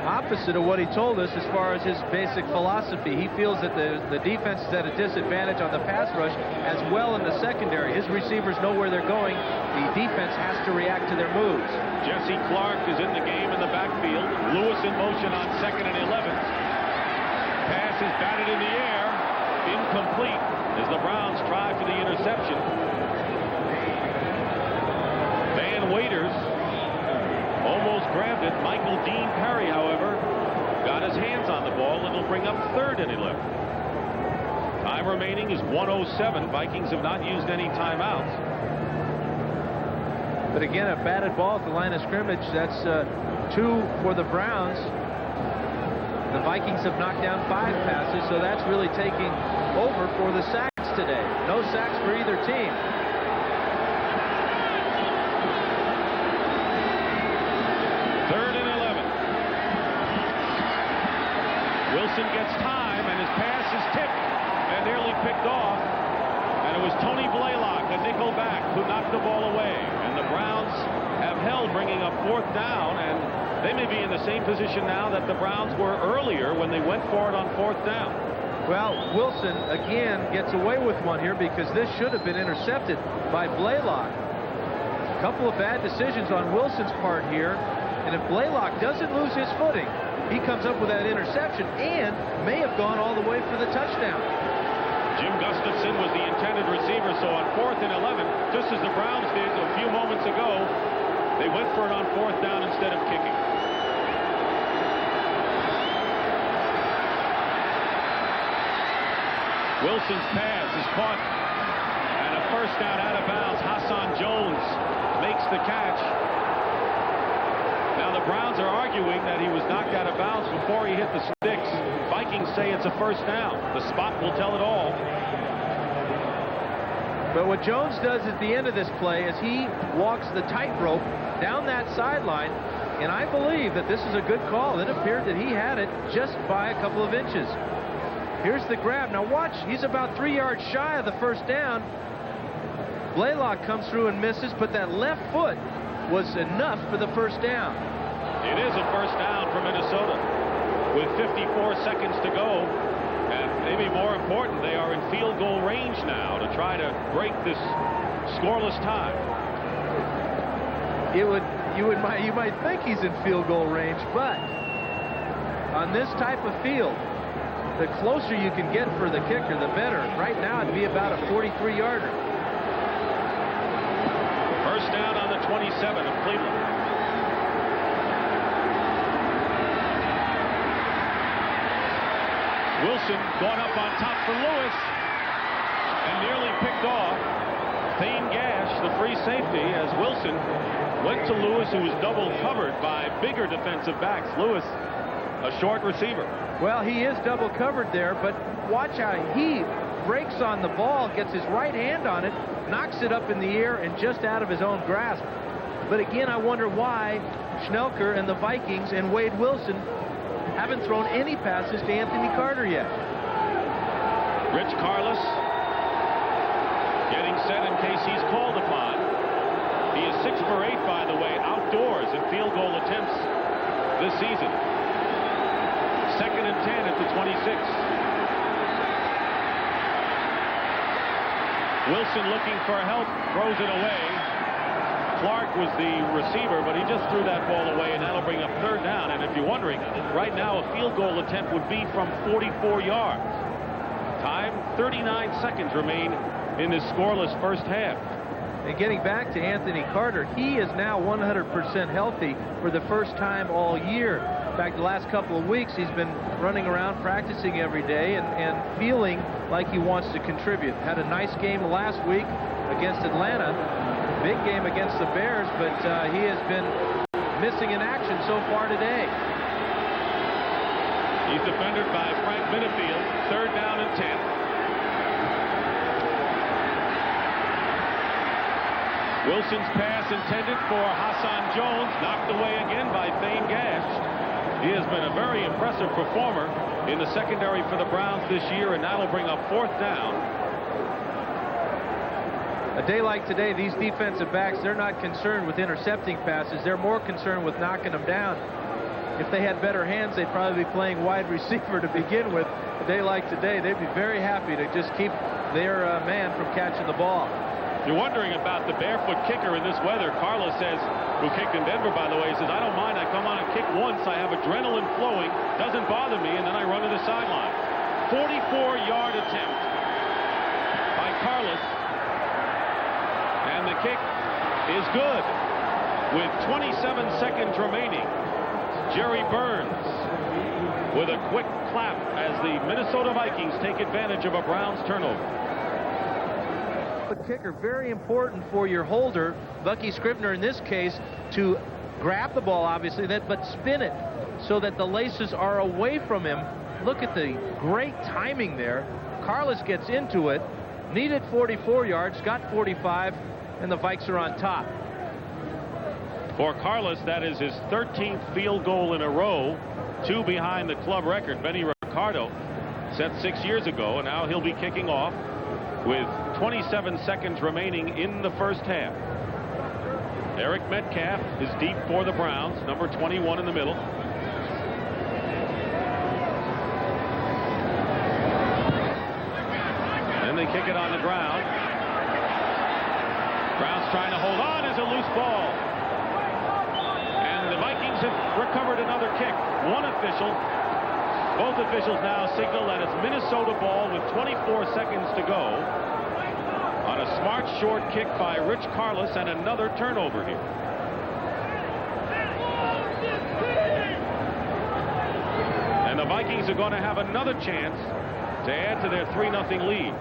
opposite of what he told us as far as his basic philosophy. He feels that the defense is at a disadvantage on the pass rush as well in the secondary. His receivers know where they're going. The defense has to react to their moves. Jesse Clark is in the game in the backfield. Lewis in motion on 2nd and 11. Pass is batted in the air. Incomplete as the Browns try for the interception. Van Waiters almost grabbed it. Michael Dean Perry, however, got his hands on the ball. It'll bring up 3rd and 11. Time remaining is 1:07. Vikings have not used any timeouts. But again, a batted ball at the line of scrimmage. That's 2 for the Browns. The Vikings have knocked down 5 passes, so that's really taking over for the sacks today. No sacks for either team. Wilson gets time, and his pass is tipped and nearly picked off. And it was Tony Blaylock, a nickel back, who knocked the ball away. And the Browns have held, bringing up 4th down, and they may be in the same position now that the Browns were earlier when they went for it on 4th down. Well, Wilson again gets away with one here because this should have been intercepted by Blaylock. A couple of bad decisions on Wilson's part here, and if Blaylock doesn't lose his footing, he comes up with that interception and may have gone all the way for the touchdown. Jim Gustafson was the intended receiver, so on 4th and 11, just as the Browns did a few moments ago, they went for it on 4th down instead of kicking. Wilson's pass is caught, and a 1st down out of bounds. Hassan Jones makes the catch. Now the Browns are arguing that he was knocked out of bounds before he hit the sticks. Vikings say it's a 1st down. The spot will tell it all. But what Jones does at the end of this play is he walks the tightrope down that sideline, and I believe that this is a good call. It appeared that he had it just by a couple of inches. Here's the grab. Now watch, he's about 3 yards shy of the 1st down. Blaylock comes through and misses, but that left foot was enough for the 1st down. It is a 1st down for Minnesota with 54 seconds to go, and maybe more important, they are in field goal range now to try to break this scoreless tie. You might think he's in field goal range, but on this type of field, the closer you can get for the kicker, the better. Right now, it'd be about a 43-yarder. 1st down on the 27 of Cleveland. Wilson going up on top for Lewis and nearly picked off. Thane Gash, the free safety, as Wilson went to Lewis, who was double covered by bigger defensive backs. Lewis, a short receiver. Well, he is double covered there, but watch how he breaks on the ball, gets his right hand on it, knocks it up in the air and just out of his own grasp. But again, I wonder why Schnelker and the Vikings and Wade Wilson haven't thrown any passes to Anthony Carter yet. Rich Carlos getting set in case he's called upon. He is 6 for 8, by the way, outdoors in field goal attempts this season. 2nd and 10 at the 26. Wilson looking for help, throws it away. Clark was the receiver, but he just threw that ball away, and that'll bring up 3rd down. And if you're wondering, right now a field goal attempt would be from 44 yards. Time, 39 seconds remain in this scoreless 1st half. And getting back to Anthony Carter, he is now 100% healthy for the first time all year. In fact, the last couple of weeks, he's been running around, practicing every day, and feeling like he wants to contribute. Had a nice game last week against Atlanta. Big game against the Bears, but he has been missing in action so far today. He's defended by Frank Minifield. 3rd down and 10. Wilson's pass intended for Hassan Jones, knocked away again by Thane Gash. He has been a very impressive performer in the secondary for the Browns this year, and that'll bring up 4th down. A day like today, these defensive backs, they're not concerned with intercepting passes. They're more concerned with knocking them down. If they had better hands, they'd probably be playing wide receiver to begin with. A day like today, they'd be very happy to just keep their man from catching the ball. You're wondering about the barefoot kicker in this weather. Carlos says, who kicked in Denver, by the way, he says, I don't mind. I come on and kick once. I have adrenaline flowing. Doesn't bother me. And then I run to the sideline. 44-yard attempt by Carlos. And the kick is good with 27 seconds remaining. Jerry Burns with a quick clap as the Minnesota Vikings take advantage of a Browns turnover. The kicker, very important for your holder, Bucky Scribner in this case, to grab the ball, obviously, but spin it so that the laces are away from him. Look at the great timing there. Carlos gets into it, needed 44 yards, got 45, and the Vikes are on top. For Carlos, that is his 13th field goal in a row, 2 behind the club record. Benny Ricardo set 6 years ago, and now he'll be kicking off with 27 seconds remaining in the first half. Eric Metcalf is deep for the Browns, number 21 in the middle. Then they kick it on the ground. Browns trying to hold on as a loose ball. And the Vikings have recovered another kick. Both officials now signal that it's Minnesota ball with 24 seconds to go on a smart short kick by Rich Carlos, and another turnover here. And the Vikings are going to have another chance to add to their 3-0 lead.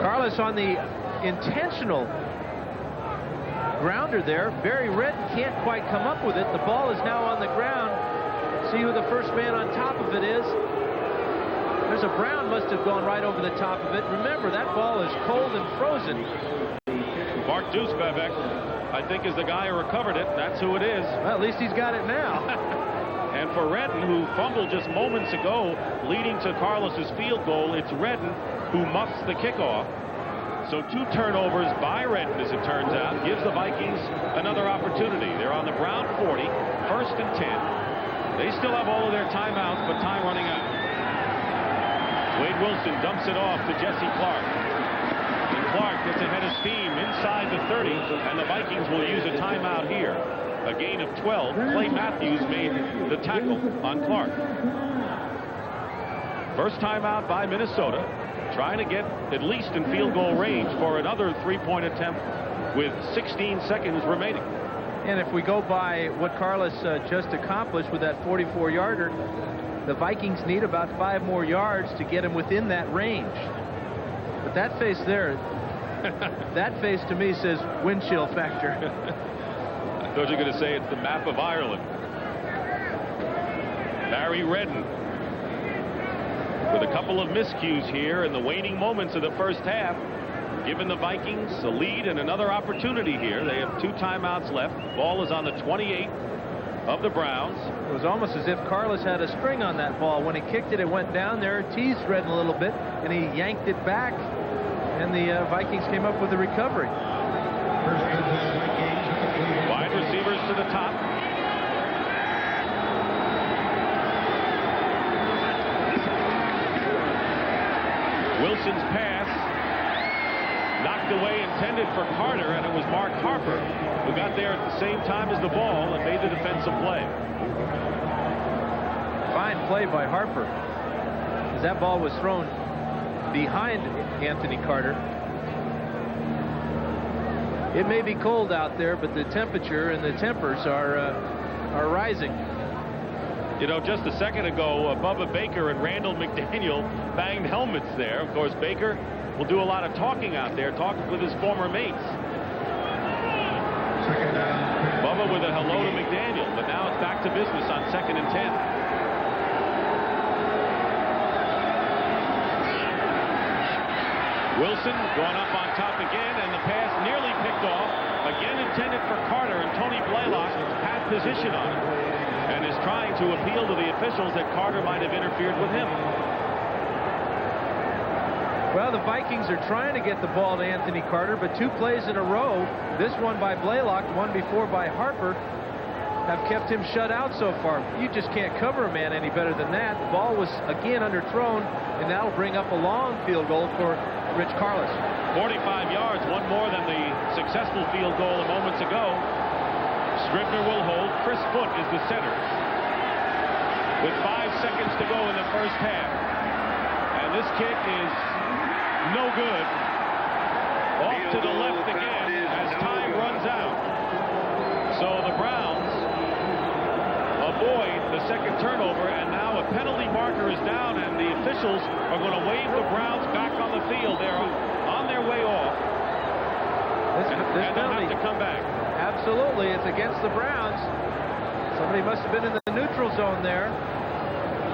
Carlos on the intentional grounder there. Barry Redden can't quite come up with it. The ball is now on the ground. See who the first man on top of it is. There's a Brown must have gone right over the top of it. Remember, that ball is cold and frozen. Mark Dusbevek, I think, is the guy who recovered it. That's who it is. Well, at least he's got it now. And for Redden, who fumbled just moments ago, leading to Carlos's field goal, it's Redden who muffs the kickoff. So 2 turnovers by Redden, as it turns out, gives the Vikings another opportunity. They're on the Brown 40, 1st and 10. They still have all of their timeouts, but time running out. Wade Wilson dumps it off to Jesse Clark. And Clark gets ahead of steam inside the 30, and the Vikings will use a timeout here. A gain of 12. Clay Matthews made the tackle on Clark. First timeout by Minnesota, trying to get at least in field goal range for another 3-point attempt with 16 seconds remaining. And if we go by what Carlos just accomplished with that 44-yarder, the Vikings need about 5 more yards to get him within that range. But that face there, that face to me says wind chill factor. I thought you were going to say it's the map of Ireland. Barry Redden with a couple of miscues here in the waning moments of the first half, giving the Vikings a lead and another opportunity here. They have 2 timeouts left. Ball is on the 28 of the Browns. It was almost as if Carlos had a string on that ball. When he kicked it, it went down there, teased Redden a little bit, and he yanked it back, and the Vikings came up with the recovery. Wide receivers to the top. Wilson's pass knocked away, intended for Carter, and it was Mark Harper who got there at the same time as the ball and made the defensive play. Fine play by Harper, as that ball was thrown behind Anthony Carter. It may be cold out there, but the temperature and the tempers are rising. You know, just a second ago, Bubba Baker and Randall McDaniel banged helmets there. Of course, Baker will do a lot of talking out there, talking with his former mates. Bubba with a hello to McDaniel, but now it's back to business on 2nd and 10. Wilson going up on top again, and the pass nearly picked off. Again intended for Carter, and Tony Blaylock had position on it and is trying to appeal to the officials that Carter might have interfered with him. Well, the Vikings are trying to get the ball to Anthony Carter, but 2 plays in a row, this one by Blaylock, one before by Harper, have kept him shut out so far. You just can't cover a man any better than that. The ball was again underthrown, and that'll bring up a long field goal for Rich Carlos. 45 yards, one more than the successful field goal a moments ago. Scribner will hold. Chris Foote is the center with 5 seconds to go in the first half. And this kick is no good. Off to the left again as time runs out. So the Browns avoid the second turnover, and now a penalty marker is down, and the officials are going to wave the Browns back on the field. They're on their way off. And they'll have to come back. Absolutely. It's against the Browns. Somebody must have been in the neutral zone there.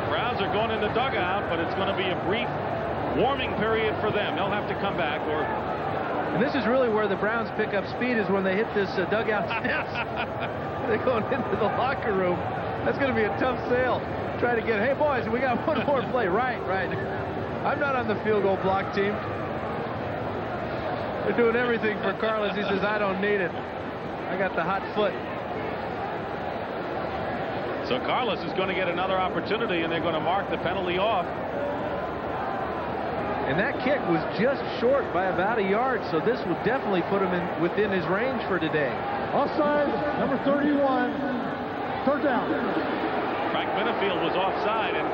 Browns are going in the dugout, but it's going to be a brief warming period for them. They'll have to come back. And this is really where the Browns pick up speed, is when they hit this dugout steps. They're going into the locker room. That's going to be a tough sale. Try to get, hey boys, we got one more play. Right. I'm not on the field goal block team. They're doing everything for Carlos. He says, I don't need it. I got the hot foot. So Carlos is going to get another opportunity, and they're going to mark the penalty off. And that kick was just short by about a yard, so this would definitely put him within his range for today. Offside, number 31, third down. Frank Minifield was offside, and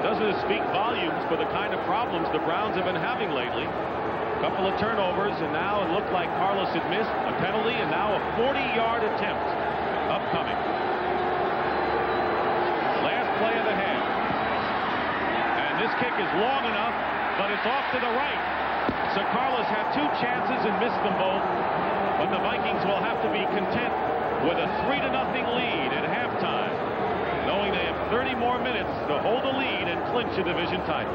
doesn't it speak volumes for the kind of problems the Browns have been having lately? A couple of turnovers, and now it looked like Carlos had missed a penalty, and now a 40-yard attempt upcoming. Last play of the half. And this kick is long enough, but it's off to the right. So Carlos had 2 chances and missed them both. But the Vikings will have to be content with a 3-0 lead at halftime, knowing they have 30 more minutes to hold a lead and clinch a division title.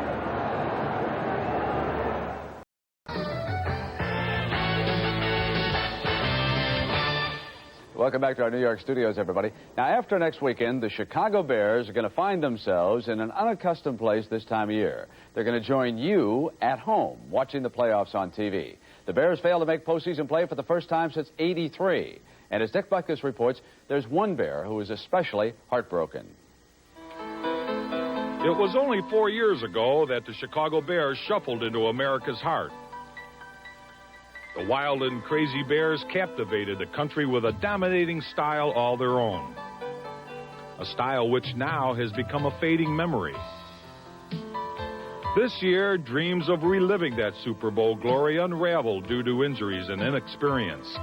Welcome back to our New York studios, everybody. Now, after next weekend, the Chicago Bears are going to find themselves in an unaccustomed place this time of year. They're going to join you at home, watching the playoffs on TV. The Bears failed to make postseason play for the first time since '83. And as Dick Butkus reports, there's one Bear who is especially heartbroken. It was only 4 years ago that the Chicago Bears shuffled into America's heart. The wild and crazy Bears captivated the country with a dominating style all their own. A style which now has become a fading memory. This year, dreams of reliving that Super Bowl glory unraveled due to injuries and inexperience.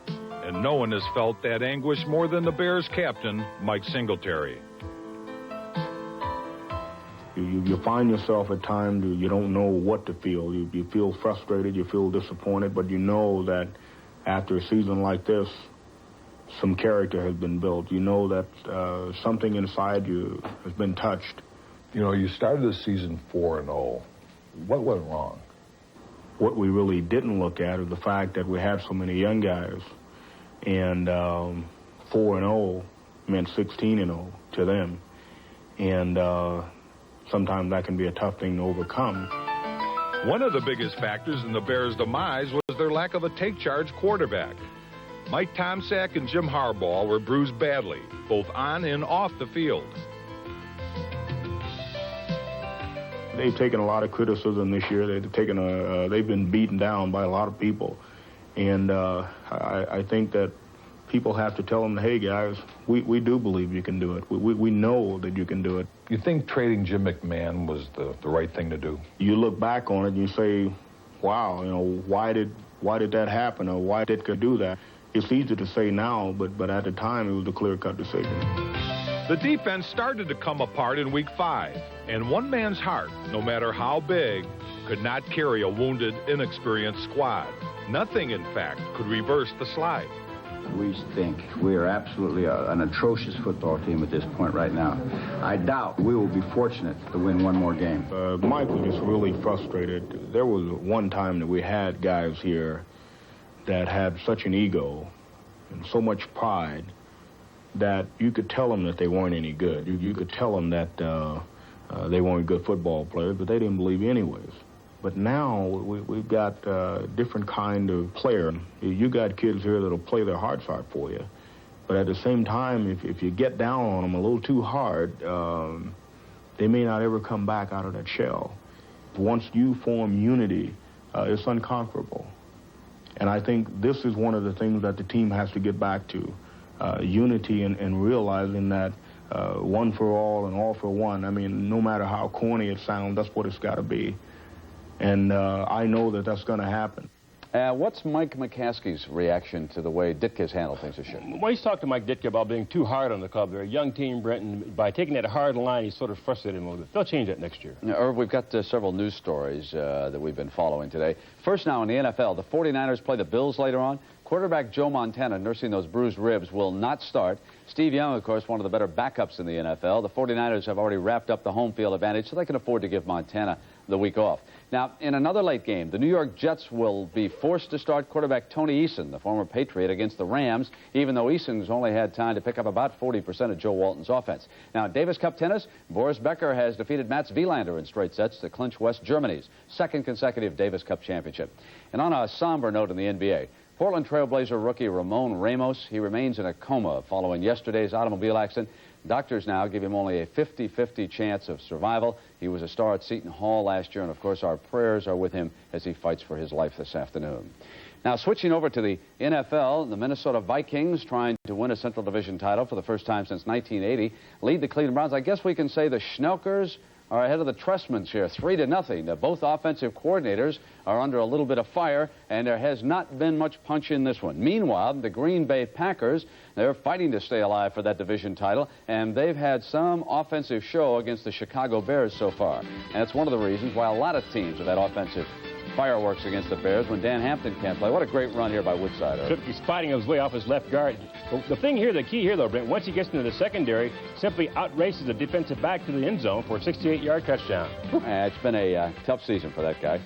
And no one has felt that anguish more than the Bears captain, Mike Singletary. You find yourself at times, you don't know what to feel. You feel frustrated, you feel disappointed, but you know that after a season like this, some character has been built. You know that something inside you has been touched. You know, you started the season 4-0. What went wrong? What we really didn't look at is the fact that we have so many young guys, and 4-0 meant 16-0 to them. And sometimes that can be a tough thing to overcome. One of the biggest factors in the Bears' demise was their lack of a take-charge quarterback. Mike Tomczak and Jim Harbaugh were bruised badly, both on and off the field. They've taken a lot of criticism this year. They've been beaten down by a lot of people. And I think that people have to tell them, hey, guys, we do believe you can do it. We know that you can do it. You think trading Jim McMahon was the right thing to do? You look back on it and you say, wow, you know, why did that happen, or why did he do that? It's easy to say now, but at the time it was a clear-cut decision. The defense started to come apart in Week 5, and one man's heart, no matter how big, could not carry a wounded, inexperienced squad. Nothing, in fact, could reverse the slide. We stink. We are absolutely an atrocious football team at this point right now. I doubt we will be fortunate to win one more game. Mike was just really frustrated. There was one time that we had guys here that had such an ego and so much pride that you could tell them that they weren't any good. You could tell them that they weren't good football players, but they didn't believe anyways. But now we've got a different kind of player. You got kids here that'll play their hearts out for you. But at the same time, if you get down on them a little too hard, they may not ever come back out of that shell. Once you form unity, it's unconquerable. And I think this is one of the things that the team has to get back to, unity and realizing that one for all and all for one. I mean, no matter how corny it sounds, that's what it's got to be. And I know that that's going to happen. What's Mike McCaskey's reaction to the way Ditka's handled things this year? Well, he's talked to Mike Ditka about being too hard on the club. They're a young team, Brent, and by taking that hard line, he's sort of frustrated him a little bit. They'll change that next year. Now, Irv, we've got several news stories that we've been following today. First now in the NFL, the 49ers play the Bills later on. Quarterback Joe Montana, nursing those bruised ribs, will not start. Steve Young, of course, one of the better backups in the NFL. The 49ers have already wrapped up the home field advantage, so they can afford to give Montana the week off. Now, in another late game, the New York Jets will be forced to start quarterback Tony Eason, the former Patriot, against the Rams, even though Eason's only had time to pick up about 40% of Joe Walton's offense. Now, Davis Cup tennis, Boris Becker has defeated Mats Wilander in straight sets to clinch West Germany's second consecutive Davis Cup championship. And on a somber note in the NBA, Portland Trailblazer rookie Ramon Ramos, he remains in a coma following yesterday's automobile accident. Doctors now give him only a 50-50 chance of survival. He was a star at Seton Hall last year, and of course our prayers are with him as he fights for his life this afternoon. Now, switching over to the NFL, the Minnesota Vikings, trying to win a Central Division title for the first time since 1980, lead the Cleveland Browns. I guess we can say the Schnelkers are ahead of the Trestmans here, 3-0. Both offensive coordinators are under a little bit of fire, and there has not been much punch in this one. Meanwhile, the Green Bay Packers, they're fighting to stay alive for that division title, and they've had some offensive show against the Chicago Bears so far. And it's one of the reasons why a lot of teams have had offensive fireworks against the Bears when Dan Hampton can't play. What a great run here by Woodside. He's fighting his way off his left guard. The thing here, the key here, though, Brent, once he gets into the secondary, simply outraces the defensive back to the end zone for a 68-yard touchdown. It's been a tough season for that guy.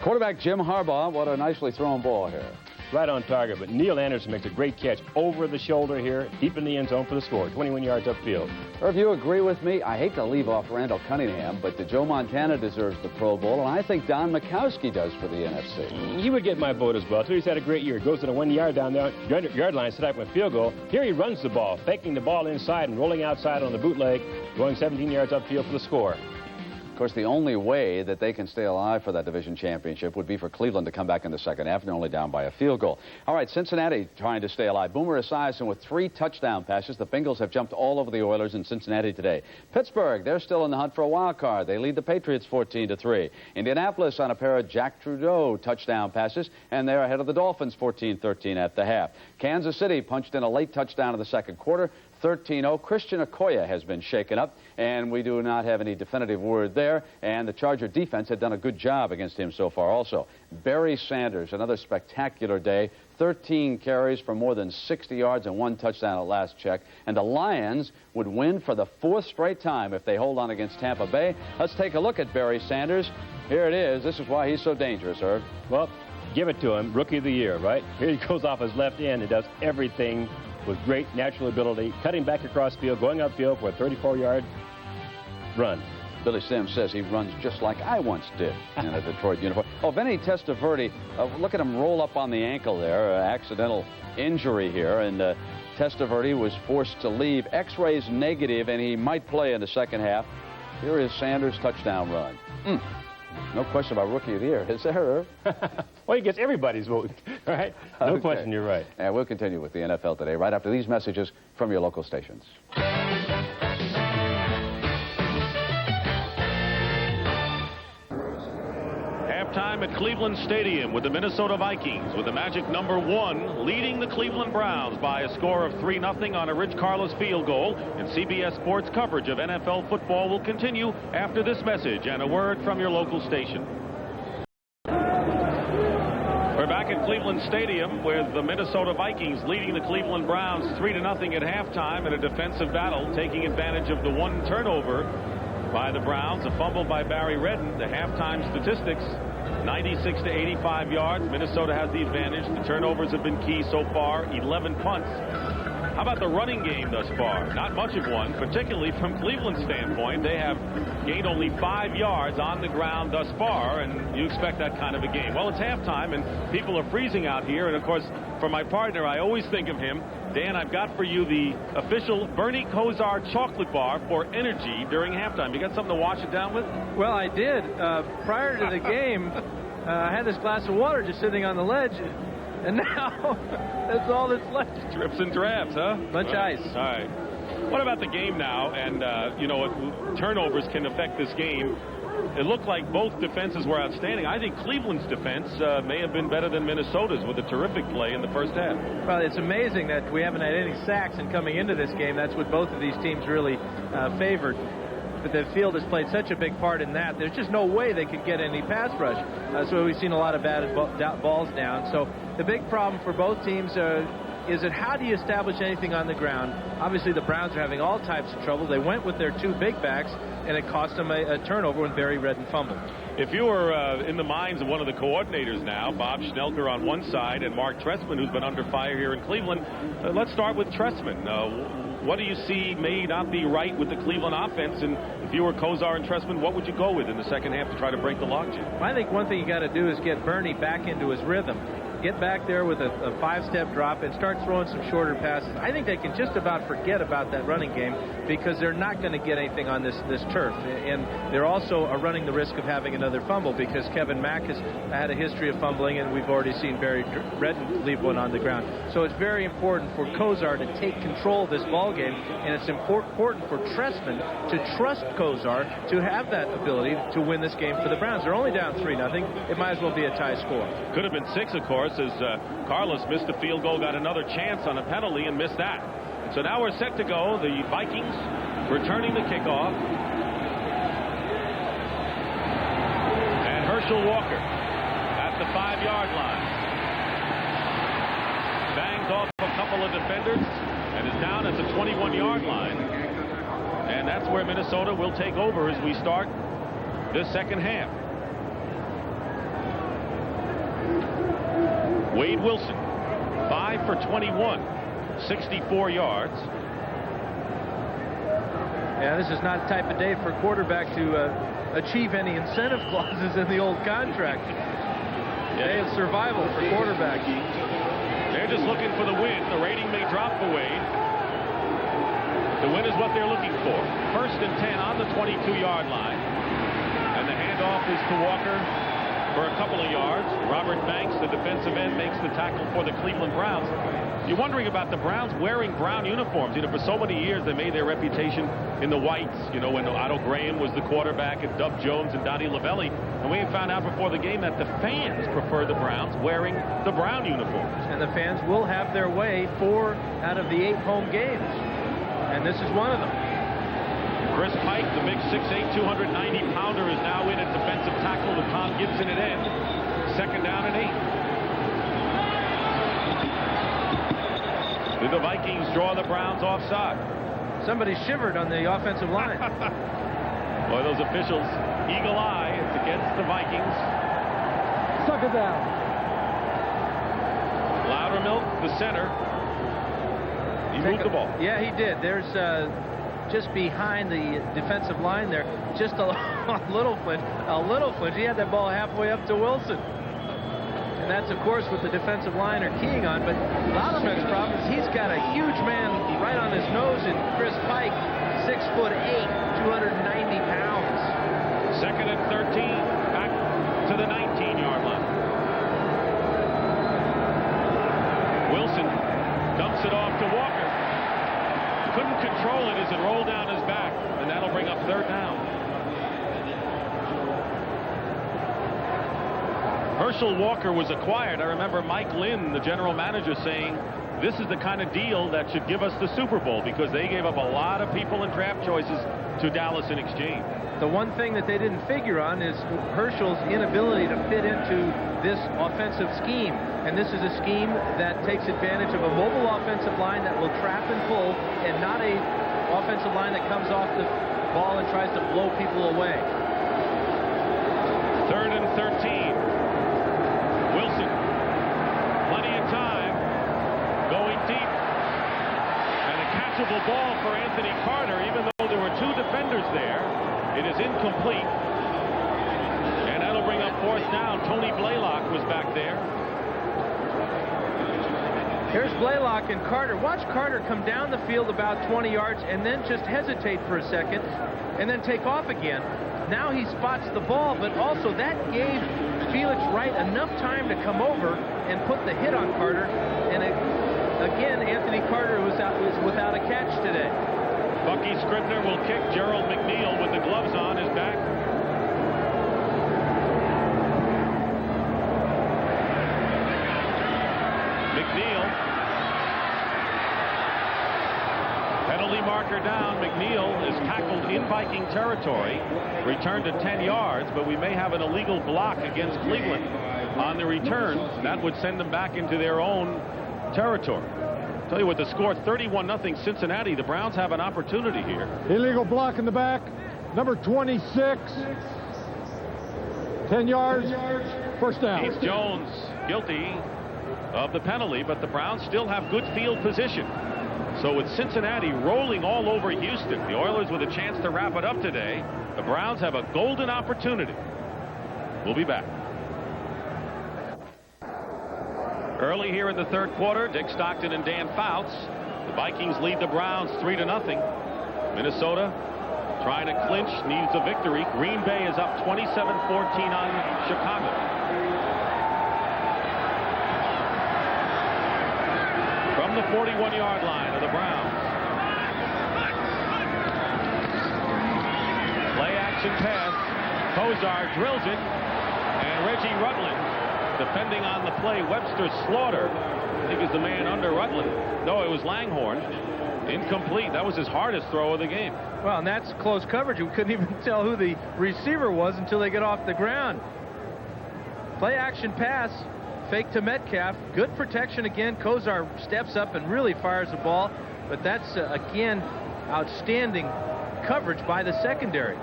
Quarterback Jim Harbaugh, what a nicely thrown ball here. Right on target, but Neil Anderson makes a great catch over the shoulder here, deep in the end zone for the score, 21 yards upfield. Irv, you agree with me? I hate to leave off Randall Cunningham, but Joe Montana deserves the Pro Bowl, and I think Don Majkowski does for the NFC. He would get my vote as well, too. He's had a great year. Goes to the 1 yard down there, yard line, set up with a field goal. Here he runs the ball, faking the ball inside and rolling outside on the bootleg, going 17 yards upfield for the score. Of course, the only way that they can stay alive for that division championship would be for Cleveland to come back in the second half, and they're only down by a field goal. All right, Cincinnati trying to stay alive. Boomer Esiason with 3 touchdown passes. The Bengals have jumped all over the Oilers in Cincinnati today. Pittsburgh, they're still in the hunt for a wild card. They lead the Patriots 14-3. Indianapolis on a pair of Jack Trudeau touchdown passes, and they're ahead of the Dolphins 14-13 at the half. Kansas City punched in a late touchdown in the second quarter. 13-0. Christian Okoye has been shaken up, and we do not have any definitive word there, and the Charger defense had done a good job against him so far also. Barry Sanders, another spectacular day, 13 carries for more than 60 yards and 1 touchdown at last check, and the Lions would win for the 4th straight time if they hold on against Tampa Bay. Let's take a look at Barry Sanders. Here it is. This is why he's so dangerous, Herb. Well, give it to him. Rookie of the year, right? Here he goes off his left end and does everything with great natural ability, cutting back across field, going upfield for a 34-yard run. Billy Sims says he runs just like I once did in a Detroit uniform. Oh, Vinny Testaverde, look at him roll up on the ankle there, accidental injury here, and Testaverde was forced to leave. X-rays negative, and he might play in the second half. Here is Sanders' touchdown run. No question about Rookie of the Year, is there? Well, he gets everybody's vote, right? No question, you're right. And we'll continue with the NFL today right after these messages from your local stations. Halftime at Cleveland Stadium with the Minnesota Vikings, with the magic number 1 leading the Cleveland Browns by a score of 3-0 on a Rich Carlos field goal. And CBS Sports coverage of NFL football will continue after this message and a word from your local station. We're back at Cleveland Cleveland Stadium with the Minnesota Vikings leading the Cleveland Browns 3-0 at halftime in a defensive battle, taking advantage of the one turnover by the Browns, a fumble by Barry Redden. The halftime statistics, 96 to 85 yards. Minnesota has the advantage. The turnovers have been key so far, 11 punts. How about the running game thus far? Not much of one, particularly from Cleveland's standpoint. They have gained only 5 yards on the ground thus far, and you expect that kind of a game. Well, it's halftime, and people are freezing out here, and of course, for my partner, I always think of him. Dan, I've got for you the official Bernie Kosar chocolate bar for energy during halftime. You got something to wash it down with? Well, I did. Prior to the game, I had this glass of water just sitting on the ledge, and now that's all that's left. Drips and drabs, huh? Much ice. All right. What about the game now? And, you know, turnovers can affect this game. It looked like both defenses were outstanding. I think Cleveland's defense may have been better than Minnesota's with a terrific play in the first half. Well, it's amazing that we haven't had any sacks, and coming into this game, that's what both of these teams really favored. But the field has played such a big part in that. There's just no way they could get any pass rush. So we've seen a lot of batted balls down. So the big problem for both teams is that how do you establish anything on the ground? Obviously, the Browns are having all types of trouble. They went with their two big backs, and it cost them a turnover when Barry Redden fumbled. If you were in the minds of one of the coordinators now, Bob Schnelker on one side and Mark Trestman, who's been under fire here in Cleveland, let's start with Trestman. What do you see may not be right with the Cleveland offense? And if you were Kosar and Trestman, what would you go with in the second half to try to break the logjam? I think one thing you got to do is get Bernie back into his rhythm. Get back there with a 5-step drop and start throwing some shorter passes. I think they can just about forget about that running game because they're not going to get anything on this turf. And they're also running the risk of having another fumble because Kevin Mack has had a history of fumbling, and we've already seen Barry Redden leave one on the ground. So it's very important for Kosar to take control of this ball game, and it's important for Trestman to trust Kosar to have that ability to win this game for the Browns. They're only down 3-0. It might as well be a tie score. Could have been 6, of course, as Carlos missed a field goal, got another chance on a penalty and missed that. So now we're set to go. The Vikings returning the kickoff. And Herschel Walker at the 5-yard line. Bangs off a couple of defenders and is down at the 21-yard line. And that's where Minnesota will take over as we start this second half. Wade Wilson, 5 for 21, 64 yards. Yeah, this is not the type of day for a quarterback to achieve any incentive clauses in the old contract. Day of survival for quarterbacks. They're just looking for the win. The rating may drop for Wade. The win is what they're looking for. 1st and 10 on the 22-yard line. And the handoff is to Walker for a couple of yards. Robert Banks, the defensive end, makes the tackle for the Cleveland Browns. You're wondering about the Browns wearing brown uniforms. You know, for so many years they made their reputation in the whites. You know, when Otto Graham was the quarterback and Dub Jones and Donnie Lavelli. And we had found out before the game that the fans prefer the Browns wearing the brown uniforms. And the fans will have their way 4 out of the 8 home games. And this is one of them. Chris Pike, the big 6'8", 290-pounder, is now in at defensive tackle with Tom Gibson at end. 2nd down and 8. Did the Vikings draw the Browns offside? Somebody shivered on the offensive line. Boy, those officials, eagle eye. It's against the Vikings. Suck it down. Loudermilk, the center. He moved the ball. Yeah, he did. There's just behind the defensive line there, just a little flinch. He had that ball halfway up to Wilson. And that's, of course, what the defensive line are keying on. But Loudermilk's problem is he's got a huge man right on his nose in Chris Pike, 6'8", 290 pounds. 2nd and 13, back to the 19-yard line. Wilson dumps it off to Walker. Couldn't control it as it rolled down his back, and that'll bring up 3rd down. Herschel Walker was acquired. I remember Mike Lynn, the general manager, saying this is the kind of deal that should give us the Super Bowl, because they gave up a lot of people and draft choices to Dallas in exchange. The one thing that they didn't figure on is Herschel's inability to fit into this offensive scheme. And this is a scheme that takes advantage of a mobile offensive line that will trap and pull, and not a offensive line that comes off the ball and tries to blow people away. 3rd and 13. Wilson. Plenty of time. Going deep. And a catchable ball for Anthony Carter, even though there were 2 defenders there. It is incomplete. And that'll bring up 4th down. Tony Blaylock was back there. Here's Blaylock and Carter. Watch Carter come down the field about 20 yards and then just hesitate for a second and then take off again. Now he spots the ball, but also that gave Felix Wright enough time to come over and put the hit on Carter. And again, Anthony Carter was without a catch today. Bucky Scribner will kick. Gerald McNeil with the gloves on is back. McNeil. Penalty marker down. McNeil is tackled in Viking territory. Returned to 10 yards, but we may have an illegal block against Cleveland on the return. That would send them back into their own territory. Tell you what, the score 31-0 Cincinnati. The Browns have an opportunity here. Illegal block in the back. Number 26. 10 yards. First down. Heath Jones guilty of the penalty, but the Browns still have good field position. So with Cincinnati rolling all over Houston, the Oilers with a chance to wrap it up today, the Browns have a golden opportunity. We'll be back. Early here in the 3rd quarter, Dick Stockton and Dan Fouts. The Vikings lead the Browns 3-0. Minnesota trying to clinch, needs a victory. Green Bay is up 27-14 on Chicago. From the 41-yard line of the Browns. Play action pass. Kozar drills it. And Reggie Rutland defending on the play. Webster Slaughter, I think, is the man under Rutland. No, it was Langhorne. Incomplete. That was his hardest throw of the game. Well, and that's close coverage. We couldn't even tell who the receiver was until they get off the ground. Play action pass. Fake to Metcalf. Good protection again. Kozar steps up and really fires the ball. But that's, again, outstanding coverage by the secondary.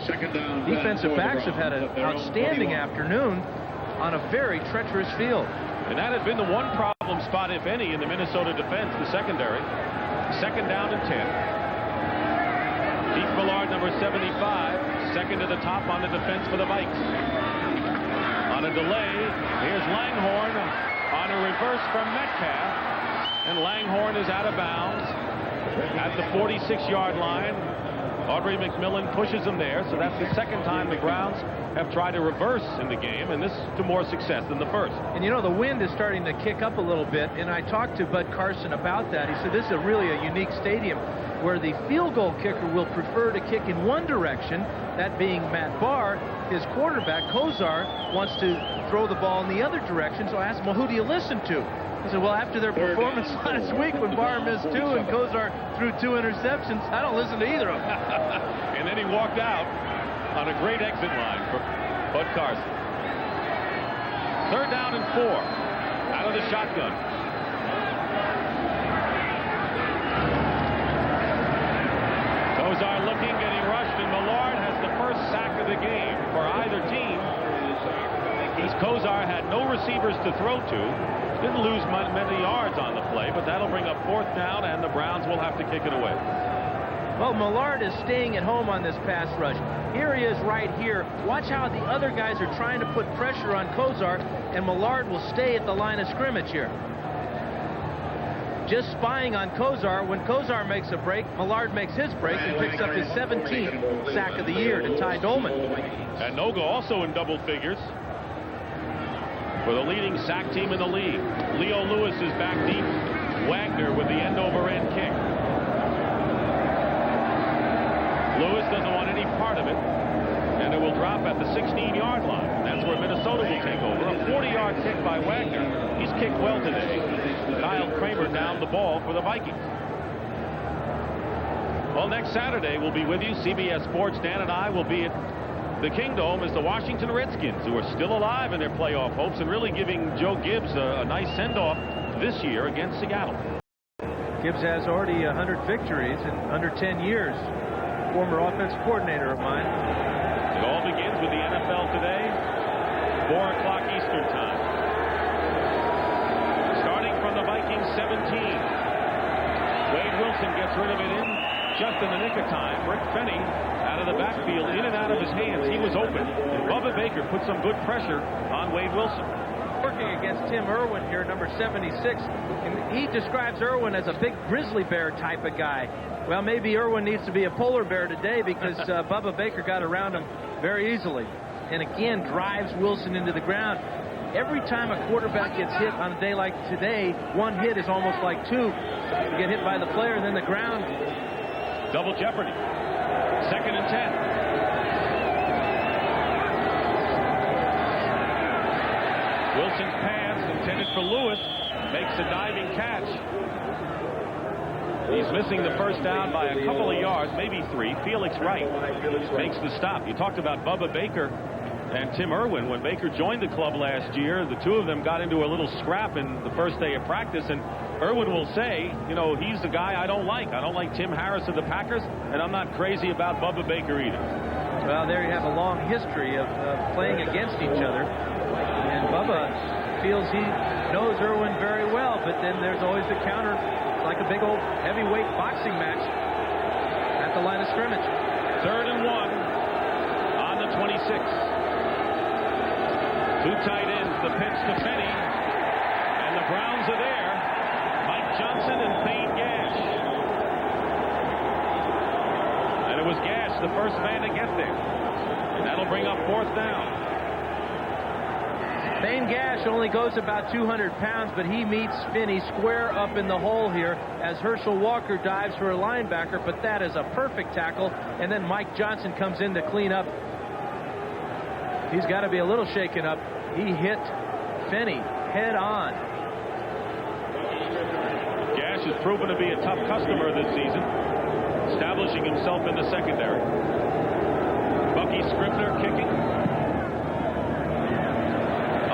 Defensive backs have had an outstanding afternoon on a very treacherous field. And that has been the one problem spot, if any, in the Minnesota defense, the secondary. 2nd down and 10. Keith Millard, number 75, second to the top on the defense for the Vikes. On a delay, here's Langhorne on a reverse from Metcalf. And Langhorne is out of bounds at the 46-yard line. Audrey McMillan pushes him there, so that's the 2nd time the Browns have tried to reverse in the game, and this to more success than the first. And you know, the wind is starting to kick up a little bit, and I talked to Bud Carson about that. He said this is really a unique stadium where the field goal kicker will prefer to kick in one direction, that being Matt Barr. His quarterback, Kozar, wants to throw the ball in the other direction, so I asked him, well, who do you listen to? He said, well, after their performance last week when Barr missed 2 and Kozar threw 2 interceptions, I don't listen to either of them. And then he walked out on a great exit line for Bud Carson. 3rd down and 4 out of the shotgun. Kozar looking, getting rushed, and Millard has the first sack of the game for either team. As Kozar had no receivers to throw to. Didn't lose many yards on the play, but that'll bring up 4th down, and the Browns will have to kick it away. Well, Millard is staying at home on this pass rush. Here he is right here. Watch how the other guys are trying to put pressure on Kozar, and Millard will stay at the line of scrimmage here. Just spying on Kozar. When Kozar makes a break, Millard makes his break and picks up his 17th sack of the year to Ty Dolman. And Noga also in double figures for the leading sack team in the league. Leo Lewis is back deep. Wagner with the end-over-end kick. Lewis doesn't want any part of it. And it will drop at the 16-yard line. That's where Minnesota will take over. A 40-yard kick by Wagner. He's kicked well today. Kyle Kramer down the ball for the Vikings. Well, next Saturday we'll be with you. CBS Sports, Dan and I will be at the Kingdome as the Washington Redskins, who are still alive in their playoff hopes and really giving Joe Gibbs a nice send-off this year against Seattle. Gibbs has already 100 victories in under 10 years. Former offensive coordinator of mine. It all begins with the NFL today, 4 o'clock Eastern time. Starting from the Vikings 17. Wade Wilson gets rid of it in just in the nick of time. Rick Fenny out of the backfield, in and out of his hands. He was open. And Bubba Baker put some good pressure on Wade Wilson. Working against Tim Irwin here, number 76. And he describes Irwin as a big grizzly bear type of guy. Well, maybe Irwin needs to be a polar bear today because Bubba Baker got around him very easily. And again, drives Wilson into the ground. Every time a quarterback gets hit on a day like today, one hit is almost like two. You get hit by the player and then the ground. Double jeopardy. 2nd and 10. Wilson's pass intended for Lewis makes a diving catch. He's missing the first down by a couple of yards, maybe 3. Felix Wright makes the stop. You talked about Bubba Baker and Tim Irwin. When Baker joined the club last year, the two of them got into a little scrap in the first day of practice, and Irwin will say, you know, he's the guy I don't like. I don't like Tim Harris of the Packers, and I'm not crazy about Bubba Baker either. Well, there you have a long history of playing against each other, and Bubba feels he knows Irwin very well, but then there's always the counter. It's like a big old heavyweight boxing match at the line of scrimmage. 3rd and 1 on the 26. 2 tight ends, the pitch to Fenny, and the Browns are there. Mike Johnson and Payne Gash. And it was Gash, the first man to get there. And that'll bring up 4th down. Payne Gash only goes about 200 pounds, but he meets Finney square up in the hole here as Herschel Walker dives for a linebacker, but that is a perfect tackle. And then Mike Johnson comes in to clean up. He's got to be a little shaken up. He hit Finney head on. Gash has proven to be a tough customer this season, establishing himself in the secondary. Bucky Scribner kicking.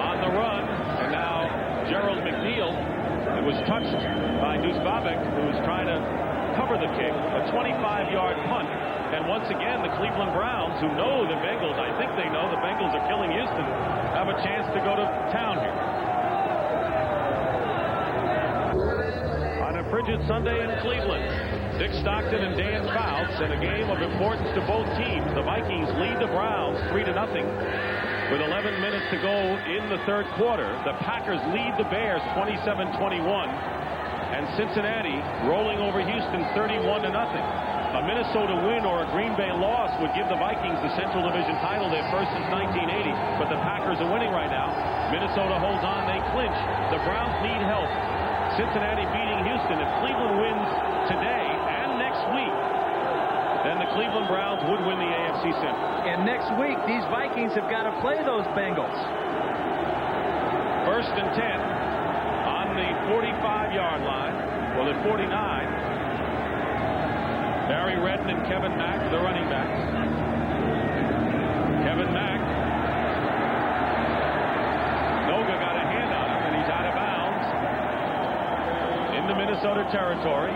On the run, and now Gerald McNeil. It was touched by Deuce Babek, who was trying to cover the kick. A 25-yard punt. And once again, the Cleveland Browns, who know the Bengals, I think they know the Bengals are killing Houston, have a chance to go to town here. On a frigid Sunday in Cleveland, Dick Stockton and Dan Fouts in a game of importance to both teams. The Vikings lead the Browns 3-0 with 11 minutes to go in the 3rd quarter. The Packers lead the Bears 27-21, and Cincinnati rolling over Houston 31-0. A Minnesota win or a Green Bay loss would give the Vikings the Central Division title, their first since 1980. But the Packers are winning right now. Minnesota holds on. They clinch. The Browns need help. Cincinnati beating Houston. If Cleveland wins today and next week, then the Cleveland Browns would win the AFC Central. And next week, these Vikings have got to play those Bengals. 1st and 10 on the 45-yard line. Well, at 49. Barry Redden and Kevin Mack, the running backs. Kevin Mack. Noga got a hand on him, and he's out of bounds in the Minnesota territory.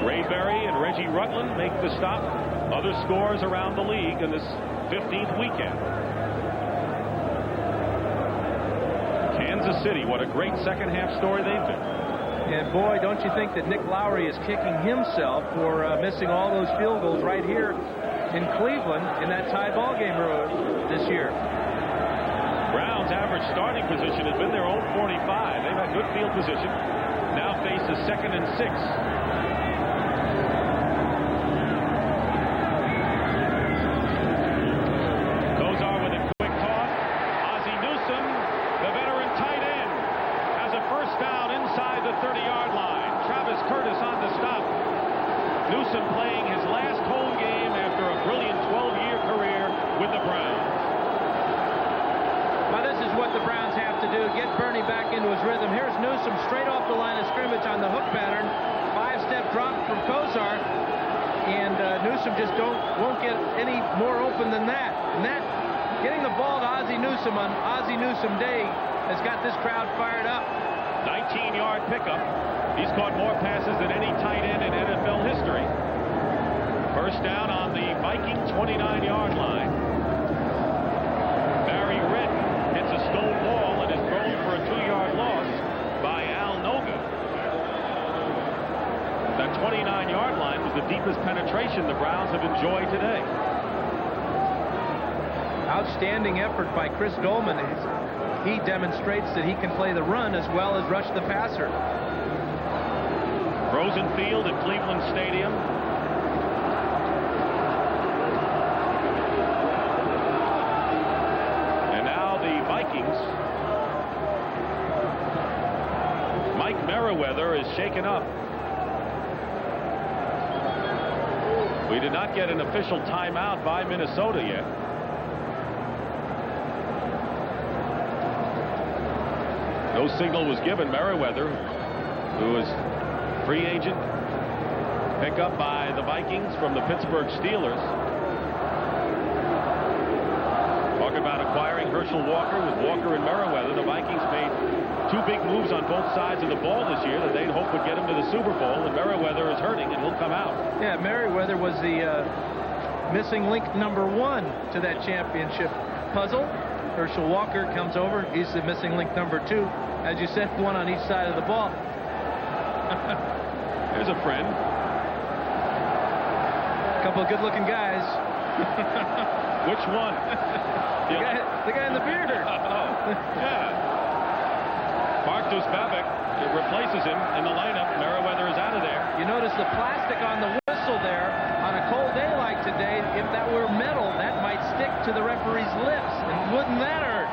Ray Berry and Reggie Rutland make the stop. Other scores around the league in this 15th weekend. Kansas City, what a great second-half story they've been. And boy, don't you think that Nick Lowry is kicking himself for missing all those field goals right here in Cleveland in that tie ball game this year. Browns' average starting position has been their own 45. They've had good field position. Now faces 2nd and 6. Kozar with a quick toss. Ozzie Newsome, the veteran tight end, has a first down inside the 30-yard line. Travis Curtis on the stop. Newsome playing his last home game after a brilliant 12-year career with the Browns. Well, this is what the Browns have to do, get Bernie back into his rhythm. Here's Newsome straight off the line of scrimmage on the hook pattern. 5-step drop from Kozar, and Newsome just won't get any more open than that. And that, getting the ball to Ozzie Newsome on Ozzie Newsome Day has got this crowd fired up. 19-yard pickup. He's caught more passes than any tight end in NFL history. First down on the Viking 29-yard line. Barry Ridden hits a stone wall and is thrown for a 2-yard loss by Al Noga. That 29-yard line was the deepest penetration the Browns have enjoyed today. Outstanding effort by Chris Dolman. He demonstrates that he can play the run as well as rush the passer. Frozen field at Cleveland Stadium. And now the Vikings. Mike Merriweather is shaken up. We did not get an official timeout by Minnesota yet. No signal was given. Merriweather, who is free agent, pick up by the Vikings from the Pittsburgh Steelers. Talk about acquiring Herschel Walker. With Walker and Merriweather, the Vikings made two big moves on both sides of the ball this year that they'd hope would get him to the Super Bowl, and Merriweather is hurting, and he'll come out. Yeah, Merriweather was the missing link number 1 to that championship puzzle. Herschel Walker comes over. He's the missing link number 2. As you said, one on each side of the ball. There's a friend. A couple of good-looking guys. Which one? The guy in the beard. Yeah. Mark Trestman replaces him in the lineup. Merriweather is out of there. You notice the plastic on the whistle there. On a cold day like today, if that were metal, that might stick to the referee's lips. And wouldn't that hurt?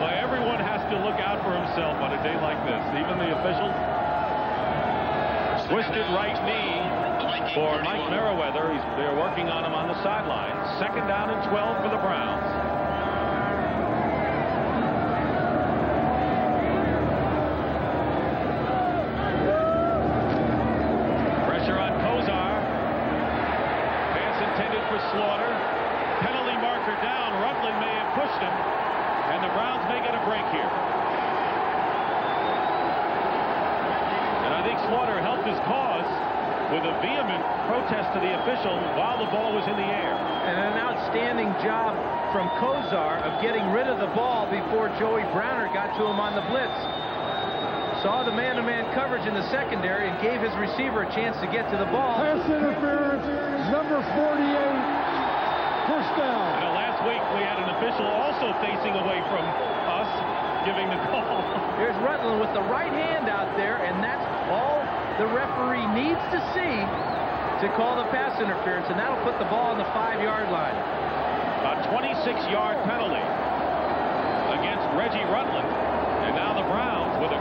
Well, everyone has to look out for himself on a day like this, even the officials. Twisted right knee for Mike Merriweather. They're working on him on the sideline. Second down and 12 for the Browns. Pressure on Kozar. Pass intended for Slaughter. Penalty marker down. Rutland may have pushed him. And the Browns may get a break here. And I think Slaughter helped his cause with a vehement protest to the official while the ball was in the air. And an outstanding job from Kozar of getting rid of the ball before Joey Browner got to him on the blitz. Saw the man-to-man coverage in the secondary and gave his receiver a chance to get to the ball. Pass interference, number 48. First down. Last week we had an official also facing away from us, giving the call. Here's Rutland with the right hand out there, and that's all the referee needs to see to call the pass interference, and that'll put the ball on the 5-yard line. A 26-yard penalty against Reggie Rutland, and now the Browns with a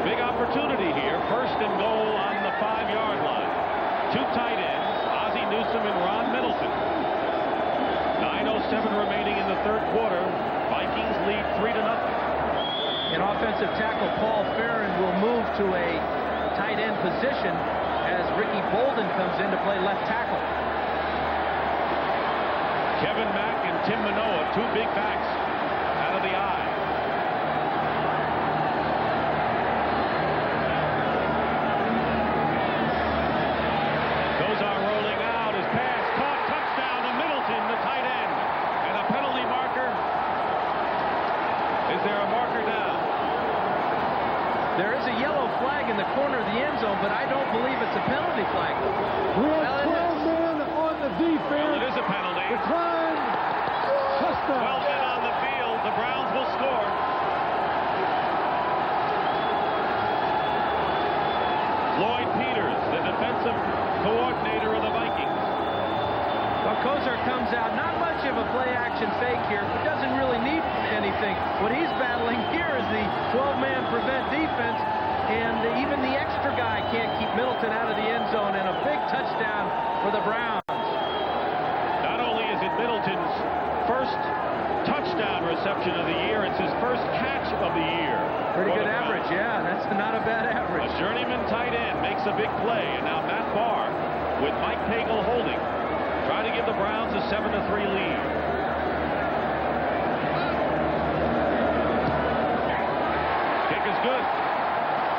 big opportunity here. First and goal on the 5-yard line. Two tight ends, Ozzie Newsome and Ron Middleton. 9:07 remaining in the third quarter. Vikings lead 3-0. And offensive tackle Paul Farron will move to a tight end position as Ricky Bolden comes in to play left tackle. Kevin Mack and Tim Manoa, two big backs out of the eye. Kozar rolling out, his pass caught, touchdown to Middleton, the tight end. And a penalty marker. Is there a marker down? There is a yellow flag in the corner of the end zone, but I don't believe it's a penalty flag. We have 12 men on the defense. Well, it is a penalty. Decline. Touchdown. 12 men on the field. The Browns will score. Lloyd Peters, the defensive coordinator of the Vikings. Well, Kozar comes out. Not much of a play-action fake here, but doesn't really need anything. What he's battling here is the 12-man prevent defense, and even the extra guy can't keep Middleton out of the end zone, and a big touchdown for the Browns. Not only is it Middleton Vikings' first touchdown reception of the year. It's his first catch of the year. Pretty good average, yeah. That's not a bad average. A journeyman tight end makes a big play, and now Matt Barr, with Mike Pagel holding, trying to give the Browns a 7-3 lead. Kick is good,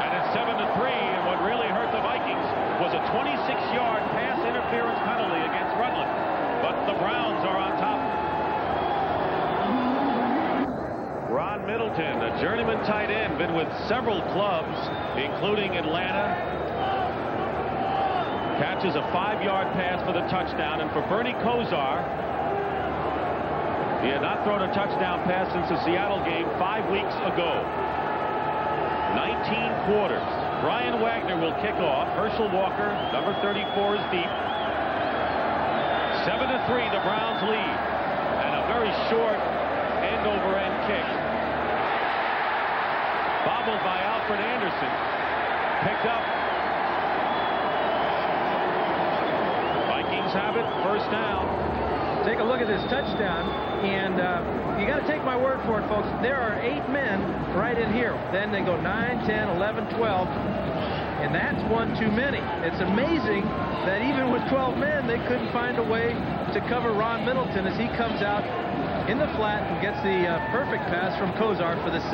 and it's 7-3. And what really hurt the Vikings was a 26-yard pass interference penalty against Rutland. But the Browns are on top. Ron Middleton, a journeyman tight end, been with several clubs, including Atlanta. Catches a 5-yard pass for the touchdown. And for Bernie Kosar, he had not thrown a touchdown pass since the Seattle game 5 weeks ago. 19 quarters. Brian Wagner will kick off. Herschel Walker, number 34, is deep. 7-3, the Browns lead. And a very short end-over-end kick. Bobbled by Alfred Anderson. Picked up. Vikings have it. First down. Take a look at this touchdown, and you got to take my word for it, folks. There are 8 men right in here. Then they go 9, 10, 11, 12, and that's one too many. It's amazing that even with 12 men, they couldn't find a way to cover Ron Middleton as he comes out in the flat and gets the perfect pass from Kosar for the 6.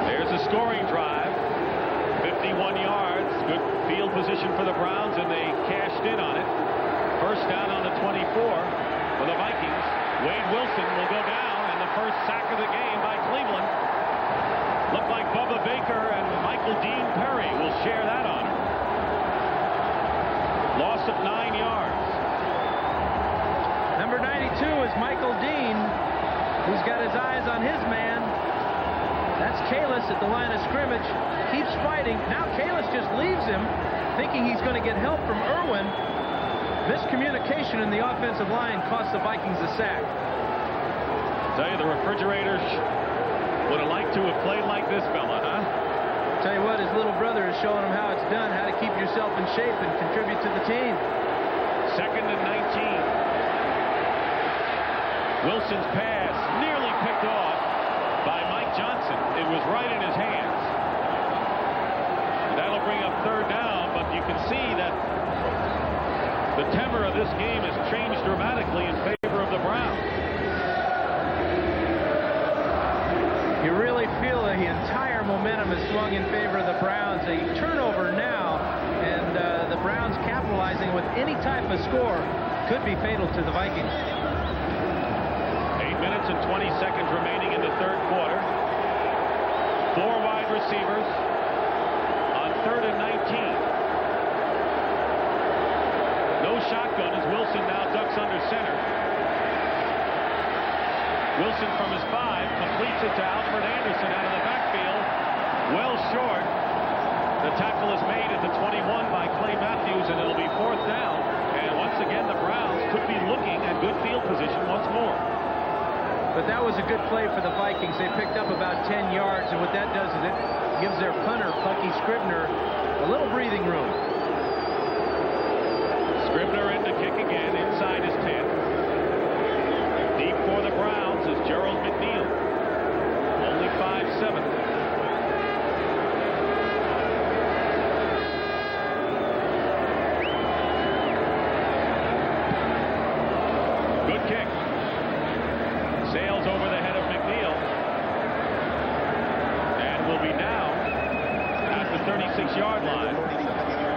There's a scoring drive. 51 yards. Good field position for the Browns, and they cashed in on it. First down on the 24 for the Vikings. Wade Wilson will go down, and the first sack of the game by Cleveland. Looked like Bubba Baker and Michael Dean Perry will share that honor. Loss of 9 yards. Number 92 is Michael Dean, who's got his eyes on his man. That's Kalis at the line of scrimmage. Keeps fighting. Now Kalis just leaves him, thinking he's going to get help from Irwin. Miscommunication in the offensive line cost the Vikings a sack. Tell you, the refrigerator would have liked to have played like this fella, huh? Tell you what, his little brother is showing him how it's done, how to keep yourself in shape and contribute to the team. 2nd and 19. Wilson's pass nearly picked off by Mike Johnson. It was right in his hands. And that'll bring up 3rd down, but you can see that the tenor of this game has changed dramatically in favor of the Browns. You really feel the entire momentum has swung in favor of the Browns. A turnover now, and the Browns capitalizing with any type of score could be fatal to the Vikings. 8 minutes and 20 seconds remaining in the 3rd quarter. 4 wide receivers on 3rd and 19. No shotgun as Wilson now ducks under center. Wilson from his 5 completes it to Alfred Anderson out of the backfield. Well short. The tackle is made at the 21 by Clay Matthews, and it'll be 4th down. And once again, the Browns could be looking at good field position once more. But that was a good play for the Vikings. They picked up about 10 yards, and what that does is it gives their punter, Bucky Scribner, a little breathing room. Scribner in to kick again inside his 10. Deep for the Browns is Gerald McNeil. Only 5'7". Good kick. Sails over the head of McNeil. And will be down at the 36-yard line.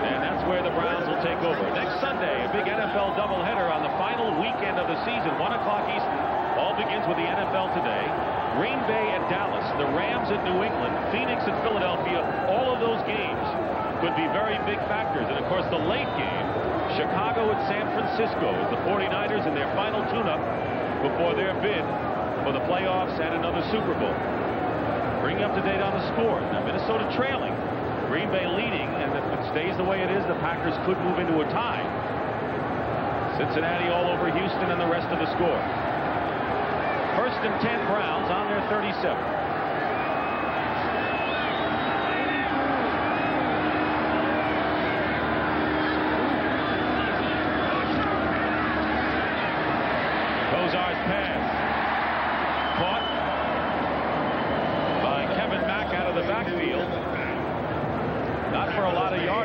And that's where the Browns will take over. Next Sunday, a big NFL doubleheader on the final weekend of the season, 1 o'clock Eastern. All begins with the NFL today. Green Bay at Dallas, the Rams at New England, Phoenix at Philadelphia. All of those games could be very big factors. And, of course, the late game, Chicago at San Francisco, the 49ers in their final tune-up before their bid for the playoffs and another Super Bowl. Bring you up to date on the score. Now, Minnesota trailing. Green Bay leading, and if it stays the way it is, the Packers could move into a tie. Cincinnati all over Houston and the rest of the score. 1st and 10 Browns on their 37.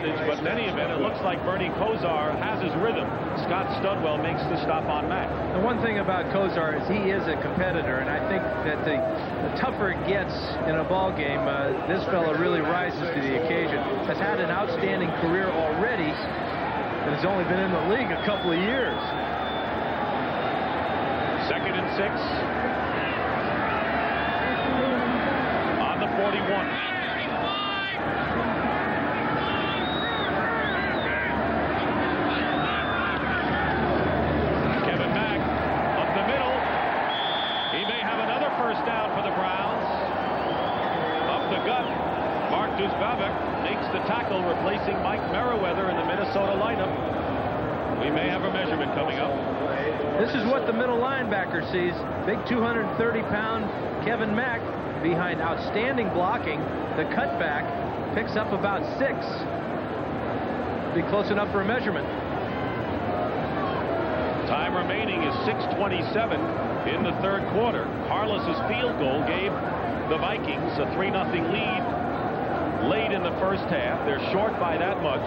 yardage, but in any event, it looks like Bernie Kosar has his rhythm. Scott Studwell makes the stop on Mack. The one thing about Kosar is he is a competitor, and I think that the tougher it gets in a ball game, this fella really rises to the occasion. Has had an outstanding career already, and has only been in the league a couple of years. 2nd and 6. On the 41. Makes the tackle, replacing Mike Merriweather in the Minnesota lineup. We may have a measurement coming up. This is what the middle linebacker sees. Big 230-pound Kevin Mack behind outstanding blocking. The cutback picks up about 6. Be close enough for a measurement. Time remaining is 6:27 in the 3rd quarter. Carlos's field goal gave the Vikings a 3-0 lead. Late in the first half. They're short by that much.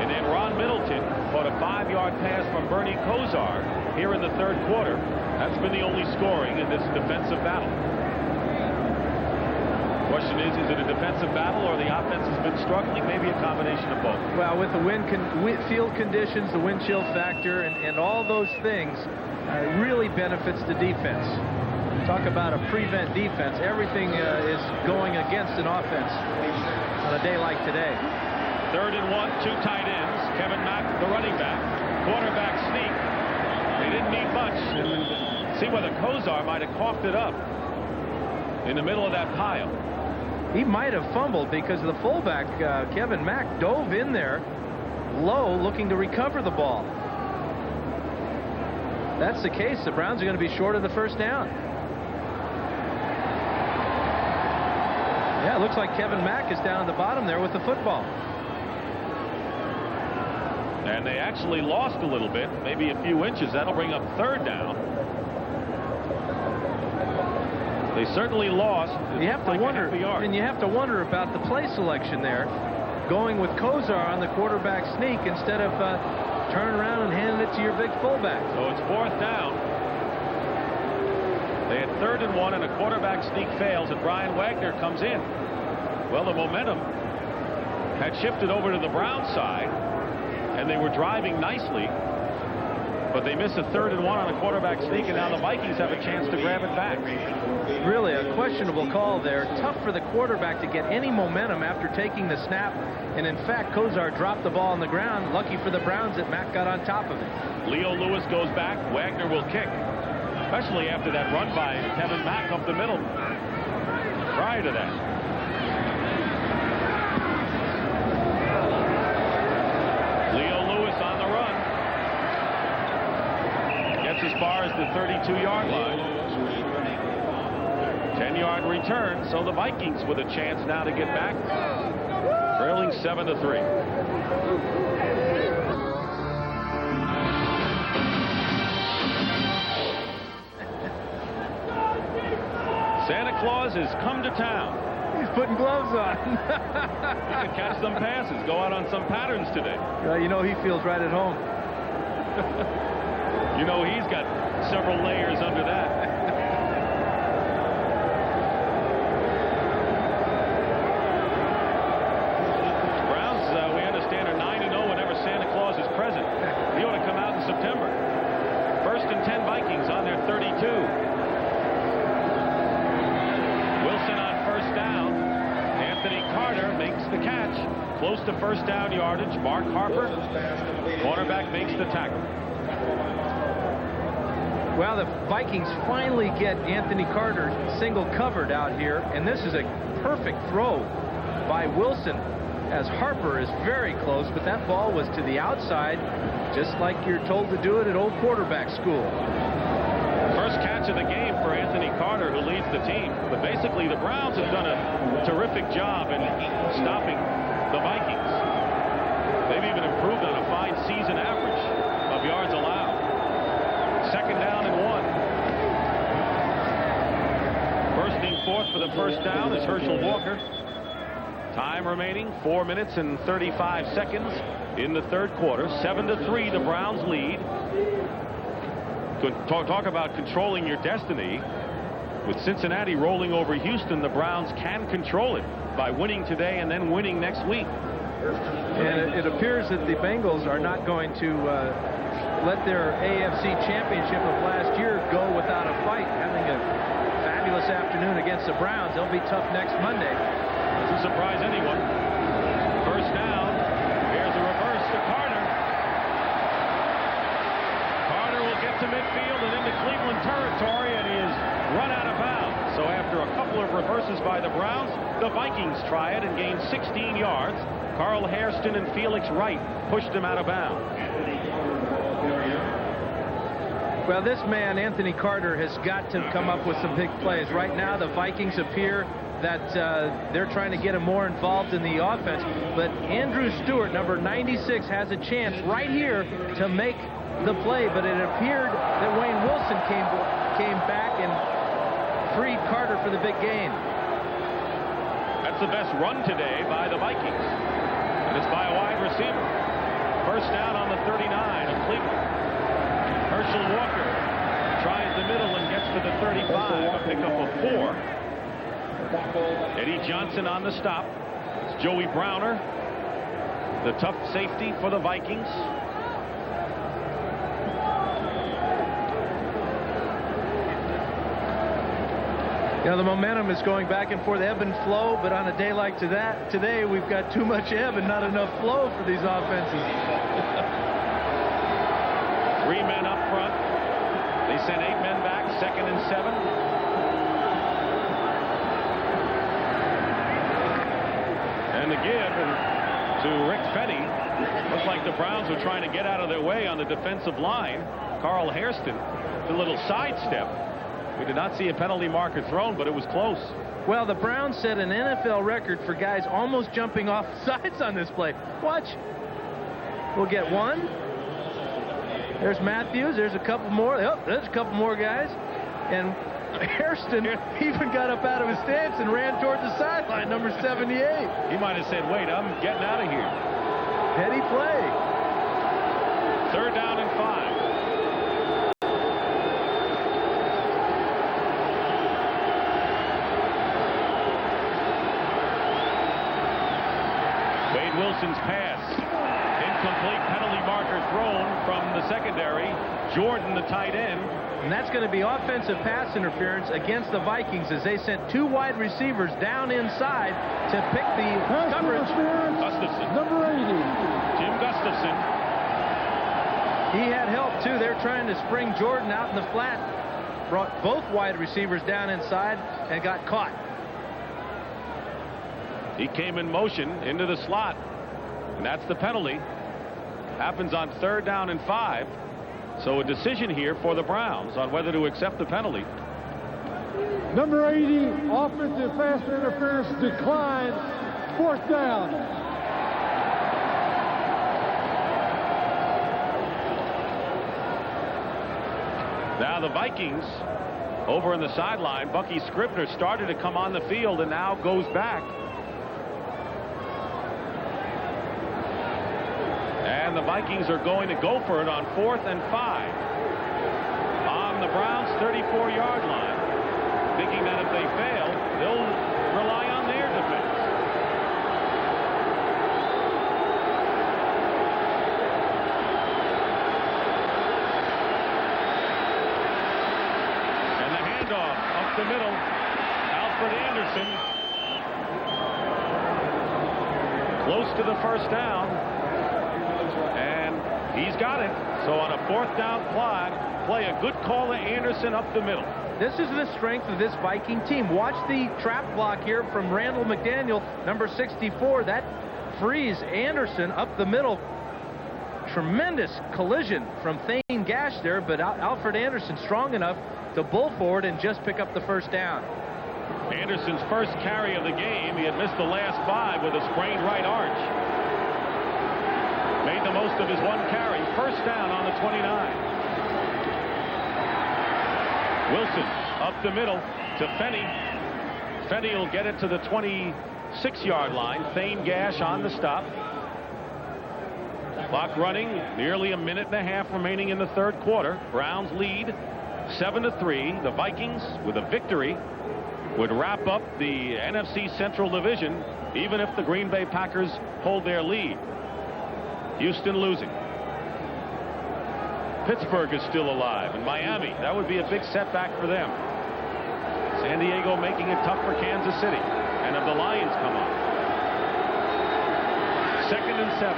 And then Ron Middleton caught a 5-yard pass from Bernie Kosar here in the 3rd quarter. That's been the only scoring in this defensive battle. Question is it a defensive battle or the offense has been struggling? Maybe a combination of both. Well, with the field conditions, the wind chill factor, and all those things really benefits the defense. Talk about a prevent defense. Everything is going against an offense on a day like today. 3rd and 1, 2 tight ends. Kevin Mack, the running back. Quarterback sneak. They didn't need much. See whether Kosar might have coughed it up in the middle of that pile. He might have fumbled because the fullback, Kevin Mack, dove in there low looking to recover the ball. That's the case. The Browns are going to be short of the 1st down. Yeah, it looks like Kevin Mack is down at the bottom there with the football. And they actually lost a little bit, maybe a few inches. That'll bring up 3rd down. They certainly lost. You have to wonder, and you have to wonder about the play selection there, going with Kosar on the quarterback sneak instead of turning around and handing it to your big fullback. So it's 4th down. They had 3rd and 1, and a quarterback sneak fails, and Brian Wagner comes in. Well, the momentum had shifted over to the Browns side, and they were driving nicely, but they missed a 3rd and 1 on a quarterback sneak, and now the Vikings have a chance to grab it back. Really a questionable call there. Tough for the quarterback to get any momentum after taking the snap, and in fact, Kosar dropped the ball on the ground. Lucky for the Browns that Mack got on top of it. Leo Lewis goes back. Wagner will kick. Especially after that run by Kevin Mack up the middle. Prior to that. Leo Lewis on the run. Gets as far as the 32-yard line. 10-yard return, so the Vikings with a chance now to get back. Trailing 7-3. Santa Claus has come to town. He's putting gloves on. He can catch some passes, go out on some patterns today. You know he feels right at home. You know he's got several layers under that. Browns, we understand, are 9-0 whenever Santa Claus is present. He ought to come out in September. 1st and 10 Vikings on their 32. Anthony Carter makes the catch. Close to 1st down yardage. Mark Harper, cornerback, makes the tackle. Well, the Vikings finally get Anthony Carter single covered out here, and this is a perfect throw by Wilson as Harper is very close, but that ball was to the outside, just like you're told to do it at old quarterback school. First catch of the game for Anthony Carter, who leads the team. But basically, the Browns have done a terrific job in stopping the Vikings. They've even improved on a fine season average of yards allowed. 2nd down and 1. Bursting forth for the 1st down is Herschel Walker. Time remaining 4 minutes and 35 seconds in the third quarter. 7-3 the Browns lead. Talk about controlling your destiny. With Cincinnati rolling over Houston, the Browns can control it by winning today and then winning next week. And it appears that the Bengals are not going to let their AFC championship of last year go without a fight. Having a fabulous afternoon against the Browns, they'll be tough next Monday. Doesn't surprise anyone. First down. Here's a reverse to Carter. Carter will get to midfield and into Cleveland territory, and he is run out of bounds. So after a couple of reverses by the Browns, the Vikings try it and gain 16 yards. Carl Hairston and Felix Wright pushed him out of bounds. Well, this man, Anthony Carter, has got to come up with some big plays. Right now, the Vikings appear that they're trying to get him more involved in the offense. But Andrew Stewart, number 96, has a chance right here to make the play. But it appeared that Wayne Wilson came back and freed Carter for the big gain. That's the best run today by the Vikings. And it's by a wide receiver. First down on the 39 of Cleveland. Herschel Walker tries the middle and gets to the 35. A pickup of 4. Eddie Johnson on the stop. It's Joey Browner, the tough safety for the Vikings. You know, the momentum is going back and forth, ebb and flow, but on a day like today, we've got too much ebb and not enough flow for these offenses. 3 men up front. They sent 8 men back, 2nd and 7. And the give to Rick Fenny. Looks like the Browns were trying to get out of their way on the defensive line. Carl Hairston, a little sidestep. We did not see a penalty marker thrown, but it was close. Well, the Browns set an NFL record for guys almost jumping off sides on this play. Watch. We'll get one. There's Matthews. There's a couple more. Oh, there's a couple more guys. And Hairston even got up out of his stance and ran toward the sideline, number 78. He might have said, wait, I'm getting out of here. Heady play. 3rd down and 5. Wilson's pass. Incomplete, penalty marker thrown from the secondary. Jordan, the tight end. And that's going to be offensive pass interference against the Vikings as they sent 2 wide receivers down inside to pick the coverage. Gustafson. Number 80. Jim Gustafson. He had help, too. They're trying to spring Jordan out in the flat. Brought both wide receivers down inside and got caught. He came in motion into the slot, and that's the penalty. Happens on 3rd down and 5. So a decision here for the Browns on whether to accept the penalty. Number 80, offensive pass interference declined. 4th down. Now the Vikings over in the sideline. Bucky Scribner started to come on the field and now goes back. And the Vikings are going to go for it on 4th and 5. On the Browns' 34-yard line. Thinking that if they fail, they'll rely on their defense. And the handoff up the middle. Alfred Anderson. Close to the first down. He's got it. So on a 4th down play, a good call to Anderson up the middle. This is the strength of this Viking team. Watch the trap block here from Randall McDaniel, number 64. That frees Anderson up the middle. Tremendous collision from Thane Gash there, but Alfred Anderson strong enough to bull forward and just pick up the first down. Anderson's first carry of the game. He had missed the last 5 with a sprained right arch. Made the most of his 1 carry. First down on the 29. Wilson up the middle to Fenny. Fenny will get it to the 27. 6-yard line. Thane Gash on the stop. Clock running, nearly a minute and a half remaining in the third quarter. Browns lead 7-3. The Vikings, with a victory, would wrap up the NFC Central Division, even if the Green Bay Packers hold their lead. Houston losing. Pittsburgh is still alive, and Miami, that would be a big setback for them. San Diego making it tough for Kansas City. And if the Lions come on. 2nd and 7.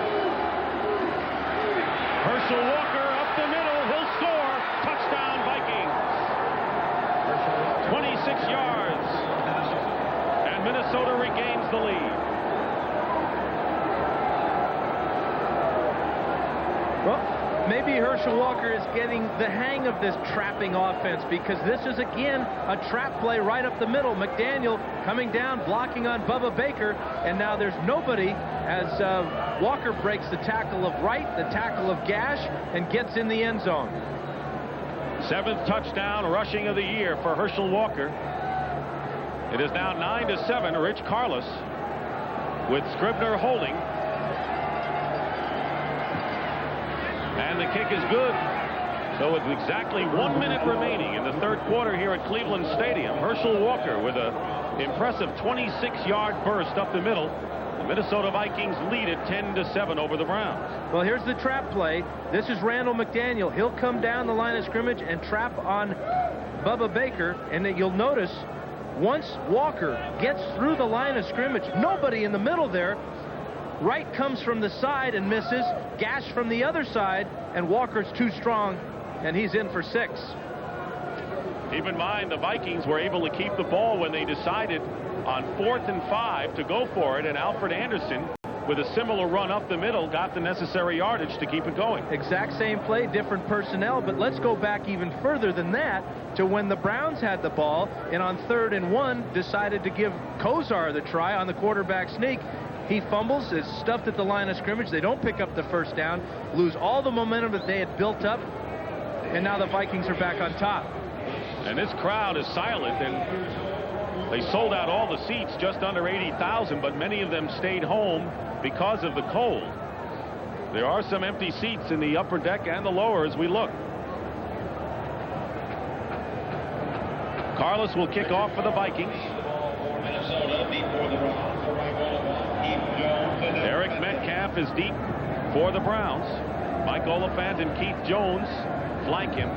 Herschel Walker up the middle. He'll score. Touchdown, Vikings. 26 yards. And Minnesota regains the lead. Well, maybe Herschel Walker is getting the hang of this trapping offense, because this is, again, a trap play right up the middle. McDaniel coming down, blocking on Bubba Baker, and now there's nobody as Walker breaks the tackle of Wright, the tackle of Gash, and gets in the end zone. 7th touchdown rushing of the year for Herschel Walker. It is now 9-7. Rich Carlos with Scribner holding. And the kick is good. So with exactly 1 minute remaining in the third quarter here at Cleveland Stadium, Herschel Walker with an impressive 26-yard burst up the middle. The Minnesota Vikings lead it 10-7 over the Browns. Well, here's the trap play. This is Randall McDaniel. He'll come down the line of scrimmage and trap on Bubba Baker, and then you'll notice once Walker gets through the line of scrimmage, nobody in the middle there. Wright comes from the side and misses. Gash from the other side, and Walker's too strong, and he's in for 6. Keep in mind, the Vikings were able to keep the ball when they decided on 4th and 5 to go for it, and Alfred Anderson, with a similar run up the middle, got the necessary yardage to keep it going. Exact same play, different personnel, but let's go back even further than that to when the Browns had the ball and on 3rd and 1 decided to give Kozar the try on the quarterback sneak. He fumbles, is stuffed at the line of scrimmage. They don't pick up the first down, lose all the momentum that they had built up, and now the Vikings are back on top. And this crowd is silent, and they sold out all the seats, just under 80,000, but many of them stayed home because of the cold. There are some empty seats in the upper deck and the lower as we look. Carlos will kick off for the Vikings. Eric Metcalf is deep for the Browns. Mike Oliphant and Keith Jones flank him.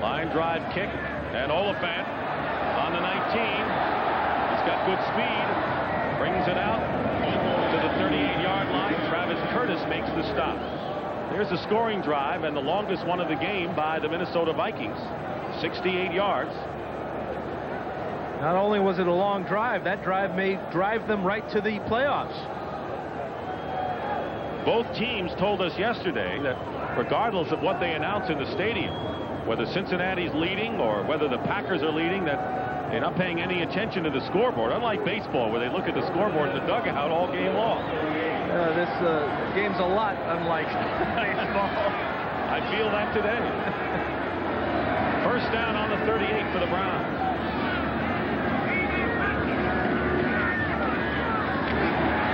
Line drive kick, and Oliphant on the 19. He's got good speed. Brings it out to the 38-yard line. Travis Curtis makes the stop. There's a scoring drive, and the longest one of the game by the Minnesota Vikings. 68 yards. Not only was it a long drive, that drive may drive them right to the playoffs. Both teams told us yesterday that regardless of what they announce in the stadium, whether Cincinnati's leading or whether the Packers are leading, that they're not paying any attention to the scoreboard, unlike baseball where they look at the scoreboard in the dugout all game long. This game's a lot unlike baseball. I feel that today. First down on the 38 for the Browns.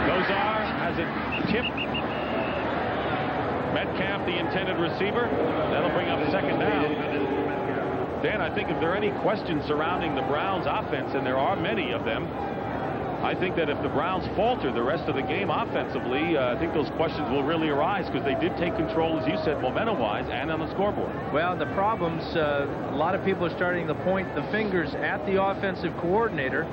Kozar has it tipped. Metcalf, the intended receiver. That'll bring up 2nd down. Dan, I think if there are any questions surrounding the Browns offense, and there are many of them, I think that if the Browns falter the rest of the game offensively, I think those questions will really arise, because they did take control, as you said, momentum-wise and on the scoreboard. Well, the problems, a lot of people are starting to point the fingers at the offensive coordinator,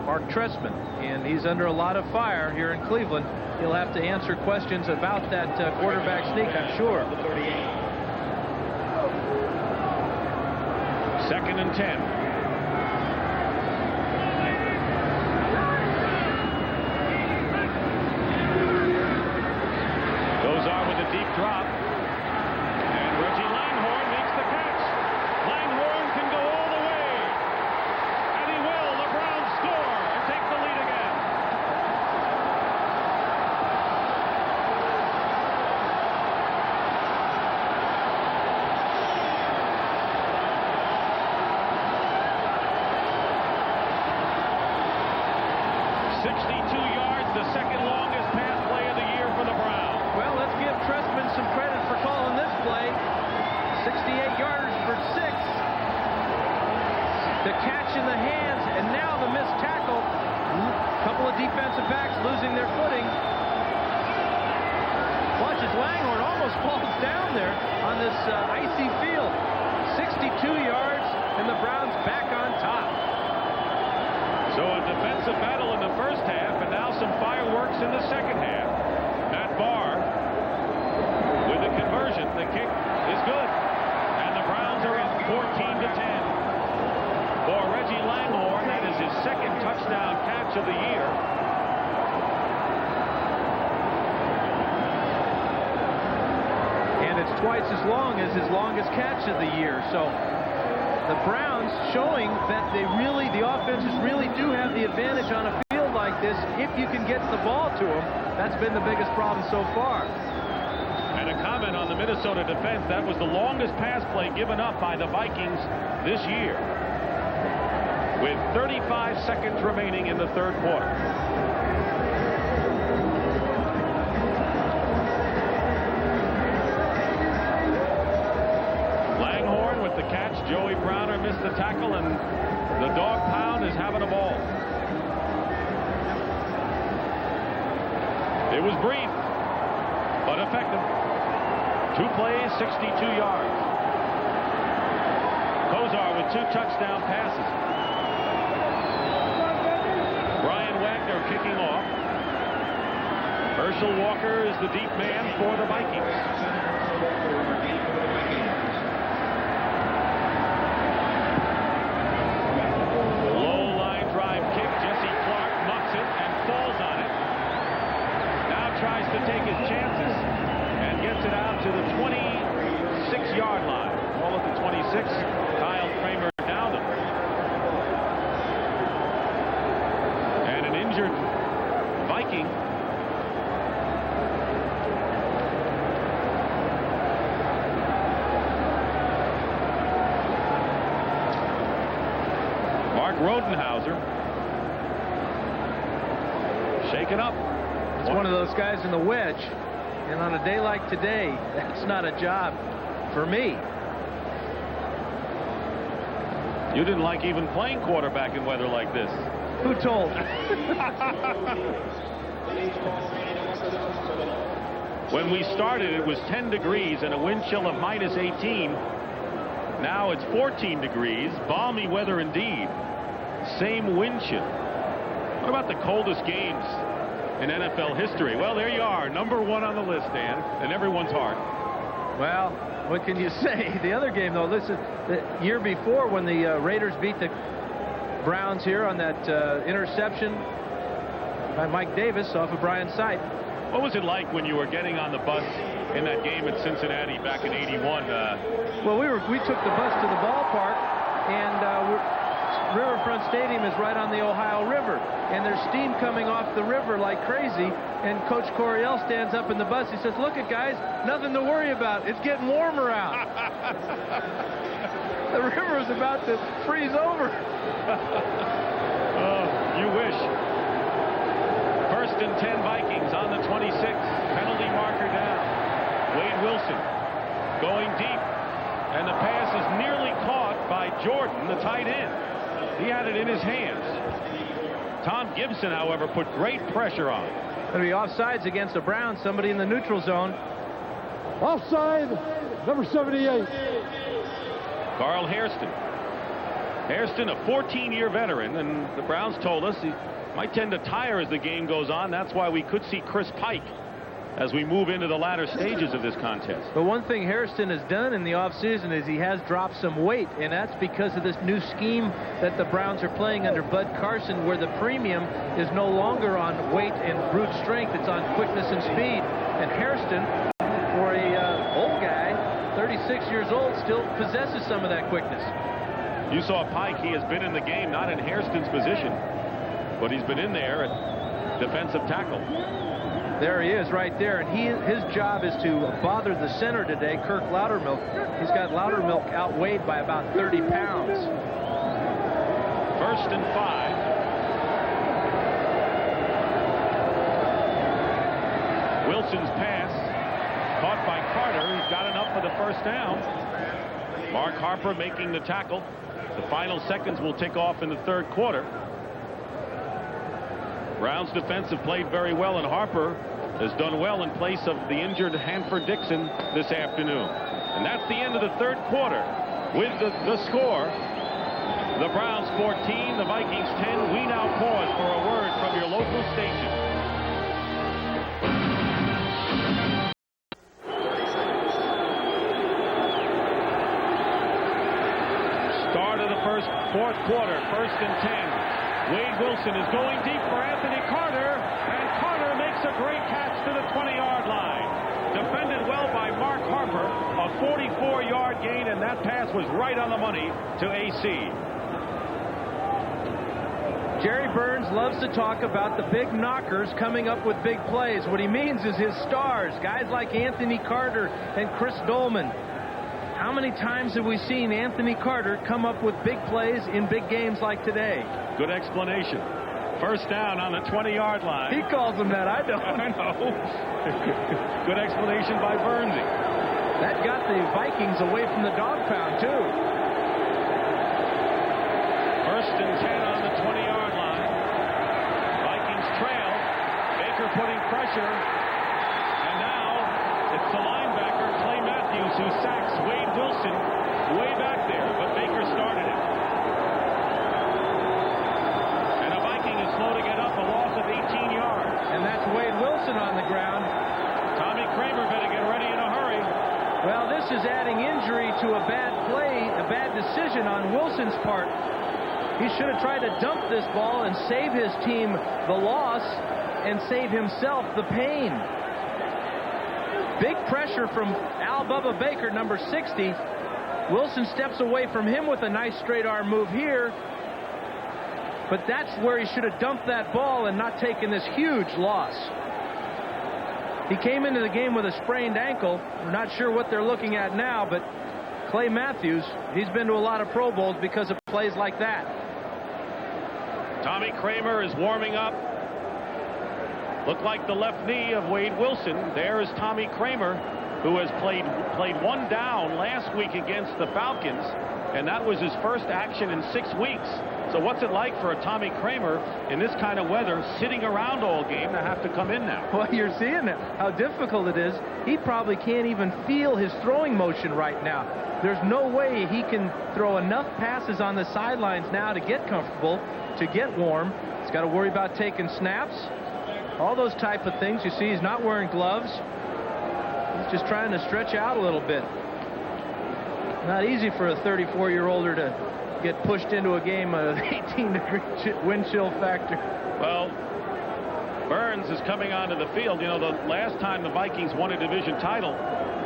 Mark Trestman, and he's under a lot of fire here in Cleveland. He'll have to answer questions about that quarterback sneak, I'm sure. 2nd and 10. Kozar with a deep drop. And Reggie Langhorne makes the catch. Langhorne can go all the way. And he will. The Browns score and take the lead again. of defensive backs losing their footing. Watch as Langhorne almost falls down there on this icy field. 62 yards, and the Browns back on top. So a defensive battle in the first half, and now some fireworks in the second half. Matt Barr with a conversion. The kick is good, and the Browns are up 14-10. For Reggie Langhorne, that is his second touchdown catch of the year. And it's twice as long as his longest catch of the year. So the Browns showing that the offenses really do have the advantage on a field like this if you can get the ball to them. That's been the biggest problem so far. And a comment on the Minnesota defense, that was the longest pass play given up by the Vikings this year, with 35 seconds remaining in the third quarter. Langhorne with the catch. Joey Browner missed the tackle, and the dog pound is having a ball. It was brief, but effective. 2 plays, 62 yards. Kozar with 2 touchdown passes. Brian Wagner kicking off. Herschel Walker is the deep man for the Vikings. Low line drive kick. Jesse Clark mucks it and falls on it. Now tries to take his chances and gets it out to the 26-yard line. All at the 26. Kyle Kramer down him. And an injured Viking. Mark Rodenhauser. Shaken up. It's one of those guys in the wedge. And on a day like today, that's not a job for me. You didn't like even playing quarterback in weather like this. Who told? When we started, it was 10 degrees and a wind chill of -18. Now it's 14 degrees. Balmy weather indeed. Same wind chill. What about the coldest games in NFL history? Well, there you are, #1 on the list, Dan, in everyone's heart. Well, what can you say? The other game, though, listen, the year before when the Raiders beat the Browns here on that interception by Mike Davis off of Brian Sipe. What was it like when you were getting on the bus in that game at Cincinnati back in '81? Well, we took the bus to the ballpark, and Riverfront Stadium is right on the Ohio River, and there's steam coming off the river like crazy, and Coach Coryell stands up in the bus. He says, "Look it, guys, nothing to worry about. It's getting warmer out." The river is about to freeze over. Oh, you wish. 1st and 10 Vikings on the 26. Penalty marker down. Wade Wilson going deep, and the pass is nearly caught by Jordan, the tight end. He had it in his hands. Tom Gibson, however, put great pressure on it. Going to be offsides against the Browns. Somebody in the neutral zone. Offside, number 78. Carl Hairston. Hairston, a 14-year veteran, and the Browns told us he might tend to tire as the game goes on. That's why we could see Chris Pike as we move into the latter stages of this contest. But one thing Hairston has done in the offseason is he has dropped some weight, and that's because of this new scheme that the Browns are playing under Bud Carson, where the premium is no longer on weight and brute strength. It's on quickness and speed. And Hairston, for a old guy, 36 years old, still possesses some of that quickness. You saw Pike. He has been in the game, not in Hairston's position, but he's been in there at defensive tackle. There he is right there, and his job is to bother the center today, Kirk Loudermilk. He's got Loudermilk outweighed by about 30 pounds. 1st and 5. Wilson's pass caught by Carter. He's got enough for the first down. Mark Harper making the tackle. The final seconds will tick off in the third quarter. Browns defense have played very well, and Harper has done well in place of the injured Hanford-Dixon this afternoon. And that's the end of the third quarter. With the score, the Browns 14, the Vikings 10. We now pause for a word from your local station. Start of the fourth quarter, 1st and 10. Wade Wilson is going deep for Anthony Carter, and Carter makes a great catch to the 20-yard line. Defended well by Mark Harper, a 44-yard gain, and that pass was right on the money to AC. Jerry Burns loves to talk about the big knockers coming up with big plays. What he means is his stars, guys like Anthony Carter and Chris Dolman. How many times have we seen Anthony Carter come up with big plays in big games like today? Good explanation. 1st down on the 20-yard line. He calls them that. I don't. I know. Good explanation by Burnsy. That got the Vikings away from the dog pound, too. 1st and 10 on the 20-yard line. Vikings trail. Baker putting pressure. And now it's the linebacker, Clay Matthews, who sacks Wade Wilson way back there. But Baker started it. And a Viking is slow to get up, a loss of 18 yards. And that's Wade Wilson on the ground. Tommy Kramer better get ready in a hurry. Well, this is adding injury to a bad play, a bad decision on Wilson's part. He should have tried to dump this ball and save his team the loss and save himself the pain. Big pressure from Al Bubba Baker, number 60. Wilson steps away from him with a nice straight arm move here. But that's where he should have dumped that ball and not taken this huge loss. He came into the game with a sprained ankle. We're not sure what they're looking at now, but Clay Matthews, he's been to a lot of Pro Bowls because of plays like that. Tommy Kramer is warming up. Looked like the left knee of Wade Wilson. There is Tommy Kramer, who has played one down last week against the Falcons, and that was his first action in 6 weeks. So what's it like for a Tommy Kramer in this kind of weather, sitting around all game, to have to come in now? Well, you're seeing it, how difficult it is. He probably can't even feel his throwing motion right now. There's no way he can throw enough passes on the sidelines now to get comfortable, to get warm. He's got to worry about taking snaps, all those type of things. You see, he's not wearing gloves. He's just trying to stretch out a little bit. Not easy for a 34-year-older to get pushed into a game of 18-degree wind chill factor. Well, Burns is coming onto the field. You know, the last time the Vikings won a division title,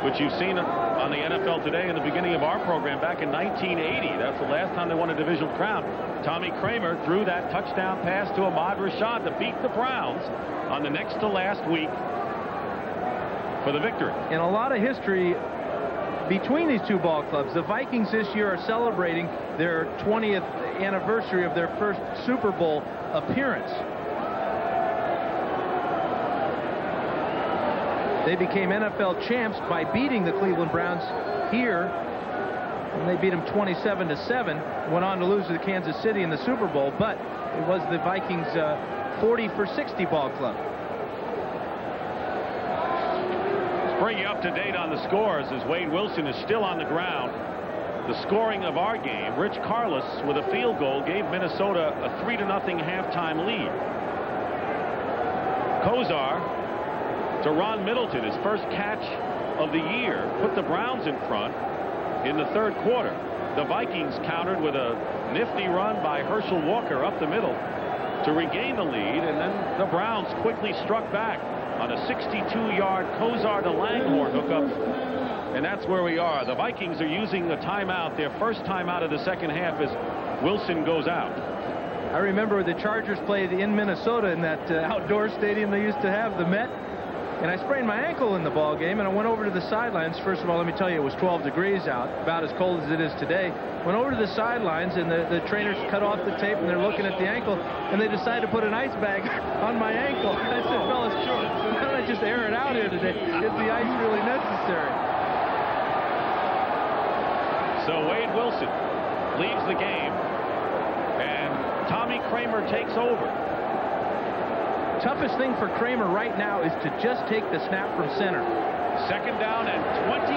which you've seen on the NFL Today in the beginning of our program back in 1980. That's the last time they won a divisional crown. Tommy Kramer threw that touchdown pass to Ahmad Rashad to beat the Browns on the next to last week for the victory. And a lot of history between these two ball clubs. The Vikings this year are celebrating their 20th anniversary of their first Super Bowl appearance. They became NFL champs by beating the Cleveland Browns here, and they beat them 27-7. Went on to lose to the Kansas City in the Super Bowl, but it was the Vikings' 40-for-60 ball club. Bring you up to date on the scores as Wade Wilson is still on the ground. The scoring of our game, Rich Carlos with a field goal gave Minnesota a 3-0 halftime lead. Kozar to Ron Middleton, his first catch of the year, put the Browns in front in the third quarter. The Vikings countered with a nifty run by Herschel Walker up the middle to regain the lead, and then the Browns quickly struck back on a 62-yard Kozar to Langhorne hookup, and that's where we are. The Vikings are using the timeout, their first timeout of the second half, as Wilson goes out. I remember the Chargers played in Minnesota in that outdoor stadium they used to have, the Met, and I sprained my ankle in the ball game, and I went over to the sidelines. First of all, let me tell you, it was 12 degrees out, about as cold as it is today. Went over to the sidelines, and the trainers cut off the tape, and they're looking at the ankle, and they decided to put an ice bag on my ankle. I said, fellas, why don't I just air it out here today? Is the ice really necessary? So Wade Wilson leaves the game, and Tommy Kramer takes over. toughest thing for Kramer right now is to just take the snap from center. Second down and 28.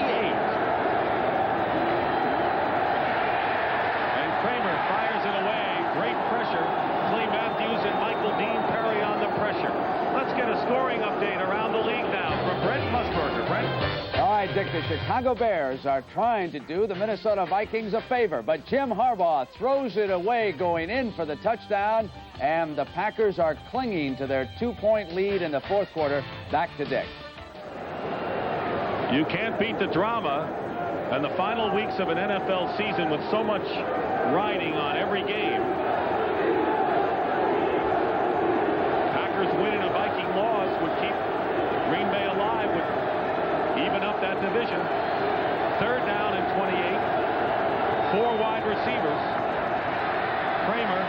And Kramer fires it away. Great pressure. Clay Matthews and Michael Dean Perry on the pressure. Let's get a scoring update around the league now from Brent Musburger. Brent? All right, Dick, the Chicago Bears are trying to do the Minnesota Vikings a favor, but Jim Harbaugh throws it away going in for the touchdown, and the Packers are clinging to their 2-point lead in the fourth quarter. Back to Dick. You can't beat the drama and the final weeks of an NFL season with so much riding on every game. Packers win and a Viking loss would keep Green Bay alive, would even up that division. Third down and 28. 4 wide receivers. Kramer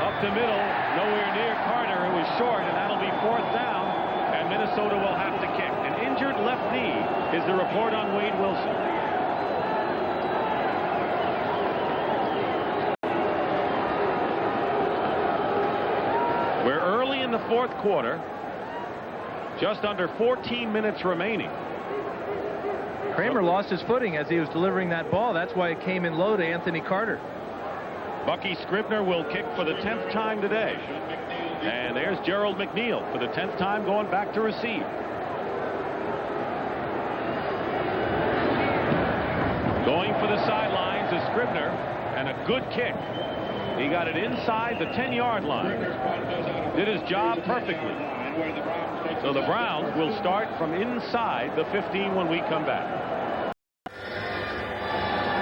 up the middle, nowhere near Carter. It was short, and that'll be fourth down, and Minnesota will have to kick. An injured left knee is the report on Wade Wilson. We're early in the fourth quarter. Just under 14 minutes remaining. Kramer lost his footing as he was delivering that ball. That's why it came in low to Anthony Carter. Bucky Scribner will kick for the 10th time today. And there's Gerald McNeil for the 10th time going back to receive. Going for the sidelines is Scribner, and a good kick. He got it inside the 10-yard line. Did his job perfectly. So the Browns will start from inside the 15 when we come back.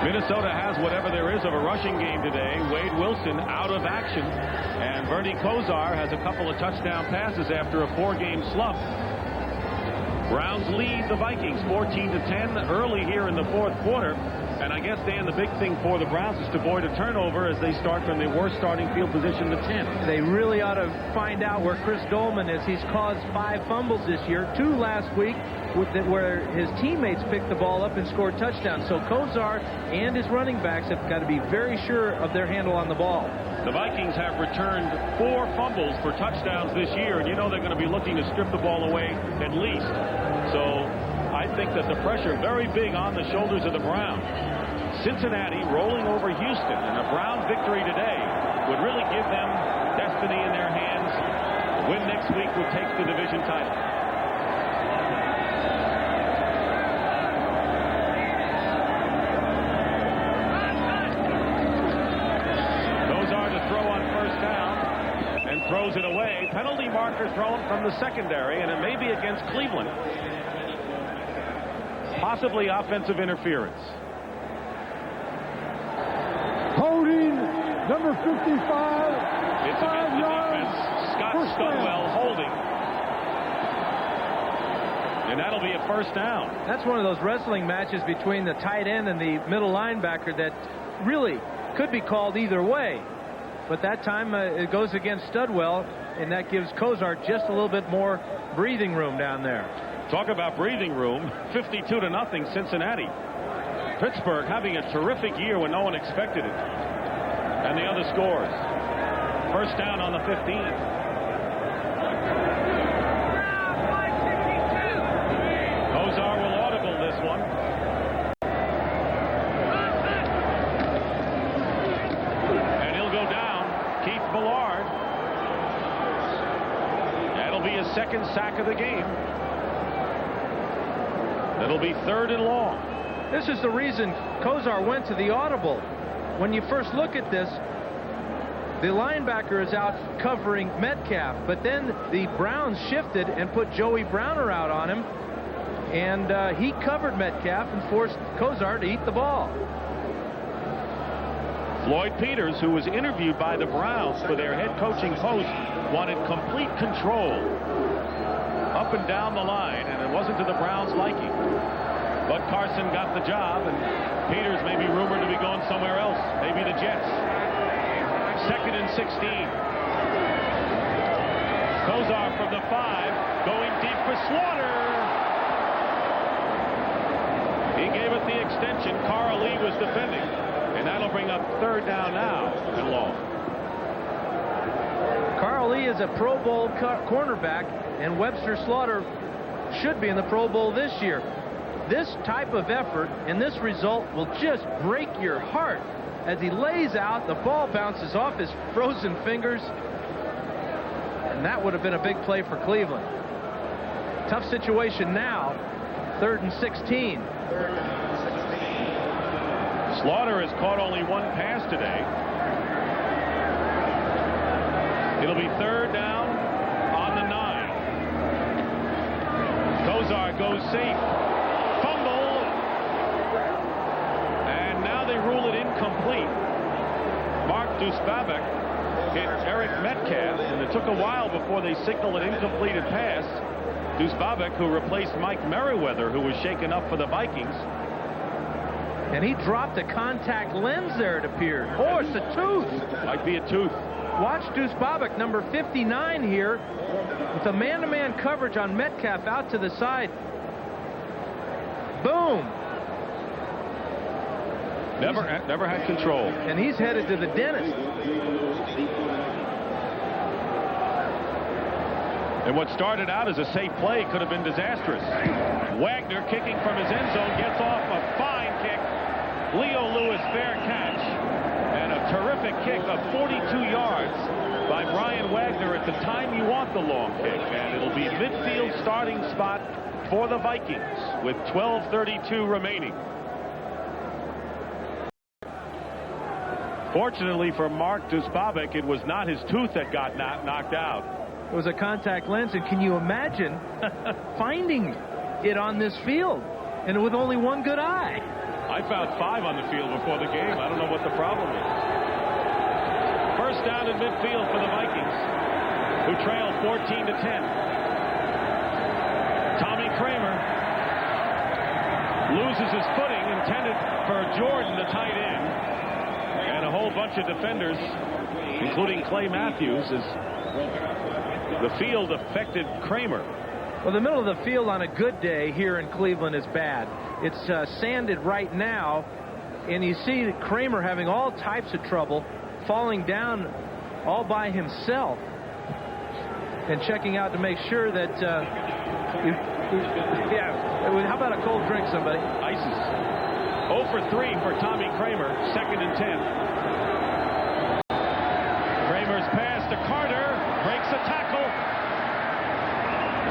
Minnesota has whatever there is of a rushing game today. Wade Wilson out of action, and Bernie Kosar has a couple of touchdown passes after a 4-game slump. Browns lead the Vikings 14-10 early here in the fourth quarter. And I guess, Dan, the big thing for the Browns is to avoid a turnover as they start from the worst starting field position to 10. They really ought to find out where Chris Dolman is. He's caused 5 fumbles this year, 2 last week, where his teammates picked the ball up and scored touchdowns. So Kosar and his running backs have got to be very sure of their handle on the ball. The Vikings have returned 4 fumbles for touchdowns this year, and you know they're going to be looking to strip the ball away at least. So I think that the pressure very big on the shoulders of the Browns. Cincinnati rolling over Houston, and a Browns victory today would really give them destiny in their hands. A win next week would take the division title. Kosar to throw on first down and throws it away. Penalty marker thrown from the secondary, and it may be against Cleveland. Possibly offensive interference. Holding number 55. It's against the defense. Scott Stunwell holding. And that'll be a first down. That's one of those wrestling matches between the tight end and the middle linebacker that really could be called either way. But that time it goes against Studwell, and that gives Kosar just a little bit more breathing room down there. Talk about breathing room. 52-0 Cincinnati. Pittsburgh having a terrific year when no one expected it. And the other scores. First down on the 15. Kosar will audible this one. And he'll go down. Keith Ballard. That'll be his second sack of the game. It'll be 3rd and long. This is the reason Kosar went to the audible. When you first look at this, the linebacker is out covering Metcalf, but then the Browns shifted and put Joey Browner out on him, and he covered Metcalf and forced Kosar to eat the ball. Floyd Peters, who was interviewed by the Browns for their head coaching post, wanted complete control up and down the line, and it wasn't to the Browns' liking. But Carson got the job, and Peters may be rumored to be going somewhere else, maybe the Jets. 2nd and 16. Kosar from the 5, going deep for Slaughter. He gave it the extension. Carl Lee was defending, and that'll bring up 3rd down now and long. Carl Lee is a Pro Bowl cornerback, and Webster Slaughter should be in the Pro Bowl this year. This type of effort and this result will just break your heart. As he lays out, the ball bounces off his frozen fingers, and that would have been a big play for Cleveland. Tough situation now, 3rd and 16. Slaughter has caught only one pass today. It'll be 3rd down on the 9. Kozar goes safe. Fumble. And now they rule it incomplete. Mark Trestman hit Eric Metcalf, and it took a while before they signaled an incompleted pass. Trestman, who replaced Mike Merriweather, who was shaken up for the Vikings. And he dropped a contact lens there, it appeared. Oh, it's a tooth. Might be a tooth. Watch Trestman, number 59 here, with a man-to-man coverage on Metcalf out to the side. Boom. Never had control. And he's headed to the dentist. And what started out as a safe play could have been disastrous. Wagner kicking from his end zone gets off a fine kick. Leo Lewis fair catch. And a terrific kick of 42 yards by Brian Wagner at the time you want the long kick. And it'll be midfield starting spot for the Vikings with 12:32 remaining. Fortunately for Mark Trestman, it was not his tooth that got knocked out. It was a contact lens, and can you imagine finding it on this field and with only one good eye? I found 5 on the field before the game. I don't know what the problem is. First down in midfield for the Vikings, who trail 14-10. Tommy Kramer loses his footing, intended for Jordan, the tight end, and a whole bunch of defenders, including Clay Matthews, as the field affected Kramer. Well, the middle of the field on a good day here in Cleveland is bad. It's sanded right now, and you see Kramer having all types of trouble, falling down all by himself and checking out to make sure that how about a cold drink, somebody? Ices. 0 for 3 for Tommy Kramer, 2nd and 10. Kramer's pass to Carter, breaks a tackle,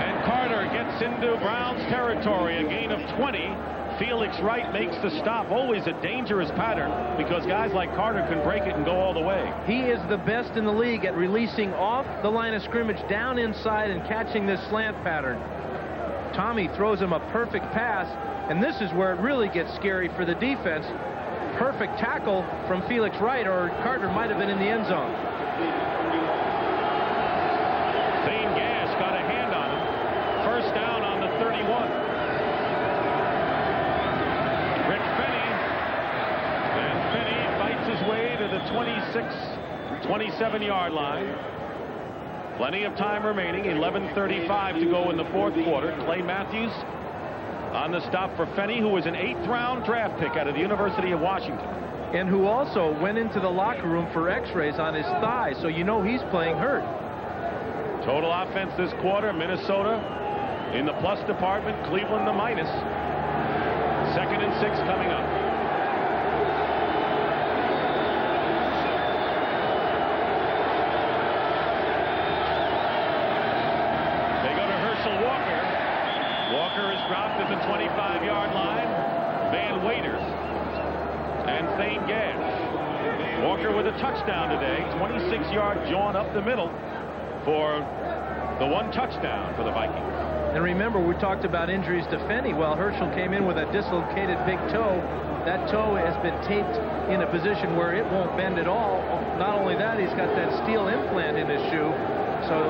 and Carter gets into Browns territory, a gain of 20. Felix Wright makes the stop. Always a dangerous pattern because guys like Carter can break it and go all the way. He is the best in the league at releasing off the line of scrimmage down inside and catching this slant pattern. Tommy throws him a perfect pass, and this is where it really gets scary for the defense. Perfect tackle from Felix Wright, or Carter might have been in the end zone. Thane Gash got a hand on him. First down on the 31. Rick Fenny. And Fenny fights his way to the 27-yard line. Plenty of time remaining. 11:35 to go in the 4th quarter. Clay Matthews on the stop for Fenny, who was an 8th-round draft pick out of the University of Washington. And who also went into the locker room for x-rays on his thigh, so you know he's playing hurt. Total offense this quarter, Minnesota in the plus department, Cleveland the minus. 2nd and 6 coming up. They go to Herschel Walker. Walker is dropped at the 25-yard line. Van Waiters and Thane Gash. Walker with a touchdown today. 26-yard jaunt up the middle for the 1 touchdown for the Vikings. And remember, we talked about injuries to Fenny. Well, Herschel came in with a dislocated big toe. That toe has been taped in a position where it won't bend at all. Not only that, he's got that steel implant in his shoe. So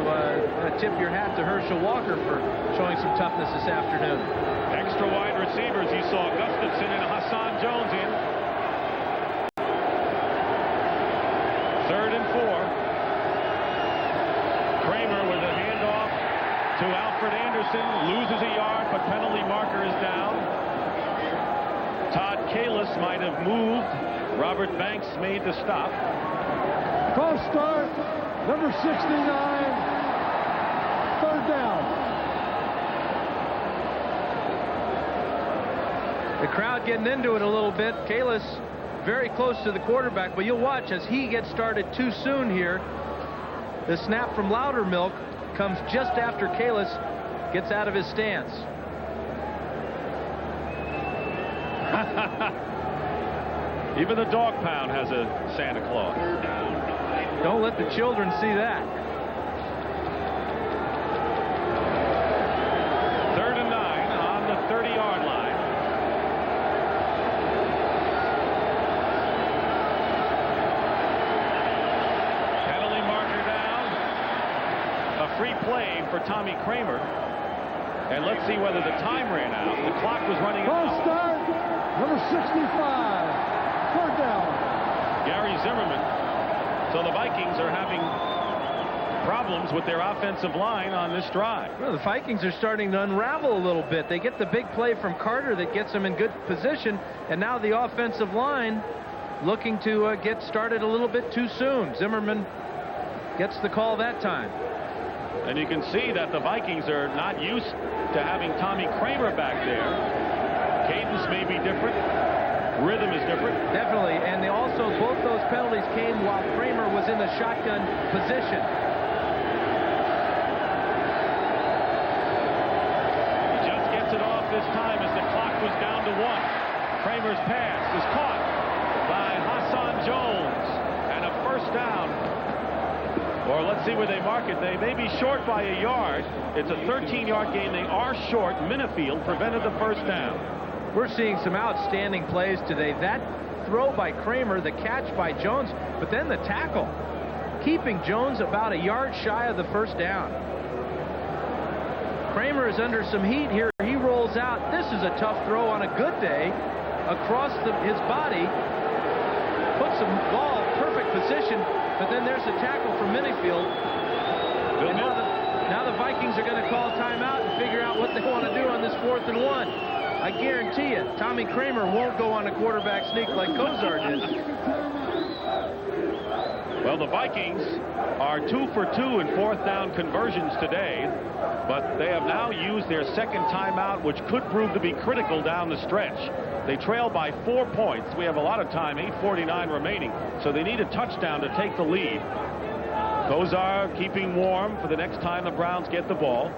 tip your hat to Herschel Walker for showing some toughness this afternoon. Extra wide receivers. You saw Gustafson and Hassan Jones in. 3rd and 4. Kramer with a handoff to Alfred Anderson. Loses a yard, but penalty marker is down. Todd Kalis might have moved. Robert Banks made the stop. False start. Number 69, third down. The crowd getting into it a little bit. Kalis very close to the quarterback, but you'll watch as he gets started too soon here. The snap from Loudermilk comes just after Kalis gets out of his stance. Even the dog pound has a Santa Claus. Don't let the children see that. 3rd and 9 on the 30-yard line. Penalty marker down. A free play for Tommy Kramer. And let's see whether the time ran out. The clock was running out. False start. Number 65. Third down. Gary Zimmerman. So the Vikings are having problems with their offensive line on this drive. Well, the Vikings are starting to unravel a little bit. They get the big play from Carter that gets them in good position, and now the offensive line looking to get started a little bit too soon. Zimmerman gets the call that time. And you can see that the Vikings are not used to having Tommy Kramer back there. Cadence may be different. Rhythm is different. Definitely. And also both those penalties came while Kramer was in the shotgun position. He just gets it off this time as the clock was down to 1. Kramer's pass is caught by Hassan Jones. And a first down. Or let's see where they mark it. They may be short by a yard. It's a 13-yard gain. They are short. Minifield prevented the first down. We're seeing some outstanding plays today. That throw by Kramer, the catch by Jones, but then the tackle, keeping Jones about a yard shy of the first down. Kramer is under some heat here. He rolls out. This is a tough throw on a good day across his body. Puts the ball in perfect position, but then there's a tackle from Minifield. And now the Vikings are going to call timeout and figure out what they want to do on this 4th and 1. I guarantee you, Tommy Kramer won't go on a quarterback sneak like Kozar did. Well, the Vikings are 2 for 2 in 4th down conversions today, but they have now used their second timeout, which could prove to be critical down the stretch. They trail by 4 points. We have a lot of time, 8:49 remaining, so they need a touchdown to take the lead. Kozar keeping warm for the next time the Browns get the ball.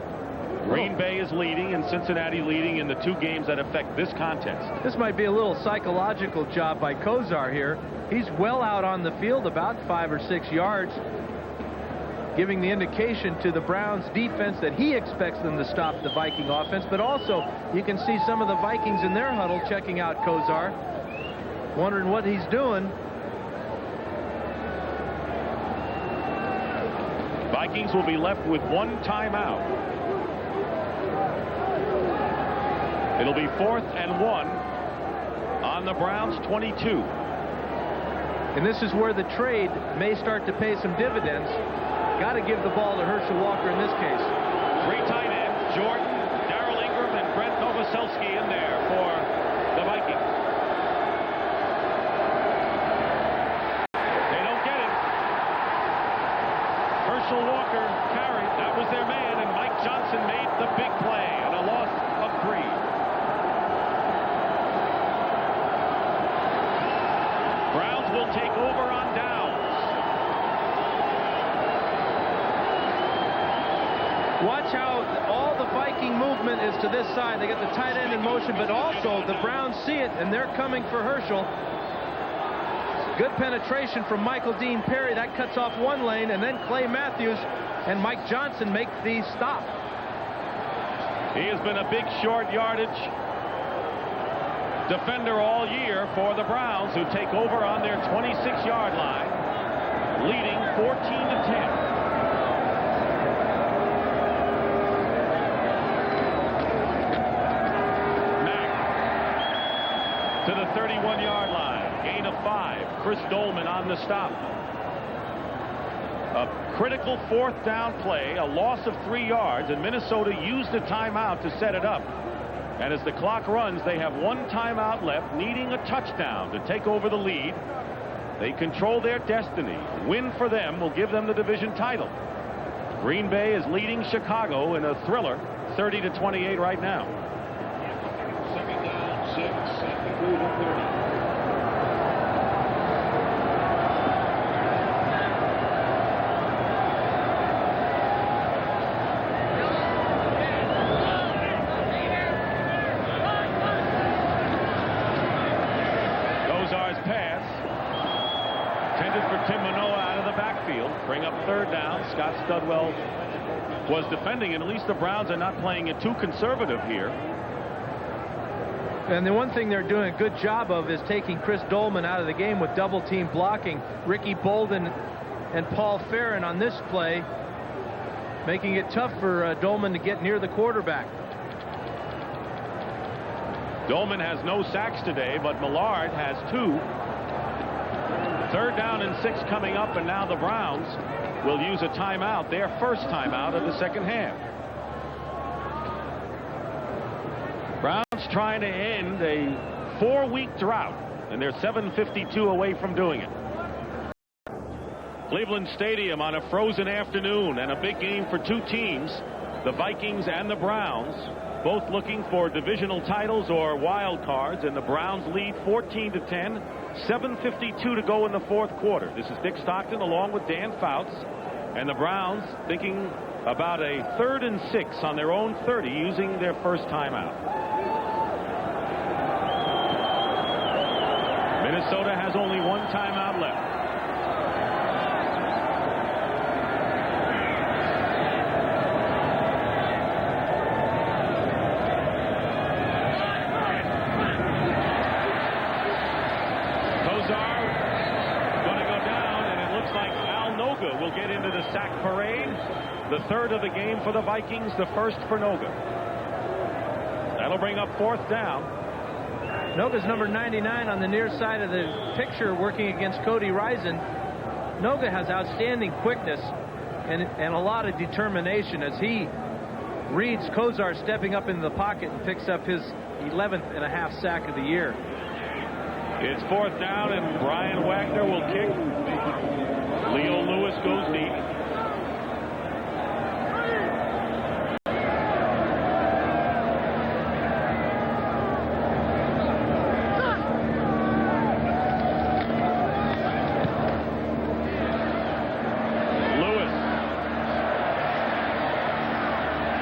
Green Bay is leading and Cincinnati leading in the 2 games that affect this contest. This might be a little psychological job by Kozar here. He's well out on the field, about 5 or 6 yards, giving the indication to the Browns defense that he expects them to stop the Viking offense. But also, you can see some of the Vikings in their huddle checking out Kozar, wondering what he's doing. Vikings will be left with 1 timeout. It'll be 4th and 1 on the Browns 22. And this is where the trade may start to pay some dividends. Got to give the ball to Herschel Walker in this case. 3 tight ends, Jordan, Darrell Ingram, and Brent Novoselsky in there for the Vikings. They don't get it. Herschel Walker carried. That was their man, and Mike Johnson made the big play and a loss of 3. Browns will take over on downs. Watch how all the Viking movement is to this side. They got the tight end in motion, but also the Browns see it, and they're coming for Herschel. Good penetration from Michael Dean Perry. That cuts off 1 lane, and then Clay Matthews and Mike Johnson make the stop. He has been a big short yardage defender all year for the Browns, who take over on their 26-yard line, leading 14-10. Mack to the 31-yard line, gain of 5. Chris Dolman on the stop. A critical 4th down play, a loss of 3 yards, and Minnesota used a timeout to set it up. And as the clock runs, they have 1 timeout left, needing a touchdown to take over the lead. They control their destiny. Win for them will give them the division title. Green Bay is leading Chicago in a thriller, 30-28 right now. Second down, 6 at the 30. Bring up third down. Scott Studwell was defending, and at least the Browns are not playing it too conservative here. And the one thing they're doing a good job of is taking Chris Dolman out of the game with double team blocking. Ricky Bolden and Paul Farron on this play, making it tough for Dolman to get near the quarterback. Dolman has no sacks today, but Millard has 2. Third down and 6 coming up, and now the Browns will use a timeout, their first timeout of the second half. Browns trying to end a 4-week drought, and they're 7:52 away from doing it. Cleveland Stadium on a frozen afternoon, and a big game for two teams, the Vikings and the Browns, both looking for divisional titles or wild cards, and the Browns lead 14-10. 7:52 to go in the fourth quarter. This is Dick Stockton along with Dan Fouts, and the Browns thinking about a 3rd and 6 on their own 30 using their first timeout. Minnesota has only one timeout left. Sack parade, the 3rd of the game for the Vikings, the 1st for Noga. That'll bring up 4th down. Noga's number 99 on the near side of the picture working against Cody Risen. Noga has outstanding quickness and a lot of determination as he reads Kozar stepping up into the pocket and picks up his 11th and a half sack of the year. It's 4th down, and Brian Wagner will kick. Leo Lewis goes deep.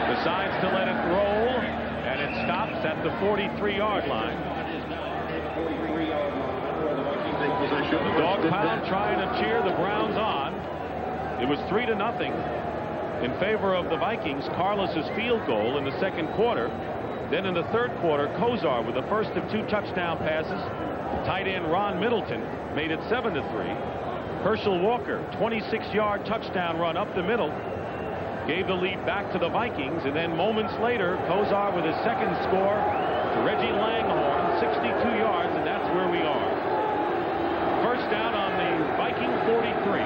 Decides to let it roll, and it stops at the 43-yard line. The dog pound trying to cheer the Browns on. It was 3-0 in favor of the Vikings. Carlos's field goal in the second quarter. Then in the third quarter, Kozar with the first of 2 touchdown passes. Tight end Ron Middleton made it 7-3. Herschel Walker, 26-yard touchdown run up the middle, gave the lead back to the Vikings, and then moments later, Kozar with his second score to Reggie Langhorne, 62 yards, and that's where we are. First down on the Viking 43.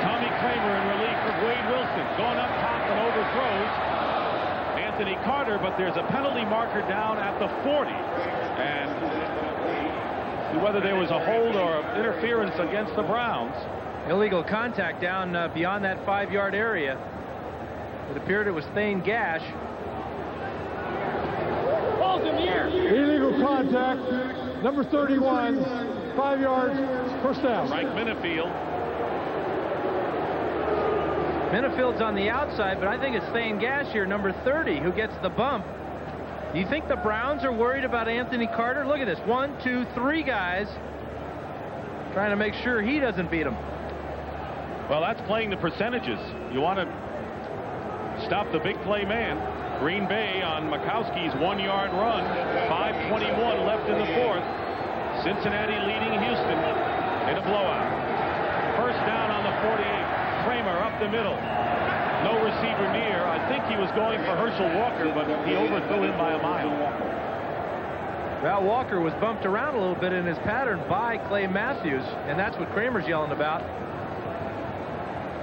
Tommy Kramer in relief of Wade Wilson, going up top and overthrows Anthony Carter, but there's a penalty marker down at the 40, and whether there was a hold or interference against the Browns. Illegal contact down beyond that 5-yard area. It appeared it was Thane Gash. Balls in the air. Illegal contact. Number 31. 5 yards. First down. Frank Minifield. Minifield's on the outside, but I think it's Thane Gash here, number 30, who gets the bump. Do you think the Browns are worried about Anthony Carter? Look at this. 1, 2, 3 guys trying to make sure he doesn't beat him. Well, that's playing the percentages. You want to stop the big play man. Green Bay on Makowski's 1-yard run. 5:21 left in the fourth. Cincinnati leading Houston in a blowout. First down on the 48. Kramer up the middle. No receiver near. I think he was going for Herschel Walker, but he overthrew him by a mile. Well, Walker was bumped around a little bit in his pattern by Clay Matthews, and that's what Kramer's yelling about.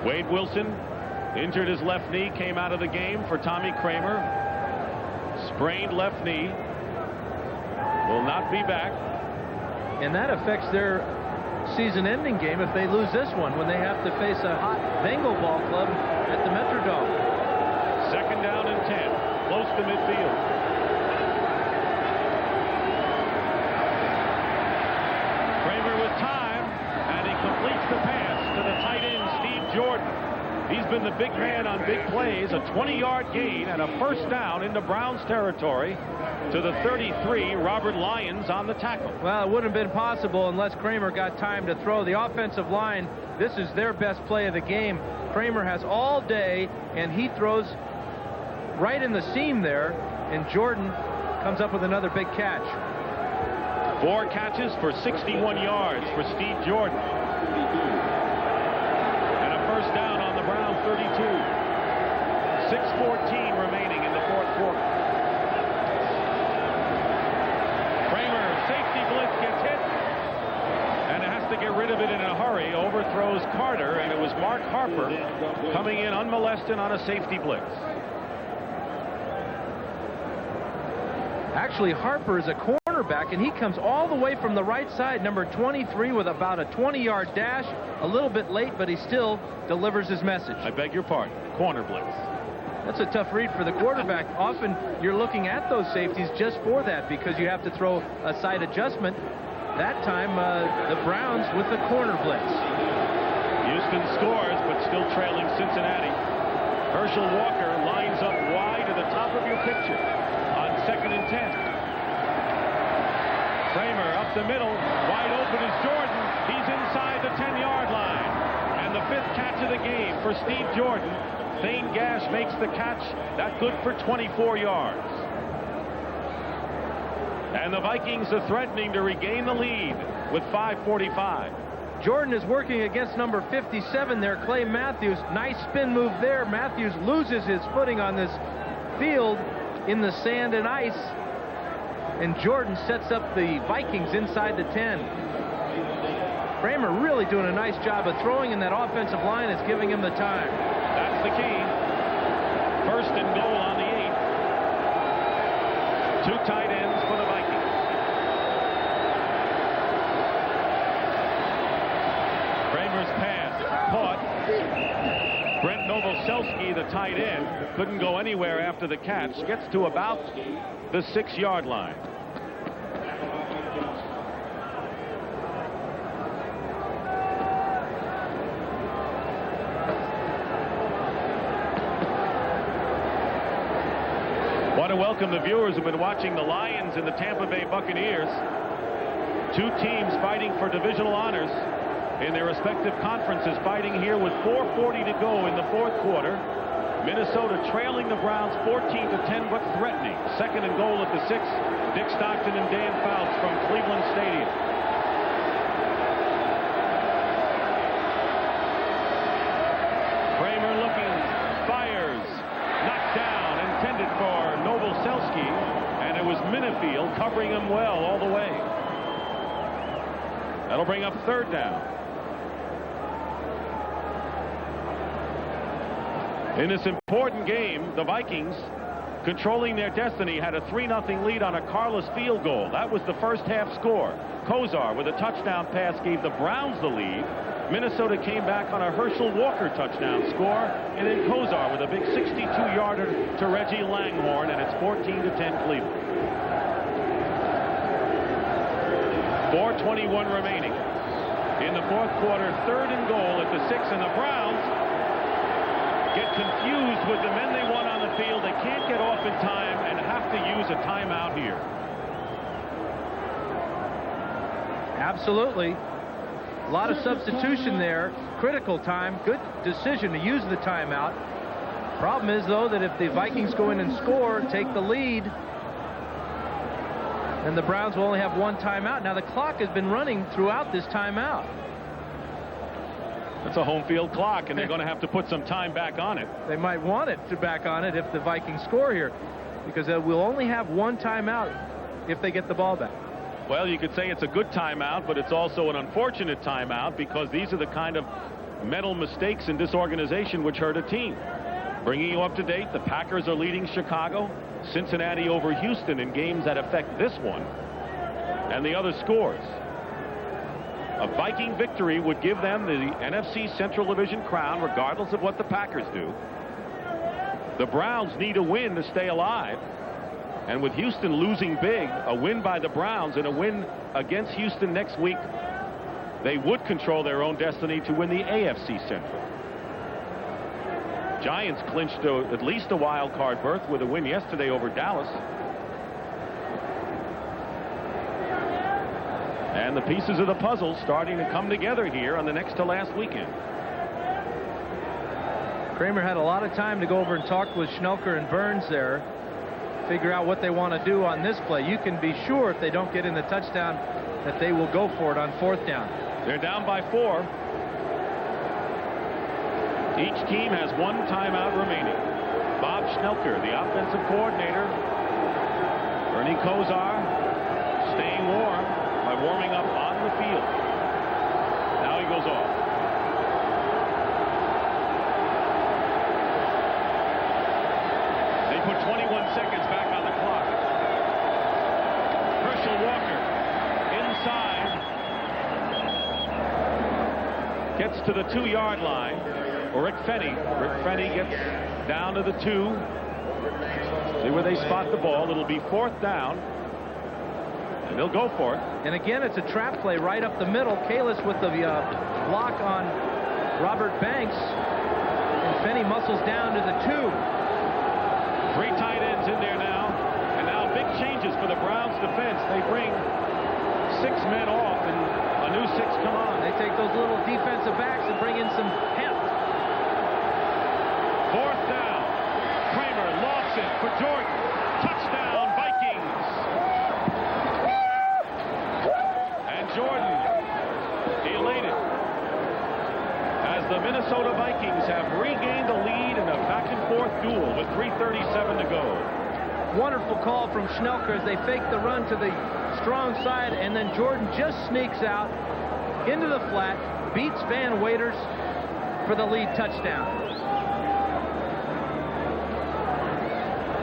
Wade Wilson injured his left knee, came out of the game for Tommy Kramer. Sprained left knee. Will not be back. And that affects their season-ending game if they lose this one, when they have to face a hot Bengal ball club at the Metrodome. 2nd down and 10, close to midfield. Kramer with time, and he completes the pass to the tight end, Steve Jordan. He's been the big man on big plays, a 20-yard gain and a 1st down into Browns territory to the 33, Robert Lyons on the tackle. Well, it wouldn't have been possible unless Kramer got time to throw. The offensive line, this is their best play of the game. Kramer has all day, and he throws right in the seam there, and Jordan comes up with another big catch. 4 catches for 61 yards for Steve Jordan. And a 1st down on the Browns 32. 6:14 remaining in the 4th quarter. Kramer, safety blitz, gets hit. And has to get rid of it in a hurry. Overthrows Carter, and it was Mark Harper coming in unmolested on a safety blitz. Actually, Harper is a cornerback, and he comes all the way from the right side, number 23, with about a 20-yard dash. A little bit late, but he still delivers his message. I beg your pardon. Corner blitz. That's a tough read for the quarterback. Often you're looking at those safeties just for that, because you have to throw a side adjustment. That time, the Browns with the corner blitz. Houston scores, but still trailing Cincinnati. Herschel Walker lines up wide to the top of your picture on 2nd and 10. Kramer up the middle, wide open is Jordan. He's inside the 10-yard line. And the 5th catch of the game for Steve Jordan. Thane Gash makes the catch. That good for 24 yards. And the Vikings are threatening to regain the lead with 5:45. Jordan is working against number 57 there, Clay Matthews. Nice spin move there. Matthews loses his footing on this field in the sand and ice. And Jordan sets up the Vikings inside the 10. Kramer really doing a nice job of throwing, and that offensive line is giving him the time. That's the key. 1st and goal on the 8. 2 tight ends for the Vikings. Kramer's pass caught. Brent Novoselsky, the tight end, couldn't go anywhere after the catch. Gets to about the 6-yard line. Want to welcome the viewers who've been watching the Lions and the Tampa Bay Buccaneers. 2 teams fighting for divisional honors in their respective conferences, fighting here with 4:40 to go in the 4th quarter. Minnesota trailing the Browns 14-10, but threatening. 2nd and goal at the 6. Dick Stockton and Dan Fouts from Cleveland Stadium. Kramer looking, fires, knocked down, intended for Novoselsky, and it was Minifield covering him well all the way. That'll bring up 3rd down. In this important game, the Vikings, controlling their destiny, had a 3-0 lead on a Carlos field goal. That was the first half score. Kozar with a touchdown pass gave the Browns the lead. Minnesota came back on a Herschel Walker touchdown score, and then Kozar with a big 62-yarder to Reggie Langhorne, and it's 14-10 Cleveland. 4:21 remaining in the 4th quarter. 3rd and goal at the 6, and the Browns get confused with the men they want on the field. They can't get off in time and have to use a timeout here. Absolutely. A lot of substitution there. Critical time. Good decision to use the timeout. Problem is, though, that if the Vikings go in and score, take the lead, then the Browns will only have 1 timeout. Now, the clock has been running throughout this timeout. It's a home field clock, and they're going to have to put some time back on it. They might want it to back on it if the Vikings score here, because we'll only have 1 timeout if they get the ball back. Well, you could say it's a good timeout, but it's also an unfortunate timeout, because these are the kind of mental mistakes in disorganization which hurt a team. Bringing you up to date, the Packers are leading Chicago, Cincinnati over Houston in games that affect this one, and the other scores. A Viking victory would give them the NFC Central Division crown, regardless of what the Packers do. The Browns need a win to stay alive. And with Houston losing big, a win by the Browns and a win against Houston next week, they would control their own destiny to win the AFC Central. Giants clinched at least a wild card berth with a win yesterday over Dallas. And the pieces of the puzzle starting to come together here on the next to last weekend. Kramer had a lot of time to go over and talk with Schnelker and Burns there, figure out what they want to do on this play. You can be sure if they don't get in the touchdown that they will go for it on 4th down. They're down by 4. Each team has 1 timeout remaining. Bob Schnelker, the offensive coordinator. Bernie Kosar staying warm by warming up on the field. Now he goes off. They put 21 seconds back on the clock. Herschel Walker inside. Gets to the 2-yard line. Rick Fenny. Rick Fenny gets down to the 2. See where they spot the ball. It'll be 4th down. And they'll go for it. And again, it's a trap play right up the middle. Kalis with the block on Robert Banks. And Fenny muscles down to the 2. 3 tight ends in there now. And now big changes for the Browns defense. They bring 6 men off and a new 6 come on. They take those little defensive backs and bring in some heft. 4th down. Kramer lofts it for Jordan. Touchdown, Vikings. And Jordan elated as the Minnesota Vikings have regained the lead in a back-and-forth duel with 3:37 to go. Wonderful call from Schnelker as they fake the run to the strong side, and then Jordan just sneaks out into the flat, beats Van Waiters for the lead touchdown.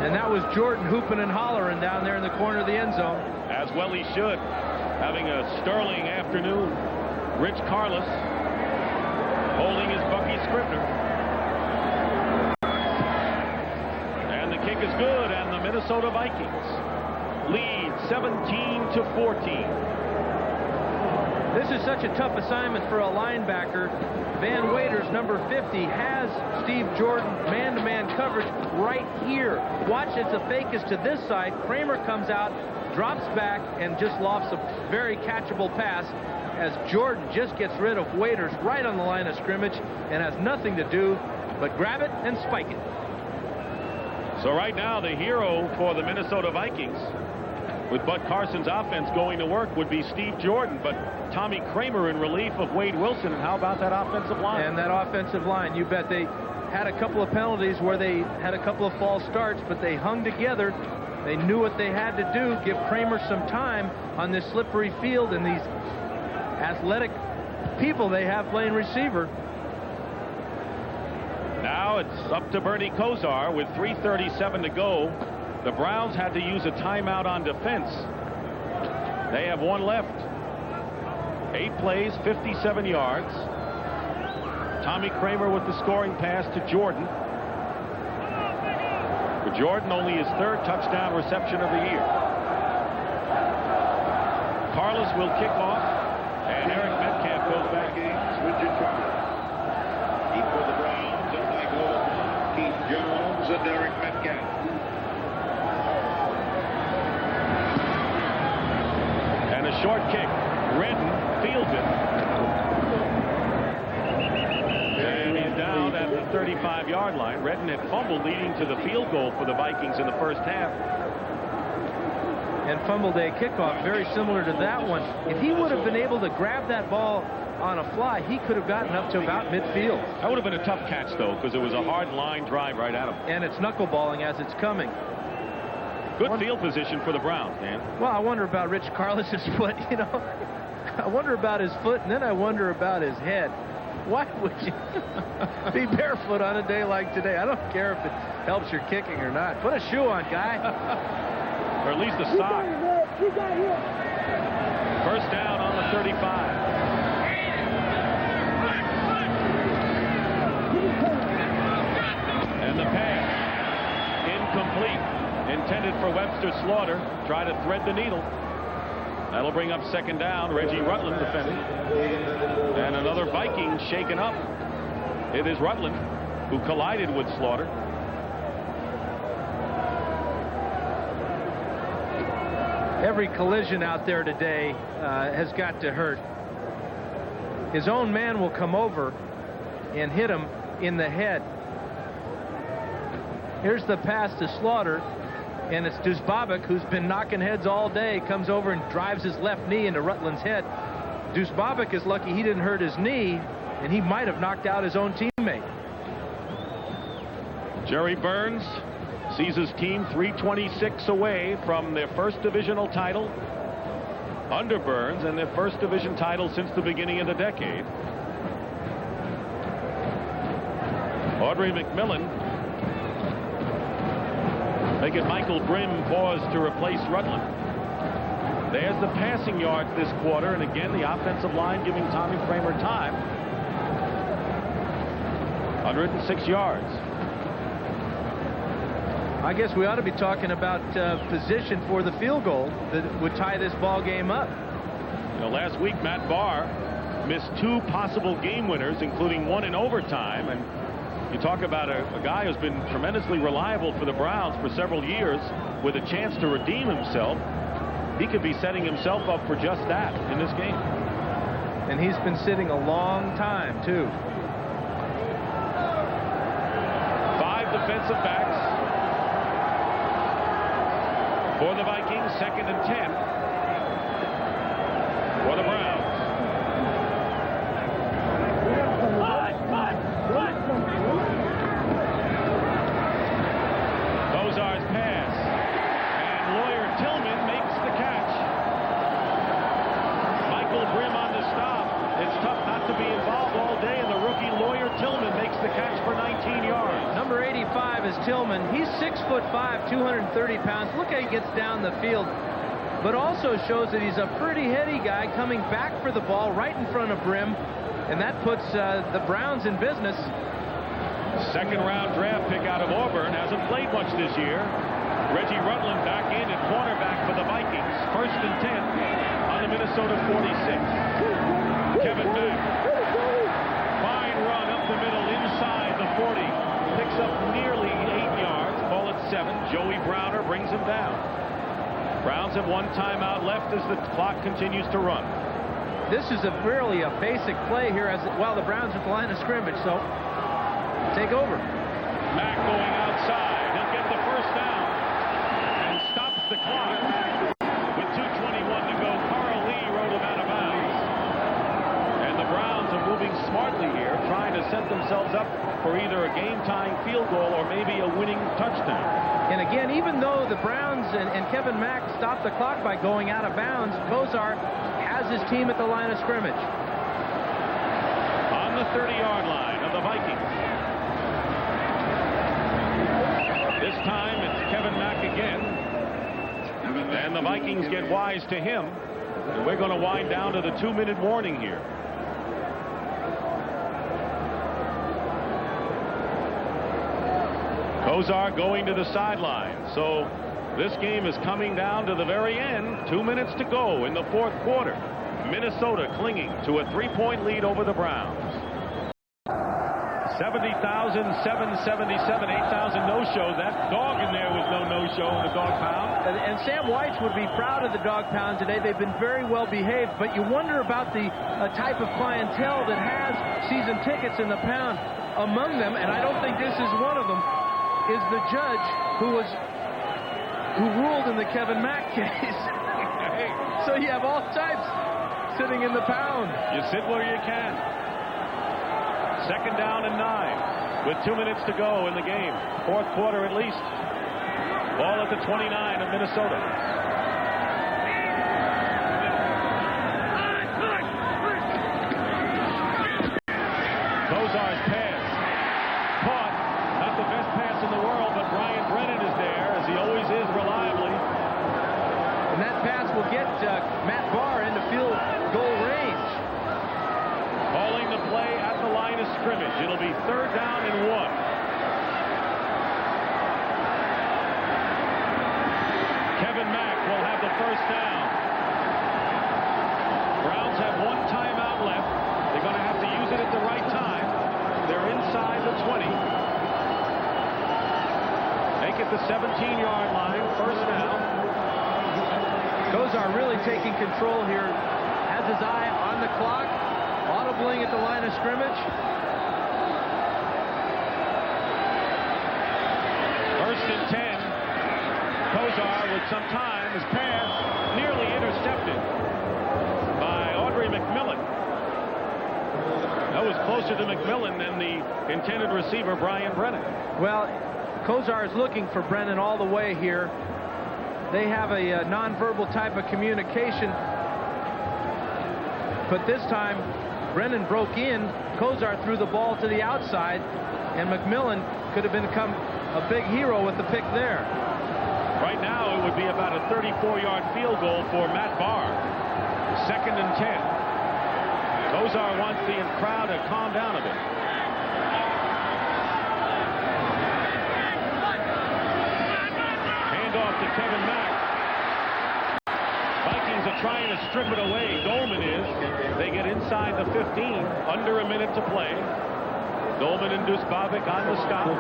And that was Jordan hooping and hollering down there in the corner of the end zone. As well he should. Having a sterling afternoon. Rich Carlos holding his Bucky Scribner. And the kick is good, and the Minnesota Vikings lead 17-14. This is such a tough assignment for a linebacker. Van Waiters, number 50, has Steve Jordan man-to-man coverage right here. Watch, it's a fake is to this side. Kramer comes out, drops back, and just lofts a very catchable pass as Jordan just gets rid of Waiters right on the line of scrimmage and has nothing to do but grab it and spike it. So right now, the hero for the Minnesota Vikings, with Bud Carson's offense going to work, would be Steve Jordan, but Tommy Kramer in relief of Wade Wilson. And how about that offensive line? And that offensive line, you bet. They had a couple of penalties where they had a couple of false starts, but they hung together. They knew what they had to do, give Kramer some time on this slippery field and these athletic people they have playing receiver. Now it's up to Bernie Kosar with 3:37 to go. The Browns had to use a timeout on defense. They have 1 left. 8 plays, 57 yards. Tommy Kramer with the scoring pass to Jordan. For Jordan, only his 3rd touchdown reception of the year. Carlos will kick off, and Eric Metcalf goes back. Richard Carlos. Keep for the Browns, and Michael Keith Jones and Eric Metcalf. And a short kick. Redden fields it. And he's down at the 35-yard line. Redden had fumbled, leading to the field goal for the Vikings in the first half. And fumbled a kickoff very similar to that one. If he would have been able to grab that ball on a fly, he could have gotten up to about midfield. That would have been a tough catch, though, because it was a hard line drive right at him. And it's knuckleballing as it's coming. Good field position for the Browns, Dan. Well, I wonder about Rich Carlos's foot, you know. I wonder about his foot, and then I wonder about his head. Why would you be barefoot on a day like today? I don't care if it helps your kicking or not. Put a shoe on, guy. Or at least a sock. First down on the 35. Incomplete. Intended for Webster Slaughter. Try to thread the needle. That'll bring up second down. Reggie Rutland defending. And another Viking shaken up. It is Rutland who collided with Slaughter. Every collision out there today has got to hurt. His own man will come over and hit him in the head. Here's the pass to Slaughter, and it's Dusbabic, who's been knocking heads all day, comes over and drives his left knee into Rutland's head. Dusbabic is lucky he didn't hurt his knee, and he might have knocked out his own teammate. Jerry Burns sees his team 326 away from their first divisional title under Burns, and their first division title since the beginning of the decade. Audrey McMillan making Michael Grimm pause to replace Rutland. There's the passing yards this quarter, and again the offensive line giving Tommy Kramer time. 106 yards. I guess we ought to be talking about position for the field goal that would tie this ball game up. You know, last week Matt Barr missed 2 possible game winners, including one in overtime. And you talk about a guy who's been tremendously reliable for the Browns for several years with a chance to redeem himself. He could be setting himself up for just that in this game. And he's been sitting a long time, too. 5 defensive backs for the Vikings, 2nd and 10 for the Browns. Kozar's pass, and Lawyer Tillman makes the catch. Michael Grimm on the stop. It's tough not to be involved all day, and the rookie Lawyer Tillman makes the catch for 19 yards. Number 85 is Tillman. He's 6'5", 230 pounds. Look how he gets down the field. But also shows that he's a pretty heady guy coming back for the ball right in front of Grimm. And that puts the Browns in business. 2nd round draft pick out of Auburn. Hasn't played much this year. Reggie Rutland back in at cornerback for the Vikings. 1st and 10 on the Minnesota 46. Kevin Mack. Fine run up the middle inside the 40. Picks up nearly 8 yards. Call it 7. Joey Browner brings him down. Browns have 1 timeout left as the clock continues to run. This is really a basic play here while the Browns are at the line of scrimmage, so take over. Mack going outside. He'll get the first down and stops the clock. With 2:21 to go, Carl Lee rode him out of bounds. And the Browns are moving smartly here, trying to set themselves up for either a game-tying field goal or maybe a winning touchdown. And again, even though the Browns and Kevin Mack stopped the clock by going out of bounds, Kozar has his team at the line of scrimmage. On the 30-yard line of the Vikings. This time it's Kevin Mack again. And the Vikings get wise to him. And we're going to wind down to the 2-minute warning here. Kozar going to the sideline. So this game is coming down to the very end. 2 minutes to go in the 4th quarter. Minnesota clinging to a 3-point lead over the Browns. 70,777, 8,000 no-shows. That dog in there was no no-show in the dog pound. And Sam Weitz would be proud of the dog pound today. They've been very well behaved, but you wonder about the type of clientele that has season tickets in the pound. Among them, and I don't think this is one of them, is the judge who ruled in the Kevin Mack case. So you have all types sitting in the pound. You sit where you can. 2nd down and 9 with 2 minutes to go in the game. 4th quarter at least. Ball at the 29 of Minnesota. Kozar's pass. Caught. Not the best pass in the world, but Brian Brennan is there, as he always is reliably. And that pass will get Matt Barr into field goal range. Calling the play at the line of scrimmage. It'll be 3rd down and 1. at the 17-yard line. First down. Kozar really taking control here. Has his eye on the clock. Audibling at the line of scrimmage. First and 10. Kozar with some time. His pass nearly intercepted by Audrey McMillan. That was closer to McMillan than the intended receiver, Brian Brennan. Well, Kozar is looking for Brennan all the way here. They have a nonverbal type of communication. But this time, Brennan broke in. Kozar threw the ball to the outside, and McMillan could have become a big hero with the pick there. Right now, it would be about a 34-yard field goal for Matt Barr. Second and 10. Kozar wants the crowd to calm down a bit. Handoff to Kevin Mack. Vikings are trying to strip it away. Dolman is. They get inside the 15. Under a minute to play. Dolman and Dusbavic on the stop.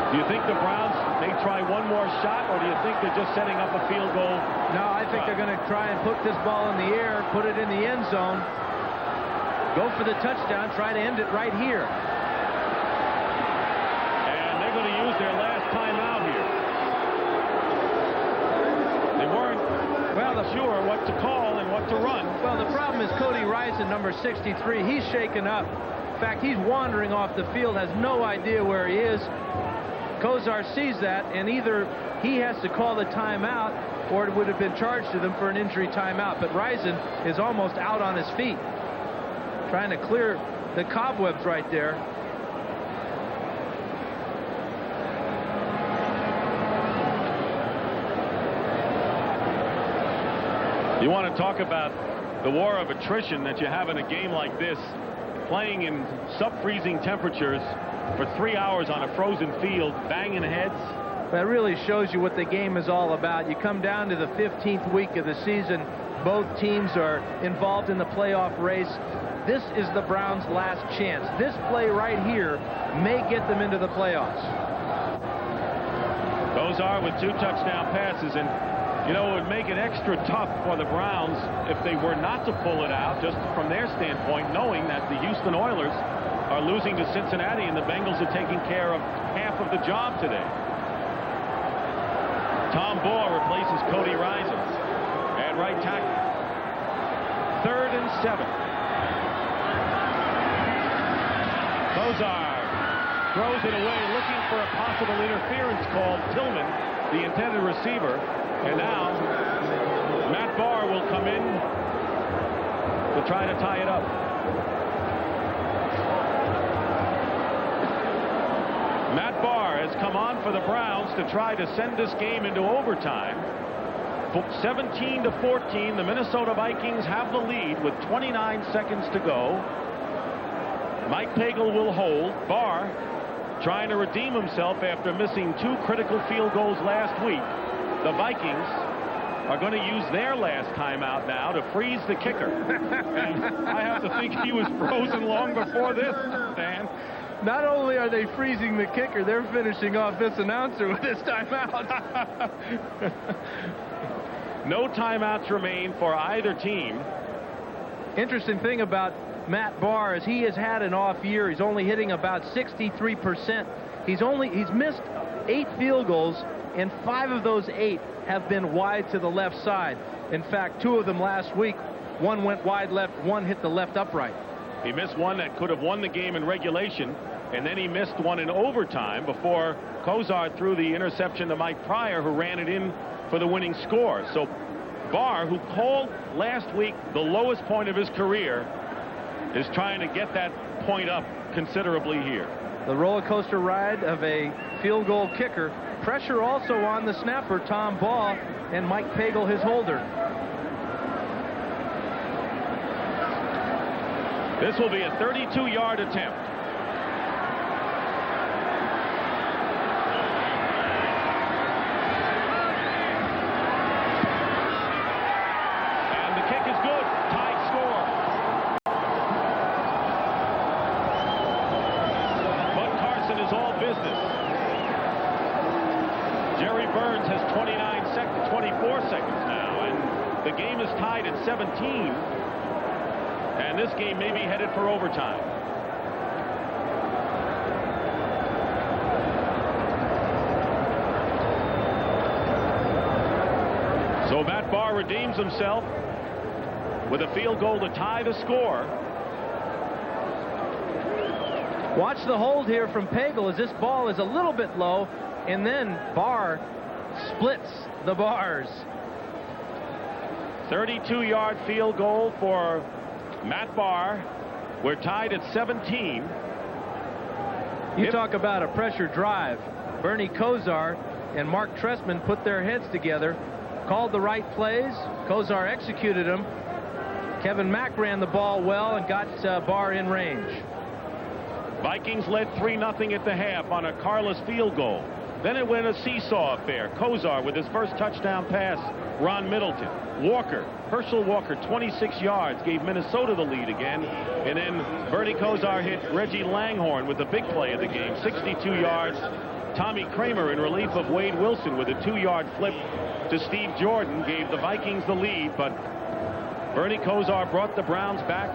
Do you think the Browns may try one more shot, or do you think they're just setting up a field goal? No, I think they're going to try and put this ball in the air, put it in the end zone, go for the touchdown, try to end it right here. And they're going to use their last timeout here. They weren't sure what to call and what to run. Well, the problem is Cody Rison, number 63, he's shaken up. In fact, he's wandering off the field, has no idea where he is. Kozar sees that, and either he has to call the timeout or it would have been charged to them for an injury timeout. But Rison is almost out on his feet, trying to clear the cobwebs right there. You want to talk about the war of attrition that you have in a game like this, playing in sub-freezing temperatures for 3 hours on a frozen field, banging heads. That really shows you what the game is all about. You come down to the 15th week of the season. Both teams are involved in the playoff race. This is the Browns' last chance. This play right here may get them into the playoffs. Kozar with 2 touchdown passes, and you know, it would make it extra tough for the Browns if they were not to pull it out, just from their standpoint, knowing that the Houston Oilers are losing to Cincinnati, and the Bengals are taking care of half of the job today. Tom Baugh replaces Cody Rison at right tackle. 3rd and 7. Kozar throws it away, looking for a possible interference call. Tillman, the intended receiver, and now Matt Barr will come in to try to tie it up. Matt Barr has come on for the Browns to try to send this game into overtime. 17-14, the Minnesota Vikings have the lead with 29 seconds to go. Mike Pagel will hold. Barr trying to redeem himself after missing 2 critical field goals last week. The Vikings are going to use their last timeout now to freeze the kicker. And I have to think he was frozen long before this, Dan. Not only are they freezing the kicker, they're finishing off this announcer with this timeout. No timeouts remain for either team. Interesting thing about Matt Barr is he has had an off year. He's only hitting about 63%. He's missed 8 field goals, and 5 of those 8 have been wide to the left side. In fact, 2 of them last week. One went wide left, one hit the left upright. He missed one that could have won the game in regulation, and then he missed one in overtime before Kozar threw the interception to Mike Pryor, who ran it in for the winning score. So Barr, who called last week the lowest point of his career, is trying to get that point up considerably here. The roller coaster ride of a field goal kicker. Pressure also on the snapper, Tom Baugh, and Mike Pagel, his holder. This will be a 32-yard attempt. And the kick is good. Tied score. Bud Carson is all business. business. Jerry Burns has 24 seconds now, and the game is tied at 17. And this game may be headed for overtime. So Matt Barr redeems himself with a field goal to tie the score. Watch the hold here from Pagel as this ball is a little bit low, and then Barr splits the bars. 32-yard field goal for Matt Barr. We're tied at 17. You talk about a pressure drive. Bernie Kosar and Mark Trestman put their heads together, called the right plays. Kosar executed them. Kevin Mack ran the ball well and got Barr in range. Vikings led 3-0 at the half on a Carlos field goal. Then it went a seesaw affair. Kosar with his first touchdown pass. Ron Middleton. Herschel Walker, 26 yards, gave Minnesota the lead again. And then Bernie Kosar hit Reggie Langhorne with the big play of the game, 62 yards. Tommy Kramer in relief of Wade Wilson with a 2-yard flip to Steve Jordan gave the Vikings the lead, but Bernie Kosar brought the Browns back,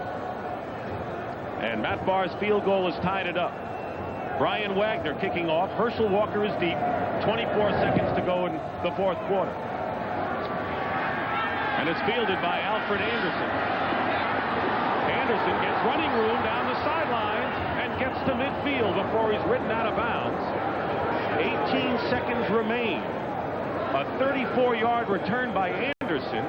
and Matt Barr's field goal has tied it up. Brian Wagner kicking off. Herschel Walker is deep. 24 seconds to go in the fourth quarter. And it's fielded by Alfred Anderson. Anderson gets running room down the sideline and gets to midfield before he's ridden out of bounds. 18 seconds remain. A 34-yard return by Anderson.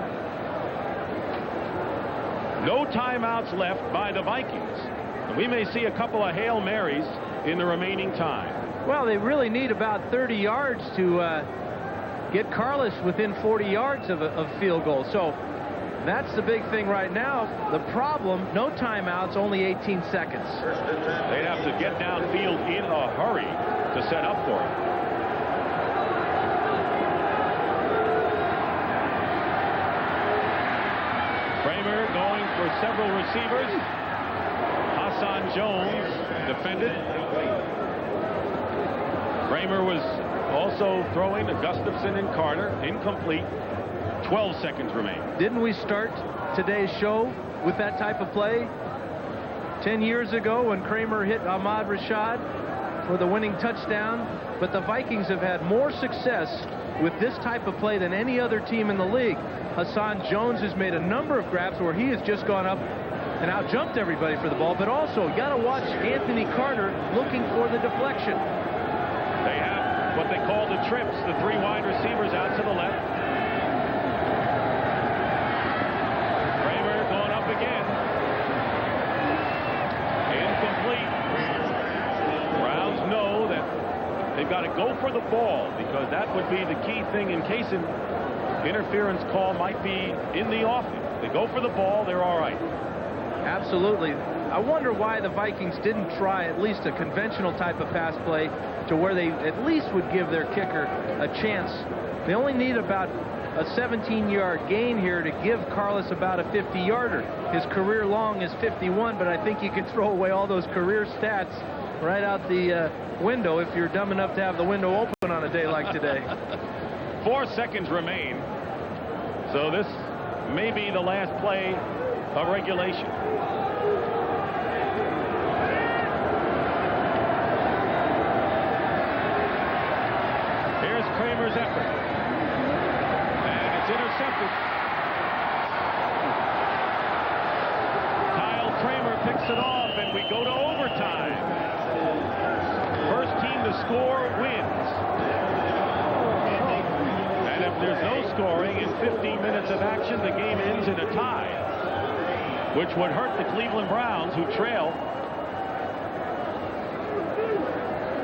No timeouts left by the Vikings. And we may see a couple of Hail Marys in the remaining time. Well, they really need about 30 yards to get Carlos within 40 yards of field goal. So that's the big thing right now. The problem, no timeouts, only 18 seconds. They'd have to get downfield in a hurry to set up for it. Kramer going for several receivers. Hassan Jones defended. Kramer was also throwing to Gustafson and Carter. Incomplete. 12 seconds remain. Didn't we start today's show with that type of play 10 years ago when Kramer hit Ahmad Rashad for the winning touchdown? But the Vikings have had more success with this type of play than any other team in the league. Hassan Jones has made a number of grabs where he has just gone up and out-jumped everybody for the ball, but also you got to watch Anthony Carter looking for the deflection. They have what they call the trips, the three wide receivers out to the left. Kramer going up again. Incomplete. Browns know that they've got to go for the ball because that would be the key thing in case an interference call might be in the offing. They go for the ball, they're all right. Absolutely. I wonder why the Vikings didn't try at least a conventional type of pass play to where they at least would give their kicker a chance. They only need about a 17-yard gain here to give Carlos about a 50-yarder. His career long is 51, but I think you can throw away all those career stats right out the window if you're dumb enough to have the window open on a day like today. 4 seconds remain. So this may be the last play of regulation. Here's Kramer's effort. And it's intercepted. Kyle Kramer picks it off, and we go to overtime. First team to score wins. And if there's no scoring in 15 minutes of action, the game ends in a tie, which would hurt the Cleveland Browns, who trail.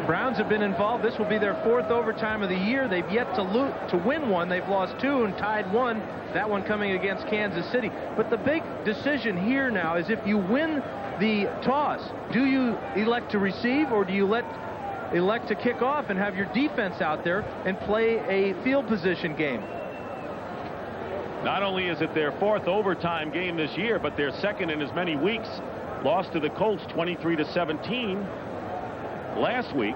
Browns have been involved. This will be their fourth overtime of the year. They've yet to win one. They've lost two and tied one, that one coming against Kansas City. But the big decision here now is if you win the toss, do you elect to receive or do you elect to kick off and have your defense out there and play a field position game? Not only is it their fourth overtime game this year, but their second in as many weeks. Lost to the Colts 23-17 last week.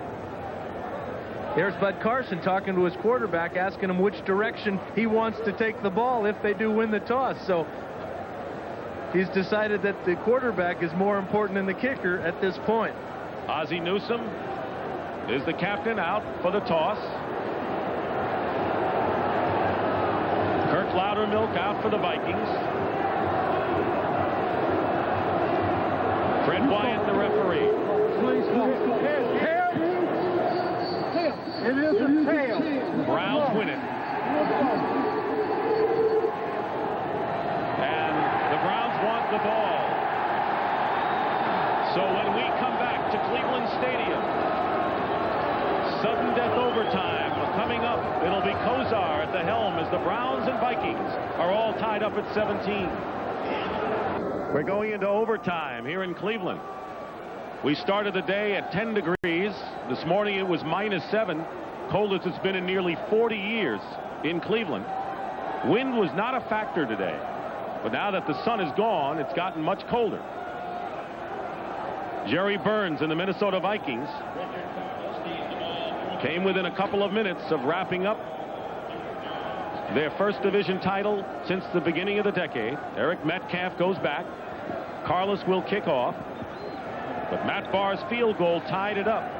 There's Bud Carson talking to his quarterback, asking him which direction he wants to take the ball if they do win the toss. So he's decided that the quarterback is more important than the kicker at this point. Ozzie Newsome is the captain out for the toss. Kurt Loudermilk out for the Vikings. Fred Wyatt, the referee. It is a tail. Browns win it. And the Browns want the ball. So when we come back to Cleveland Stadium, sudden death overtime coming up. It'll be Kozar at the helm as the Browns and Vikings are all tied up at 17. We're going into overtime here in Cleveland. We started the day at 10 degrees. This morning it was -7. Coldest it's been in nearly 40 years in Cleveland. Wind was not a factor today. But now that the sun is gone, it's gotten much colder. Jerry Burns and the Minnesota Vikings came within a couple of minutes of wrapping up their first division title since the beginning of the decade. Eric Metcalf goes back. Carlos will kick off. But Matt Barr's field goal tied it up.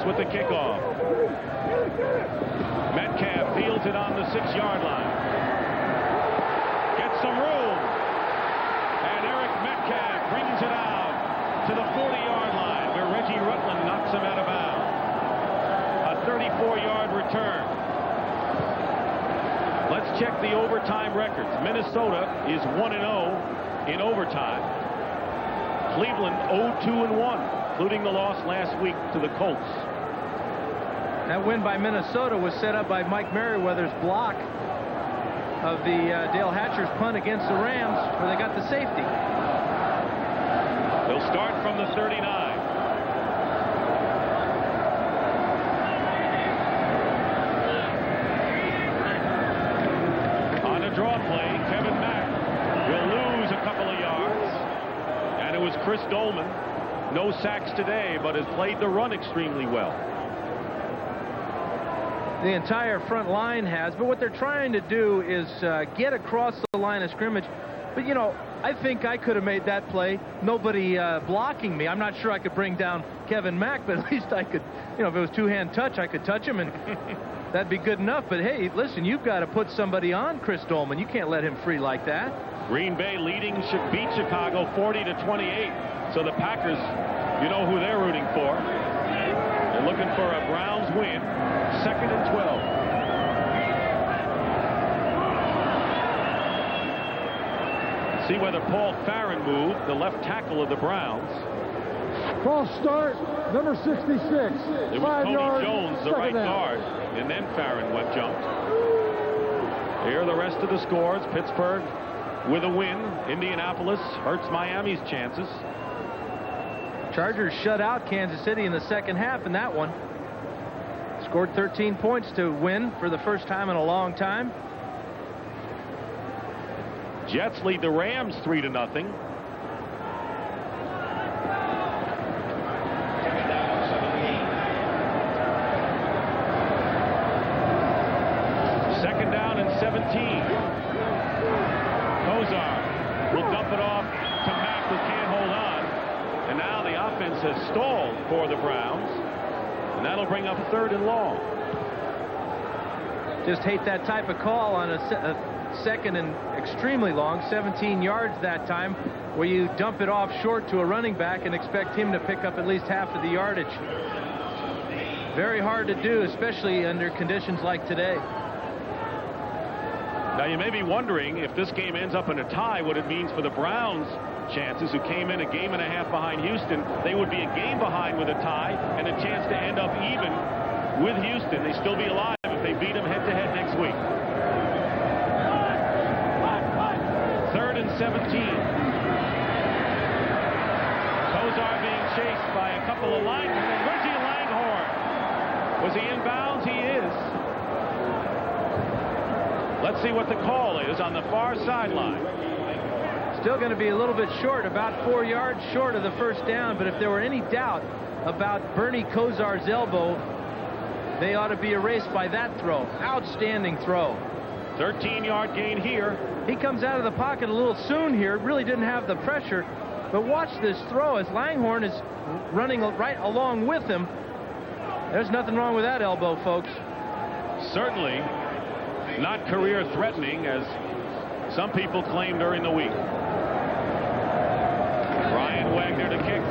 With the kickoff. Metcalf fields it on the 6-yard line. Gets some room. And Eric Metcalf brings it out to the 40-yard line where Reggie Rutland knocks him out of bounds. A 34-yard return. Let's check the overtime records. Minnesota is 1-0 in overtime. Cleveland 0-2-1, including the loss last week to the Colts. That win by Minnesota was set up by Mike Merriweather's block of the Dale Hatcher's punt against the Rams, where they got the safety. They'll start from the 39. On a draw play, Kevin Mack will lose a couple of yards. And it was Chris Dolman. No sacks today, but has played the run extremely well. The entire front line has, but what they're trying to do is get across the line of scrimmage. But, you know, I think I could have made that play. Nobody blocking me. I'm not sure I could bring down Kevin Mack, but at least I could, you know, if it was two-hand touch, I could touch him, and that'd be good enough. But, hey, listen, you've got to put somebody on Chris Dolman. You can't let him free like that. Green Bay leading should beat Chicago 40-28. So the Packers, you know who they're rooting for. They're looking for a Browns win. 2nd and 12. See whether Paul Farron moved, the left tackle of the Browns. False start, number 66. It was Tony Jones, the right guard, and then Farron jumped. Here are the rest of the scores. Pittsburgh with a win. Indianapolis hurts Miami's chances. Chargers shut out Kansas City in the second half in that one. Scored 13 points to win for the first time in a long time. Jets lead the Rams 3-0. Second down and 17. Kozar will dump it off to Mack, who can't hold on. And now the offense has stalled for the Browns. And that'll bring up 3rd and long. Just hate that type of call on a second and extremely long, 17 yards that time, where you dump it off short to a running back and expect him to pick up at least half of the yardage. Very hard to do, especially under conditions like today. Now you may be wondering, if this game ends up in a tie, what it means for the Browns' chances, who came in a game and a half behind Houston. They would be a game behind with a tie and a chance to end up even with Houston. They still be alive if they beat them head-to-head next week. 3rd and 17. Kozar being chased by a couple of Was he in bounds? He is. Let's see what the call is on the far sideline. Still going to be a little bit short, about 4 yards short of the first down, but if there were any doubt about Bernie Kosar's elbow, they ought to be erased by that throw. Outstanding throw. 13-yard gain here. He comes out of the pocket a little soon here. Really didn't have the pressure. But watch this throw as Langhorne is running right along with him. There's nothing wrong with that elbow, folks. Certainly not career-threatening, as some people claimed during the week. Brian Wagner to kick.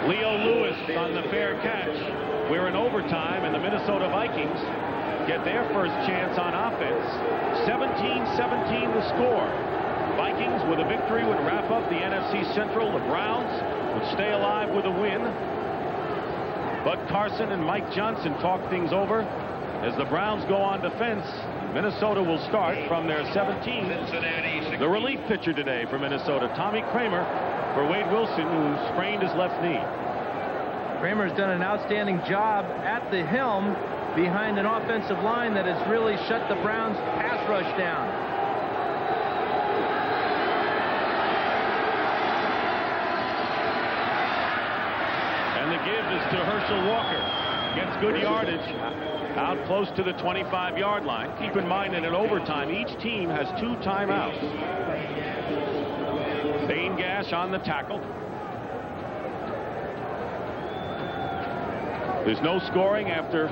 Leo Lewis on the fair catch. We're in overtime, and the Minnesota Vikings get their first chance on offense. 17-17 the score. Vikings with a victory would wrap up the NFC Central. The Browns would stay alive with a win. Bud Carson and Mike Johnson talk things over as the Browns go on defense. Minnesota will start from their 17. The relief pitcher today for Minnesota, Tommy Kramer, for Wade Wilson, who sprained his left knee. Kramer's done an outstanding job at the helm behind an offensive line that has really shut the Browns' pass rush down. And the give is to Herschel Walker. Gets good yardage out close to the 25-yard line. Keep in mind that in overtime, each team has 2 timeouts. Thane Gash on the tackle. There's no scoring after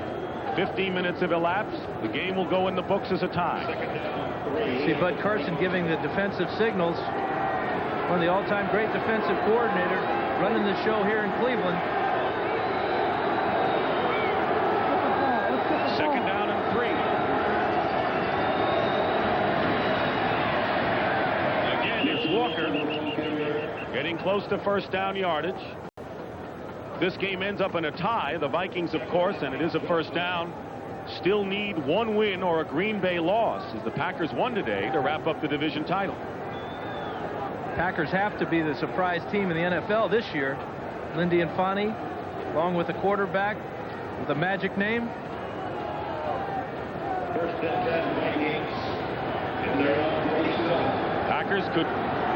15 minutes have elapsed. The game will go in the books as a tie. See Bud Carson giving the defensive signals. One of the all-time great defensive coordinator running the show here in Cleveland. Second down and 3. Again, it's Walker getting close to first down yardage. This game ends up in a tie. The Vikings, of course, and it is a first down, still need 1 win or a Green Bay loss, as the Packers won today to wrap up the division title. Packers have to be the surprise team in the NFL this year. Lindy and Fonnie, along with the quarterback with a magic name. Packers could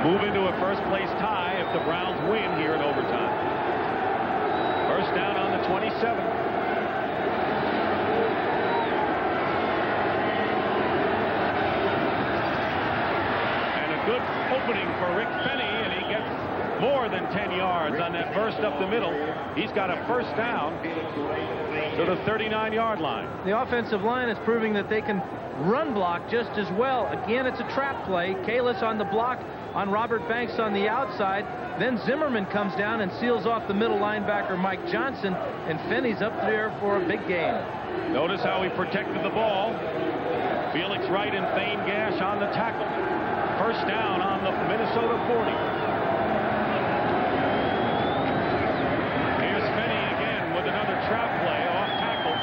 move into a first-place tie if the Browns win here in overtime. First down on the 27. And a good opening for Rick Fenny, and he gets more than 10 yards on that burst up the middle. He's got a first down to the 39-yard line. The offensive line is proving that they can run block just as well. Again, it's a trap play. Kalis on the block on Robert Banks on the outside. Then Zimmerman comes down and seals off the middle linebacker Mike Johnson, and Finney's up there for a big game. Notice how he protected the ball. Felix Wright and Thane Gash on the tackle. First down on the Minnesota 40. Here's Finney again with another trap play off tackle.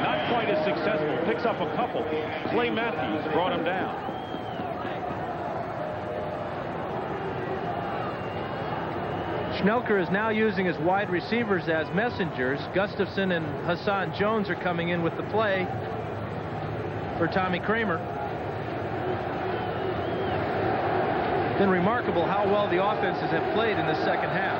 Not quite as successful. Picks up a couple. Clay Matthews brought him down. Schnelker is now using his wide receivers as messengers. Gustafson and Hassan Jones are coming in with the play for Tommy Kramer. Been remarkable how well the offenses have played in the second half.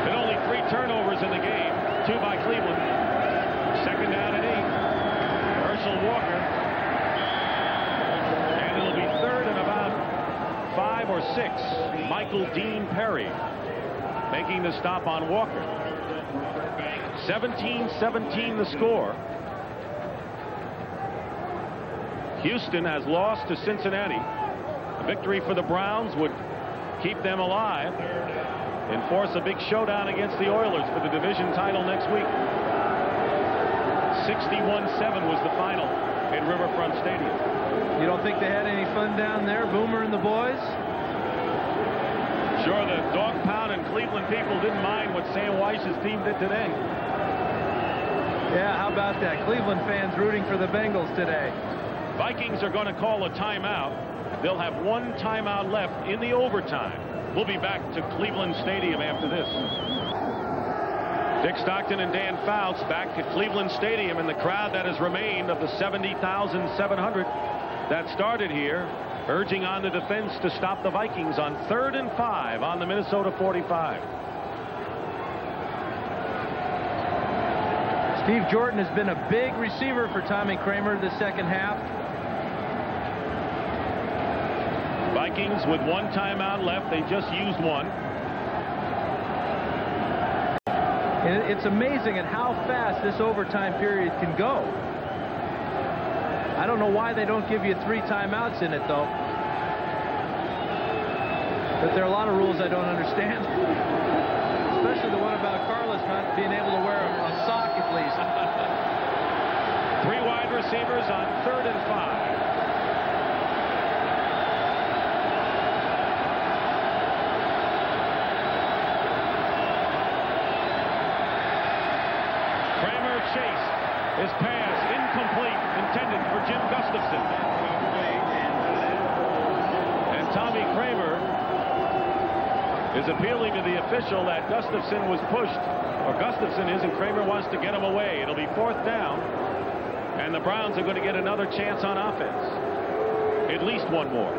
Been only 3 turnovers in the game, 2 by Cleveland. Second down and 8. Herschel Walker. And it'll be third and about 5 or 6. Michael Dean Perry making the stop on Walker. 17-17 the score. Houston has lost to Cincinnati. A victory for the Browns would keep them alive and force a big showdown against the Oilers for the division title next week. 61-7 was the final in Riverfront Stadium. You don't think they had any fun down there, Boomer and the boys? Sure, the dog pound and Cleveland people didn't mind what Sam Weiss's team did today. Yeah, how about that? Cleveland fans rooting for the Bengals today. Vikings are going to call a timeout. They'll have one timeout left in the overtime. We'll be back to Cleveland Stadium after this. Dick Stockton and Dan Fouts back at Cleveland Stadium in the crowd that has remained of the 70,700 that started here, urging on the defense to stop the Vikings on 3rd and 5 on the Minnesota 45. Steve Jordan has been a big receiver for Tommy Kramer this second half. Vikings with one timeout left. They just used one. And it's amazing at how fast this overtime period can go. I don't know why they don't give you 3 timeouts in it, though. But there are a lot of rules I don't understand. Especially the one about Carlos not being able to wear a sock at least. 3 wide receivers on 3rd and 5. Chase. His pass incomplete, intended for Jim Gustafson. And Tommy Kramer is appealing to the official that Gustafson was pushed, or Gustafson is, and Kramer wants to get him away. It'll be 4th down, and the Browns are going to get another chance on offense. At least one more.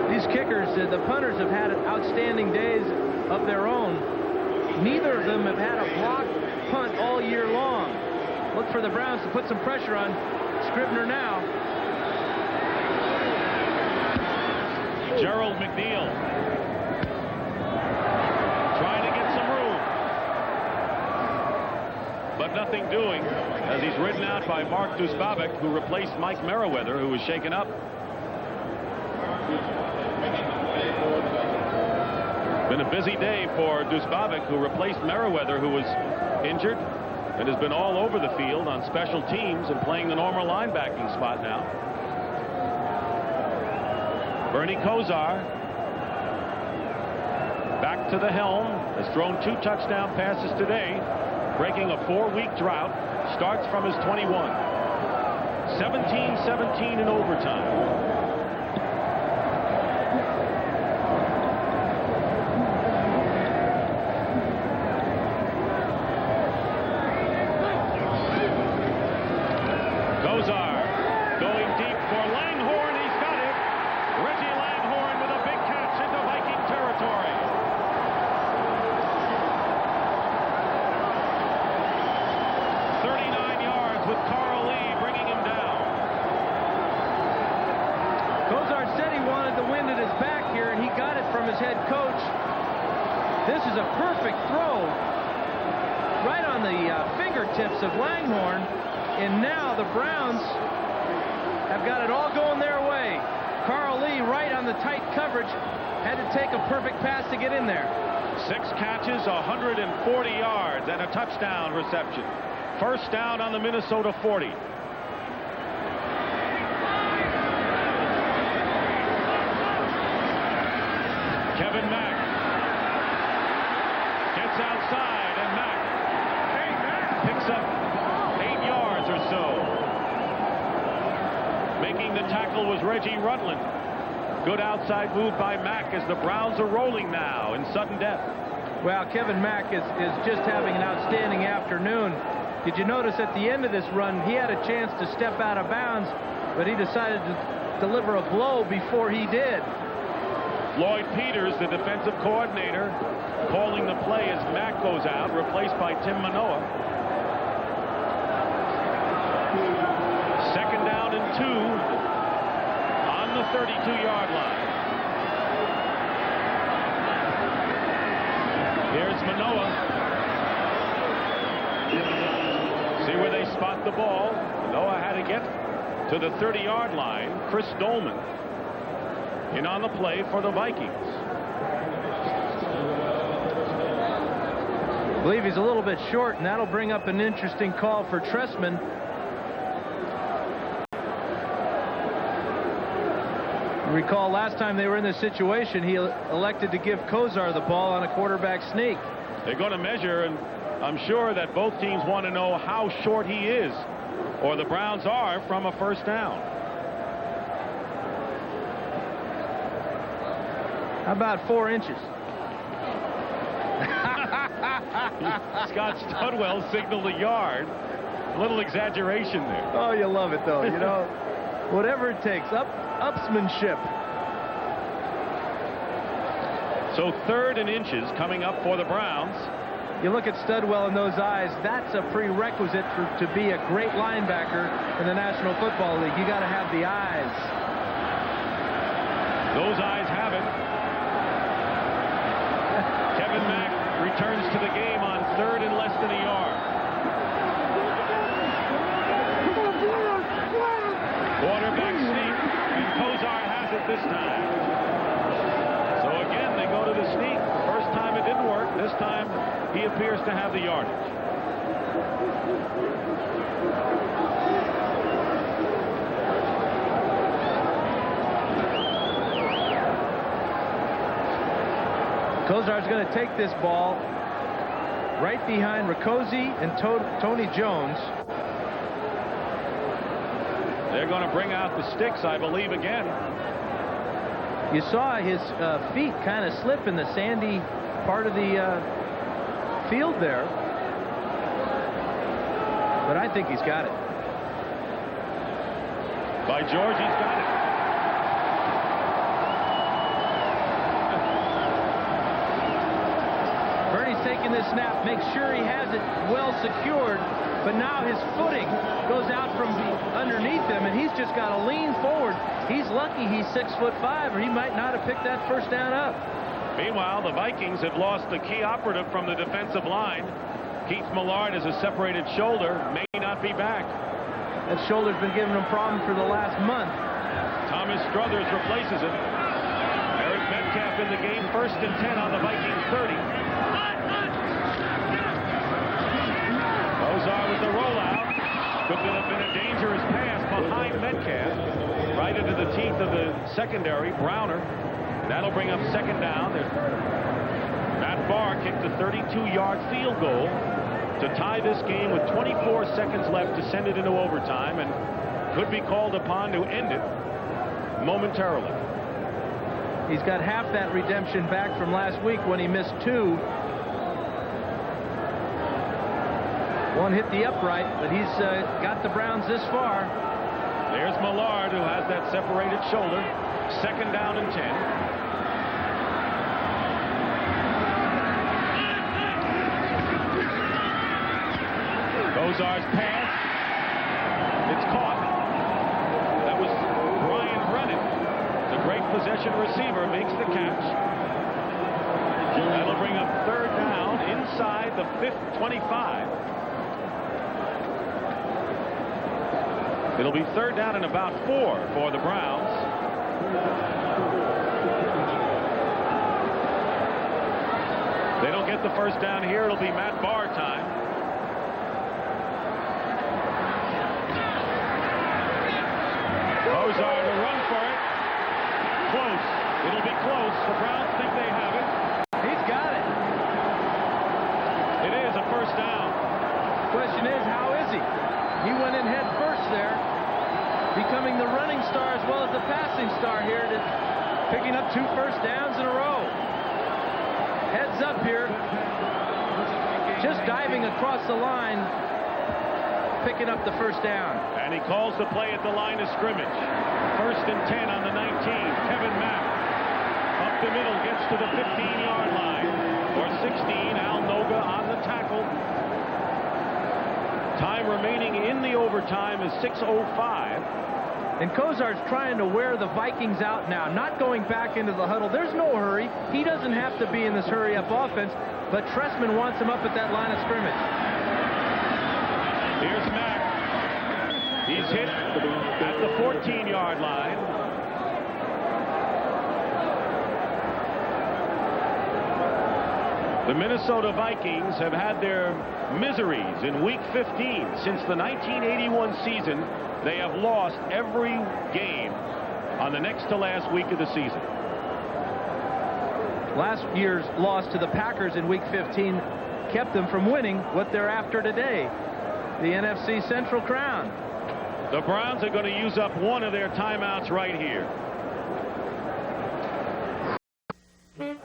These kickers, the punters, have had outstanding days of their own. Neither of them have had a blocked punt all year long. Look for the Browns to put some pressure on Scribner now. Gerald McNeil trying to get some room, but nothing doing as he's ridden out by Mark Trestman, who replaced Mike Merriweather, who was shaken up. Been a busy day for Trestman, who replaced Merriweather, who was injured and has been all over the field on special teams and playing the normal linebacking spot now. Bernie Kosar back to the helm, has thrown 2 touchdown passes today, breaking a 4-week drought, starts from his 21. 17-17 in overtime. Of Langhorne, and now the Browns have got it all going their way. Carl Lee right on the tight coverage, had to take a perfect pass to get in there. 6 catches, 140 yards, and a touchdown reception. First down on the Minnesota 40. Kevin Mack gets outside, and Mack picks up 8 yards or so. Making the tackle was Reggie Rutland. Good outside move by Mack as the Browns are rolling now in sudden death. Well, Kevin Mack is just having an outstanding afternoon. Did you notice at the end of this run, he had a chance to step out of bounds, but he decided to deliver a blow before he did. Lloyd Peters, the defensive coordinator, calling the play as Mack goes out, replaced by Tim Manoa. 2nd down and 2 on the 32-yard line. Here's Manoa. See where they spot the ball. Manoa had to get to the 30-yard line. Chris Dolman in on the play for the Vikings. I believe he's a little bit short, and that'll bring up an interesting call for Trestman. Recall last time they were in this situation, he elected to give Kosar the ball on a quarterback sneak. They're going to measure, and I'm sure that both teams want to know how short he is, or the Browns are, from a first down. How about 4 inches? Scott Studwell signaled a yard. A little exaggeration there. Oh, you love it, though. You know, whatever it takes. Upsmanship. So 3rd and inches coming up for the Browns. You look at Studwell in those eyes, that's a prerequisite to be a great linebacker in the National Football League. You got to have the eyes. Those eyes have it. Kevin Mack returns to the game on 3rd and less than a yard. Quarterback sneak, and Kozar has it this time. So again, they go to the sneak. First time it didn't work. This time he appears to have the yardage. Kozar's going to take this ball right behind Riccozzi and Tony Jones. They're going to bring out the sticks, I believe, again. You saw his feet kind of slip in the sandy part of the field there. But I think he's got it. By George, he's got it. Bernie's taking this snap, makes sure he has it well secured, but now his footing goes out from underneath him, and he's just got to lean forward. He's lucky he's 6'5", or he might not have picked that first down up. Meanwhile, the Vikings have lost the key operative from the defensive line. Keith Millard has a separated shoulder, may not be back. That shoulder's been giving him a problem for the last month. Thomas Struthers replaces him. Eric Metcalf in the game, 1st and 10 on the Vikings 30. Kozar with the rollout. Could have been a dangerous pass behind Metcalf. Right into the teeth of the secondary, Browner. That'll bring up 2nd down. Matt Barr kicked a 32-yard field goal to tie this game with 24 seconds left to send it into overtime, and could be called upon to end it momentarily. He's got half that redemption back from last week when he missed 2. One hit the upright, but he's got the Browns this far. There's Millard, who has that separated shoulder. 2nd down and 10. Kozar's pass. It's caught. That was Brian Brennan. The great possession receiver makes the catch. That'll bring up 3rd down inside the 25. It'll be 3rd down and about 4 for the Browns. They don't get the first down here. It'll be Matt Barr time. Kozar to run for it. Close. It'll be close. The Browns think they have it. He's got it. It is a first down. Question is, how is he? He went in head first there, becoming the running star as well as the passing star here, picking up 2 first downs in a row. Heads up here, just diving across the line, picking up the first down. And he calls the play at the line of scrimmage. 1st and 10 on the 19. Kevin Mack up the middle, gets to the 15-yard line. Or 16, Al Noga on the tackle. Time remaining in the overtime is 6:05. And Kozar's trying to wear the Vikings out now, not going back into the huddle. There's no hurry. He doesn't have to be in this hurry-up offense, but Trestman wants him up at that line of scrimmage. Here's Mack. He's hit at the 14-yard line. The Minnesota Vikings have had their miseries in Week 15. Since the 1981 season, they have lost every game on the next to last week of the season. Last year's loss to the Packers in Week 15 kept them from winning what they're after today, the NFC Central crown. The Browns are going to use up one of their timeouts right here. They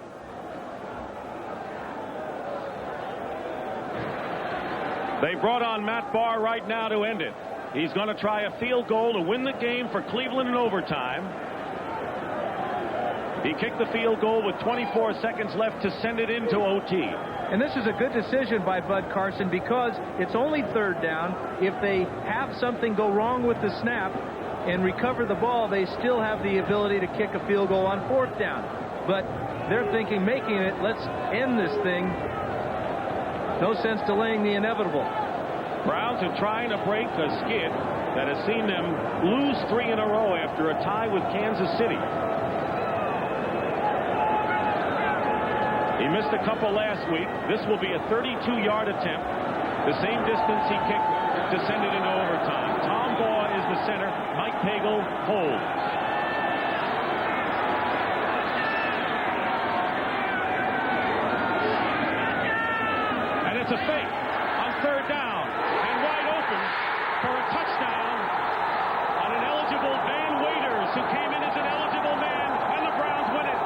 brought on Matt Barr right now to end it. He's going to try a field goal to win the game for Cleveland in overtime. He kicked the field goal with 24 seconds left to send it into OT. And this is a good decision by Bud Carson because it's only third down. If they have something go wrong with the snap and recover the ball, they still have the ability to kick a field goal on fourth down. But they're thinking, making it, let's end this thing. No sense delaying the inevitable. Browns are trying to break a skid that has seen them lose 3 in a row after a tie with Kansas City. He missed a couple last week. This will be a 32-yard attempt, the same distance he kicked to send it into overtime. Tom Baugh is the center. Mike Pagel holds. And it's a fake on third down and wide open for a touchdown on an eligible Van Waiters, who came in as an eligible man, and the Browns win it.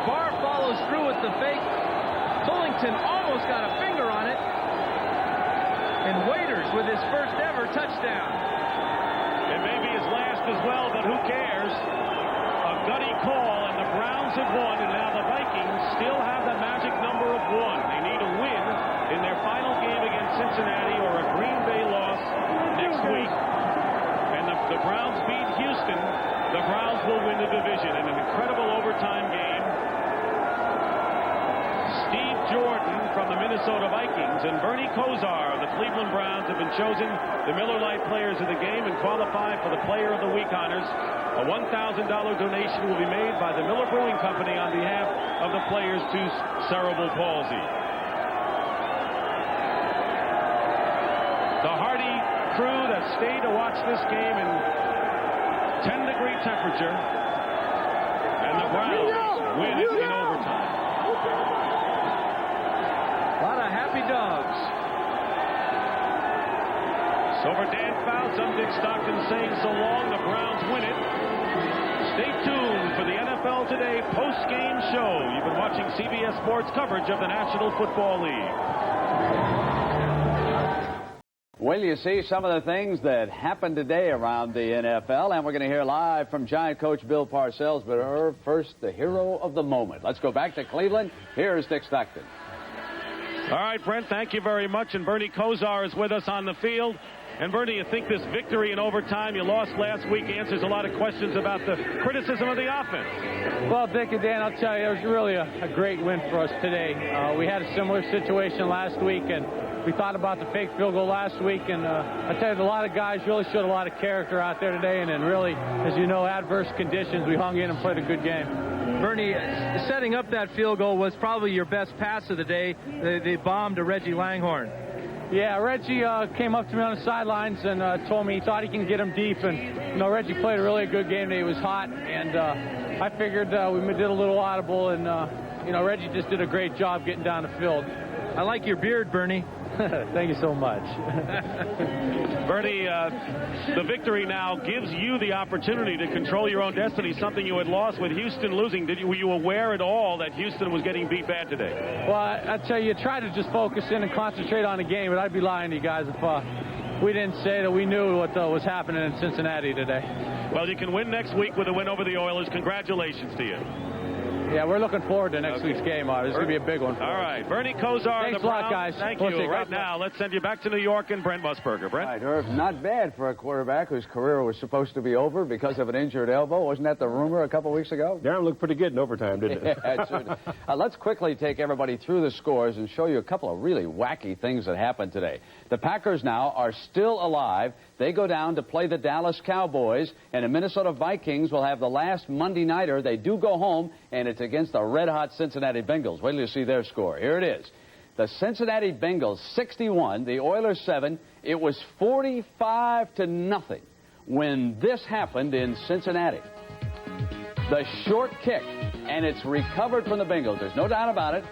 Barr follows through with the fake. Pullington almost got a finger on it. And Waiters with his first ever touchdown. It may be his last as well, but who cares? A gutty call, and the Browns have won, and now the Vikings still have the magic number of 1. They need a win in their final game against Cincinnati or a Green Bay loss next week. And the Browns beat Houston. The Browns will win the division in an incredible overtime game. Steve Jordan from the Minnesota Vikings and Bernie Kosar of the Cleveland Browns have been chosen the Miller Lite Players of the Game and qualify for the Player of the Week honors. A $1,000 donation will be made by the Miller Brewing Company on behalf of the players to cerebral palsy. The hardy crew that stayed to watch this game in 10-degree temperature, and the Browns win it in overtime. A lot of happy dogs. So for Dan Fouts, I'm Dick Stockton saying so long. The Browns win it. Stay tuned for the NFL Today post-game show. You've been watching CBS Sports coverage of the National Football League. Well, you see some of the things that happened today around the NFL, and we're going to hear live from Giant coach Bill Parcells. But first, the hero of the moment. Let's go back to Cleveland. Here's Dick Stockton. All right, Brent, thank you very much. And Bernie Kosar is with us on the field. And, Bernie, you think this victory in overtime you lost last week answers a lot of questions about the criticism of the offense? Well, Dick and Dan, I'll tell you, it was really a great win for us today. We had a similar situation last week, and we thought about the fake field goal last week. And I tell you, a lot of guys really showed a lot of character out there today. And then really, as you know, adverse conditions, we hung in and played a good game. Bernie, setting up that field goal was probably your best pass of the day. They bombed to Reggie Langhorne. Yeah, Reggie came up to me on the sidelines and told me he thought he can get him deep. And, you know, Reggie played a really good game today. He was hot. And I figured we did a little audible. And, you know, Reggie just did a great job getting down the field. I like your beard, Bernie. Thank you so much. Bernie, the victory now gives you the opportunity to control your own destiny, something you had lost with Houston losing. Were you aware at all that Houston was getting beat bad today? Well, I tell you, try to just focus in and concentrate on the game, but I'd be lying to you guys if we didn't say that we knew what was happening in Cincinnati today. Well, you can win next week with a win over the Oilers. Congratulations to you. Yeah, we're looking forward to next week's game, Art. This is going to be a big one. All right, Bernie Kosar. Thanks the a lot, Browns. guys. Thank We'll you. see. Right now, let's send you back to New York and Brent Musburger. Brent? Right, Herb, not bad for a quarterback whose career was supposed to be over because of an injured elbow. Wasn't that the rumor a couple weeks ago? Darren looked pretty good in overtime, didn't it? Yeah, it sure did. Let's quickly take everybody through the scores and show you a couple of really wacky things that happened today. The Packers now are still alive. They go down to play the Dallas Cowboys, and the Minnesota Vikings will have the last Monday nighter. They do go home, and it's against the red-hot Cincinnati Bengals. Wait till you see their score. Here it is. The Cincinnati Bengals 61, the Oilers 7. It was 45-0 when this happened in Cincinnati. The short kick, and it's recovered from the Bengals. There's no doubt about it.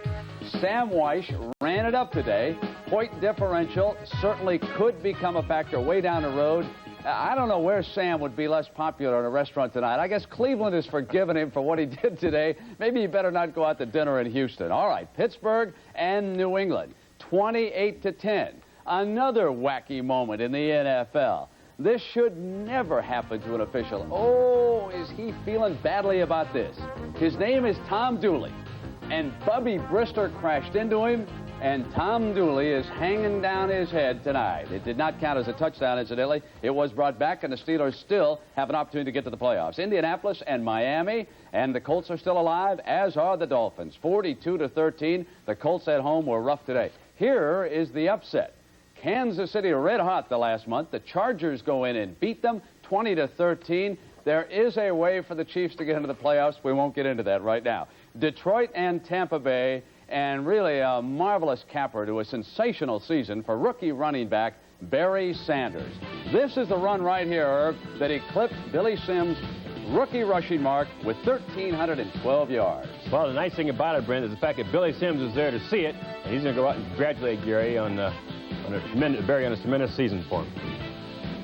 Sam Weish ran it up today. Point differential certainly could become a factor way down the road. I don't know where Sam would be less popular in a restaurant tonight. I guess Cleveland has forgiven him for what he did today. Maybe he better not go out to dinner in Houston. All right, Pittsburgh and New England, 28-10. Another wacky moment in the NFL. This should never happen to an official. Oh, is he feeling badly about this? His name is Tom Dooley, and Bubby Brister crashed into him, and Tom Dooley is hanging down his head tonight. It did not count as a touchdown, incidentally. It was brought back, and the Steelers still have an opportunity to get to the playoffs. Indianapolis and Miami, and the Colts are still alive, as are the Dolphins. 42-13. The Colts at home were rough today. Here is the upset. Kansas City red hot the last month. The Chargers go in and beat them 20-13. There is a way for the Chiefs to get into the playoffs. We won't get into that right now. Detroit and Tampa Bay, and really a marvelous capper to a sensational season for rookie running back Barry Sanders. This is the run right here, Herb, that eclipsed Billy Sims' rookie rushing mark with 1,312 yards. Well, the nice thing about it, Brent, is the fact that Billy Sims is there to see it, and he's going to go out and congratulate Gary on a tremendous season for him.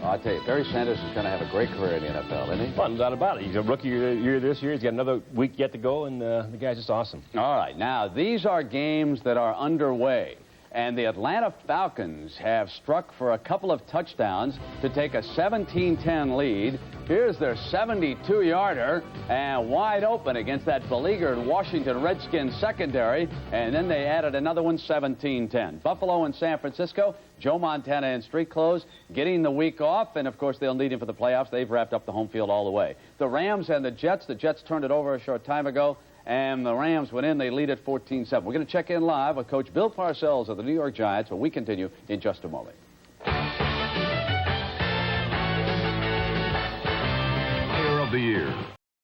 I'll tell you, Barry Sanders is going to have a great career in the NFL, isn't he? Well, no doubt about it. He's a rookie year this year. He's got another week yet to go, and the guy's just awesome. All right, now, these are games that are underway, and the Atlanta Falcons have struck for a couple of touchdowns to take a 17-10 lead. Here's their 72-yarder, and wide open against that beleaguered Washington Redskins secondary, and then they added another one, 17-10. Buffalo and San Francisco, Joe Montana in street clothes, getting the week off, and of course they'll need him for the playoffs. They've wrapped up the home field all the way. The Rams and the Jets turned it over a short time ago, and the Rams went in. They lead at 14-7. We're going to check in live with Coach Bill Parcells of the New York Giants, where we continue in just a moment. Player of the Year.